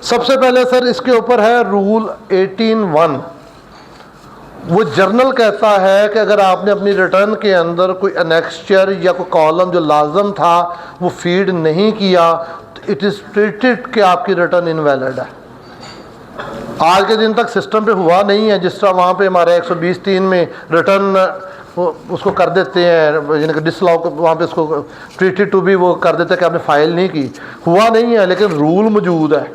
सबसे पहले सर इसके ऊपर है रूल 18(1). वो जर्नल कहता है कि अगर आपने अपनी रिटर्न के अंदर कोई अनेक्चर या कोई कॉलम जो लाजम था वो फीड नहीं किया तो इट इज़ ट्रीटेड कि आपकी रिटर्न इनवैलिड है। आज के दिन तक सिस्टम पे हुआ नहीं है, जिस तरह वहाँ पे हमारे 120(3) में रिटर्न उसको कर देते हैं, यानी कि डिसअलाउ को वहाँ पे उसको ट्रीटेड टू भी वो कर देते हैं कि आपने फ़ाइल नहीं की, हुआ नहीं है, लेकिन रूल मौजूद है।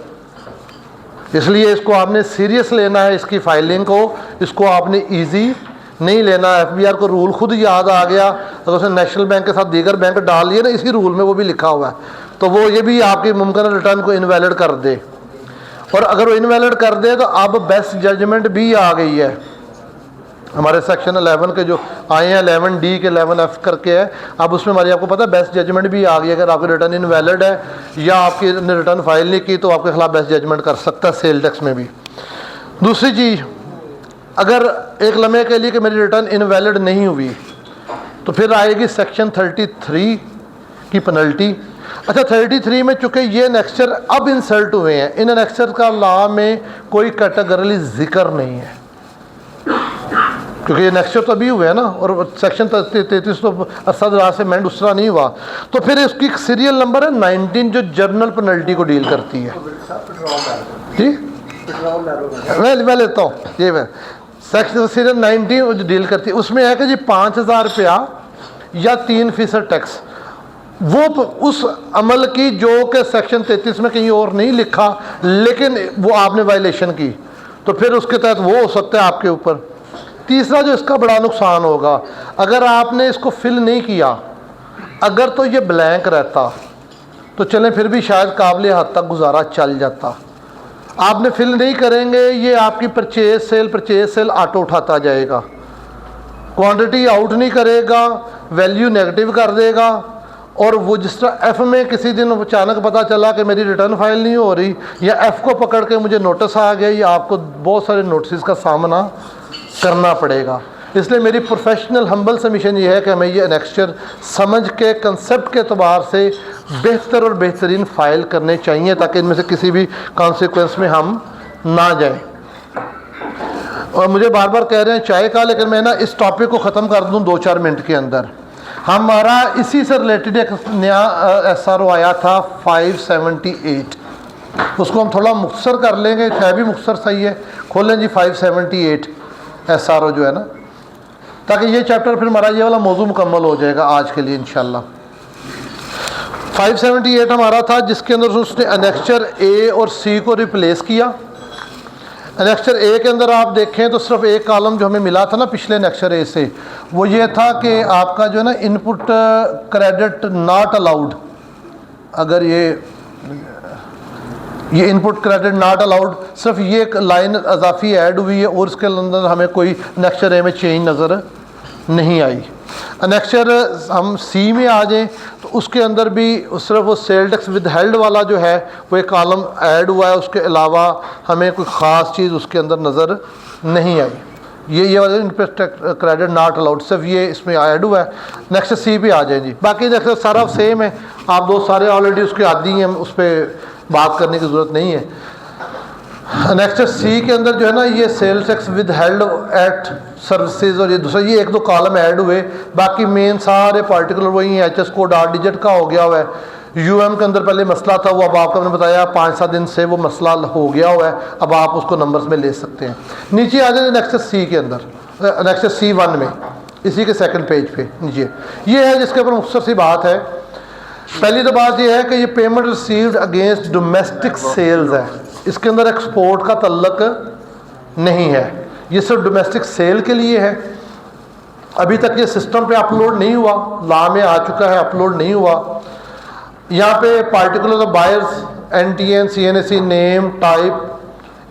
इसलिए इसको आपने सीरियस लेना है, इसकी फाइलिंग को, इसको आपने इजी नहीं लेना। FBR को रूल खुद याद आ गया, अगर उसने नेशनल बैंक के साथ दीगर बैंक डाल लिए ना इसी रूल में, वो भी लिखा हुआ है, तो वो ये भी आपकी मुमकिन रिटर्न को इनवैलिड कर दे। और अगर वो इनवैलिड कर दे तो अब बेस्ट जजमेंट भी आ गई है, हमारे सेक्शन 11 के जो आए हैं, 11D के 11F करके है, अब उसमें हमारी आपको पता है बेस्ट जजमेंट भी आ गई है। अगर आपकी रिटर्न इनवैलिड है या आपकी रिटर्न फाइल नहीं की तो आपके खिलाफ बेस्ट जजमेंट कर सकता है सेल टैक्स में भी। दूसरी चीज़, अगर एक लम्हे के लिए कि मेरी रिटर्न इनवैलिड नहीं हुई तो फिर आएगी सेक्शन 33 की पेनल्टी। अच्छा, 33 में चूँकि ये अनेक्चर अब इंसर्ट हुए हैं, इन अनेक्चर का लॉ में कोई कैटेगरली जिक्र नहीं है, क्योंकि ये नेक्स्ट तो अभी हुए हैं ना, और सेक्शन 33 तो अरसा दराज से मैंड दूसरा नहीं हुआ। तो फिर इसकी सीरियल नंबर है 19 जो जर्नल पेनल्टी को डील करती है। जी मैं लेता हूँ ये, मैं सेक्शन सीरियल 19 जो डील करती है उसमें है कि जी 5,000 रुपया या 3% टैक्स, वो उस अमल की जो कि सेक्शन 33 में कहीं और नहीं लिखा, लेकिन वो आपने वायलेशन की, तो फिर उसके तहत वो हो सकता है आपके ऊपर। तीसरा जो इसका बड़ा नुकसान होगा, अगर आपने इसको फिल नहीं किया, अगर तो ये ब्लैंक रहता तो चलें फिर भी शायद काबिल हद तक गुजारा चल जाता। आपने फिल नहीं करेंगे, ये आपकी परचेज सेल ऑटो उठाता जाएगा, क्वांटिटी आउट नहीं करेगा, वैल्यू नेगेटिव कर देगा। और वो जिस तरह एफ़ में किसी दिन अचानक पता चला कि मेरी रिटर्न फाइल नहीं हो रही, या एफ़ को पकड़ के मुझे नोटिस आ गया, या आपको बहुत सारे नोटिस का सामना करना पड़ेगा। इसलिए मेरी प्रोफेशनल हम्बल सबमिशन ये है कि हमें ये अनेक्चर समझ के कंसेप्ट के अतबार से बेहतर और बेहतरीन फ़ाइल करने चाहिए, ताकि इनमें से किसी भी कॉन्सिक्वेंस में हम ना जाएं। और मुझे बार बार कह रहे हैं चाय का, लेकिन मैं ना इस टॉपिक को ख़त्म कर दूँ 2-4 मिनट के अंदर। हमारा इसी से रिलेटेड एक नया SRO आया था 578, उसको हम थोड़ा मुख्तसर कर लेंगे, है भी मुख्तसर सही है। खोलें जी 578 SRO जो है ना, ताकि ये चैप्टर फिर हमारा ये वाला मौजू मुकम्मल हो जाएगा आज के लिए इंशाल्लाह। 578 हमारा था जिसके अंदर उसने अनेक्चर A और C को रिप्लेस किया। अनेक्चर A के अंदर आप देखें तो सिर्फ एक कॉलम जो हमें मिला था ना पिछले अनेक्चर A से, वो ये था कि आपका जो है ना इनपुट क्रेडिट नॉट अलाउड, अगर ये इनपुट क्रेडिट नॉट अलाउड, सिर्फ ये एक लाइन अजाफी ऐड हुई है और इसके अंदर हमें कोई अनेक्चर A में चेंज नज़र नहीं आई। अनेक्चर हम C में आ जाएं तो उसके अंदर भी सिर्फ वो सेल टैक्स विद हेल्ड वाला जो है वो एक कॉलम ऐड हुआ है, उसके अलावा हमें कोई ख़ास चीज़ उसके अंदर नज़र नहीं आई। ये वाला इनपुट क्रेडिट नॉट अलाउड सिर्फ ये इसमें ऐड हुआ है। नेक्स्ट C पे आ जाए जी, बाकी नेक्स्ट सारा सेम है, आप दो सारे ऑलरेडी उसके आदी हैं, उस पर बात करने की ज़रूरत नहीं है। नेक्स्ट सी के अंदर जो है ना, ये sales tax withheld at services, और ये दूसरा ये 1-2 कॉलम ऐड हुए, बाकी मेन सारे पार्टिकुलर वही हैं। एच एस कोड 8 डिजिट का हो गया हुआ है। यूएम के अंदर पहले मसला था, वो अब आपको मैंने बताया 5-7 दिन से वो मसला हो गया हुआ है, अब आप उसको नंबर्स में ले सकते हैं। नीचे आ जाए नेक्स्ट सी के अंदर, नेक्स्ट C1 में, इसी के सेकंड पेज पे नीचे ये है जिसके ऊपर मुख्तसर सी बात है। पहली तो बात ये है कि ये payment received against domestic sales है, इसके अंदर एक्सपोर्ट का तल्लक नहीं है, ये सिर्फ डोमेस्टिक सेल के लिए है। अभी तक ये सिस्टम पे अपलोड नहीं हुआ, लॉ में आ चुका है, अपलोड नहीं हुआ। यहाँ पे particular buyers NTN CNAC name type,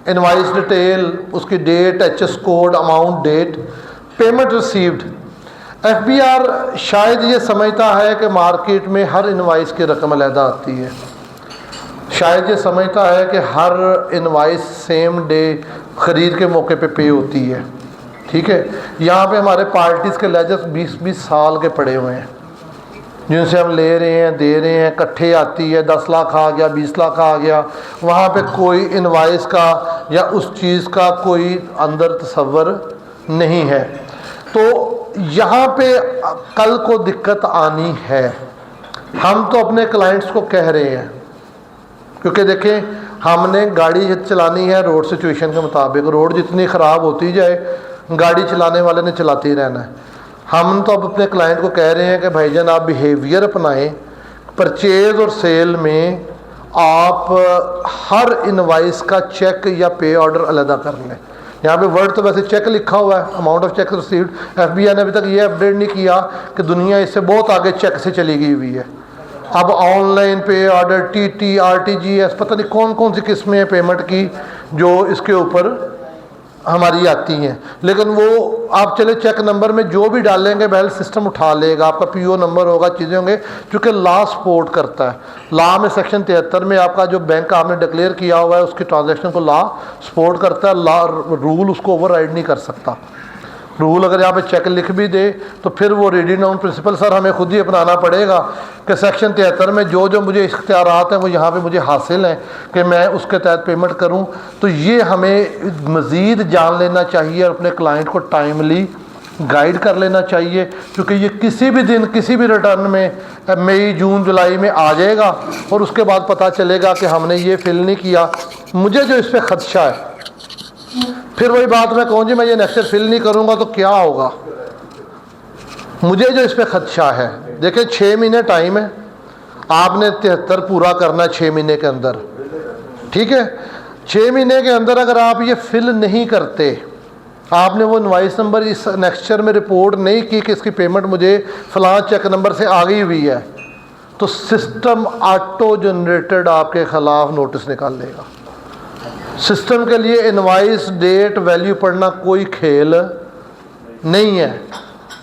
invoice detail, उसकी date, HS code, amount, date, payment received. FBR शायद ये समझता है कि मार्केट में हर इनवाइस की रकम अलहदा आती है, शायद ये समझता है कि हर इनवाइस सेम डे ख़रीद के मौके पे होती है। ठीक है, यहाँ पे हमारे पार्टीज़ के लेजर्स 20-20 साल के पड़े हुए हैं, जिनसे हम ले रहे हैं, दे रहे हैं, इकट्ठे आती है, 10 लाख आ गया, 20 लाख आ गया, वहाँ पे कोई इनवाइस का या उस चीज़ का कोई अंदर तसव्वुर नहीं है। तो यहाँ पे कल को दिक्कत आनी है। हम तो अपने क्लाइंट्स को कह रहे हैं, क्योंकि देखें हमने गाड़ी चलानी है रोड सिचुएशन के मुताबिक, रोड जितनी ख़राब होती जाए गाड़ी चलाने वाले ने चलाते ही रहना है। हम तो अब अपने क्लाइंट को कह रहे हैं कि भाईजान आप बिहेवियर अपनाएं, परचेज़ और सेल में आप हर इनवाइस का चेक या पे ऑर्डर अलहदा कर लें। यहाँ पे वर्ड तो वैसे चेक लिखा हुआ है, amount of check received. FBI ने अभी तक ये अपडेट नहीं किया कि दुनिया इससे बहुत आगे चेक से चली गई हुई है। अब ऑनलाइन पे ऑर्डर, TT, RTGS, पता नहीं कौन कौन सी किस्में हैं पेमेंट की जो इसके ऊपर हमारी आती हैं, लेकिन वो आप चले चेक नंबर में जो भी डालेंगे बहल सिस्टम उठा लेगा, आपका PO नंबर होगा, चीज़ें होंगे, क्योंकि लॉ सपोर्ट करता है। लॉ में सेक्शन 73 में आपका जो बैंक आपने डिक्लेयर किया हुआ है उसकी ट्रांजैक्शन को लॉ सपोर्ट करता है, लॉ रूल उसको ओवरराइड नहीं कर सकता। रूल अगर यहाँ पे चेक लिख भी दे तो फिर वो रीडिंग डाउन प्रिंसिपल सर हमें खुद ही अपनाना पड़ेगा कि सेक्शन 73 में जो जो मुझे इख्तियारात हैं वो यहाँ पे मुझे हासिल हैं कि मैं उसके तहत पेमेंट करूँ। तो ये हमें मज़ीद जान लेना चाहिए और अपने क्लाइंट को टाइमली गाइड कर लेना चाहिए, क्योंकि ये किसी भी दिन किसी भी रिटर्न में मई, जून, जुलाई में आ जाएगा और उसके बाद पता चलेगा कि हमने ये फिल नहीं किया। मुझे जो इस पर खदशा है, फिर वही बात मैं कहूँ जी मैं ये नेक्स्ट फिल नहीं करूँगा तो क्या होगा, मुझे जो इस पर खदशा है, देखिए 6 महीने टाइम है, आपने 73 पूरा करना है 6 महीने के अंदर। ठीक है, 6 महीने के अंदर अगर आप ये फिल नहीं करते, आपने वो इनवॉइस नंबर इस नेक्स्ट ईयर में रिपोर्ट नहीं की कि इसकी पेमेंट मुझे फलां चेक नंबर से आ गई हुई है, तो सिस्टम ऑटो जनरेटेड आपके ख़िलाफ़ नोटिस निकाल लेगा। सिस्टम के लिए इनवाइस, डेट, वैल्यू पढ़ना कोई खेल नहीं है।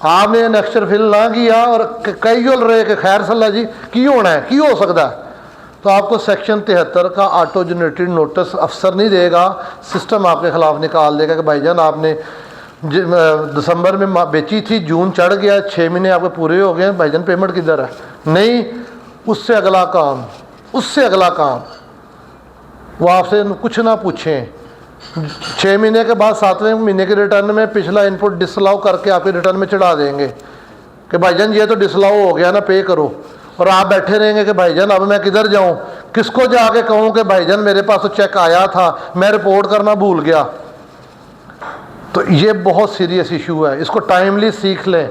आपने नेक्स्ट फिल ना किया और कैजुअल रहे कि खैर सल्ला जी की होना है, की हो सकता है, तो आपको सेक्शन 73 का ऑटो जनरेटेड नोटिस अफसर नहीं देगा, सिस्टम आपके ख़िलाफ़ निकाल देगा कि भाईजान आपने दिसंबर में बेची थी, जून चढ़ गया, 6 महीने आपके पूरे हो गए, भाईजान पेमेंट किधर है। नहीं, उससे अगला काम, उससे अगला काम वो आपसे कुछ ना पूछें, 6 महीने के बाद 7वें महीने के रिटर्न में पिछला इनपुट डिसअलाउ करके आपके रिटर्न में चढ़ा देंगे कि भाईजान ये तो डिसअलाउ हो गया ना, पे करो। और आप बैठे रहेंगे कि भाईजान अब मैं किधर जाऊं, किसको जाके कहूं कि भाईजान मेरे पास तो चेक आया था, मैं रिपोर्ट करना भूल गया। तो ये बहुत सीरियस इशू है, इसको टाइमली सीख लें।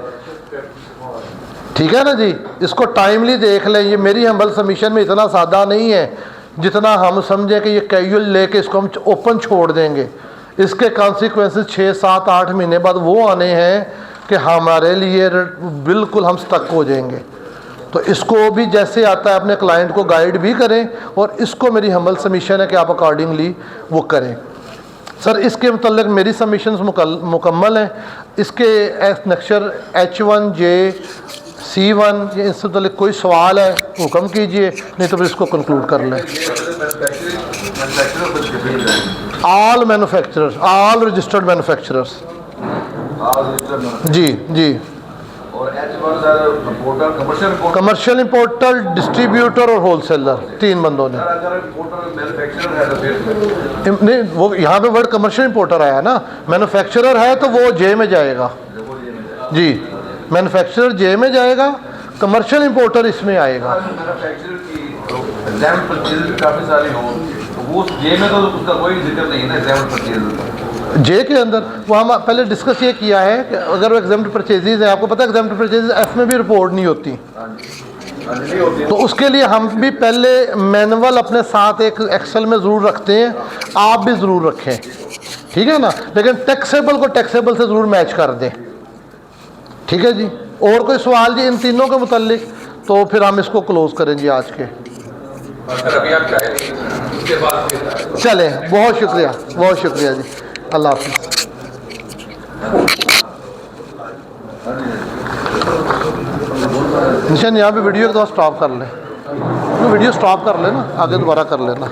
ठीक है ना जी, इसको टाइमली देख लें। ये मेरी हम्बल सबमिशन में इतना सादा नहीं है जितना हम समझें कि ये कैजुअल लेके इसको हम ओपन छोड़ देंगे। इसके कॉन्सिक्वेंसेस 6, 7, 8 महीने बाद वो आने हैं कि हमारे लिए बिल्कुल हम स्टक हो जाएंगे। तो इसको भी जैसे आता है अपने क्लाइंट को गाइड भी करें, और इसको मेरी हम्बल सबमिशन है कि आप अकॉर्डिंगली वो करें। सर इसके मतलब मेरी सबमिशंस मुकम्मल हैं। इसके नेक्चर H1J C1 ये इससे मतलब कोई सवाल है हुक्म कीजिए, नहीं तो फिर इसको कंक्लूड कर लें। All manufacturers, all registered manufacturers, जी जी
और H1 sir portal commercial portal.
Commercial importer, distributor और होलसेलर, 3 बंदों ने।
सर अगर पोर्टल मैन्युफैक्चरर है तो फिर
नहीं, वो यहाँ पे वर्ड कमर्शियल इंपोर्टर आया ना, मैन्युफैक्चरर है तो वो जे में जाएगा जी, मैन्युफैक्चरर जे में जाएगा, कमर्शियल इंपोर्टर इसमें आएगा।
मैन्युफैक्चरर की एग्जाम परचेज काफ़ी सारी हो तो वो जे में तो उसका कोई जिक्र नहीं है ना एग्जाम परचेज
जे के अंदर वो हम पहले डिस्कस ये किया है कि अगर वो एग्जाम्ड परचेजेज है, आपको पता है एग्जाम्ड परचेजेज एफ में भी रिपोर्ट नहीं होती, तो उसके लिए हम भी पहले मैनुअल अपने साथ एक एक्सेल में ज़रूर रखते हैं, आप भी ज़रूर रखें, ठीक है ना। लेकिन टैक्सेबल को टैक्सेबल से ज़रूर मैच कर दें, ठीक है जी। और कोई सवाल जी इन तीनों के मुतालिक, तो फिर हम इसको क्लोज़ करें जी आज के। चलें, बहुत शुक्रिया जी, अल्लाह हाफिज़। निशान यहाँ पे वीडियो को तो स्टॉप कर ले, वीडियो स्टॉप कर लेना, आगे दोबारा कर लेना।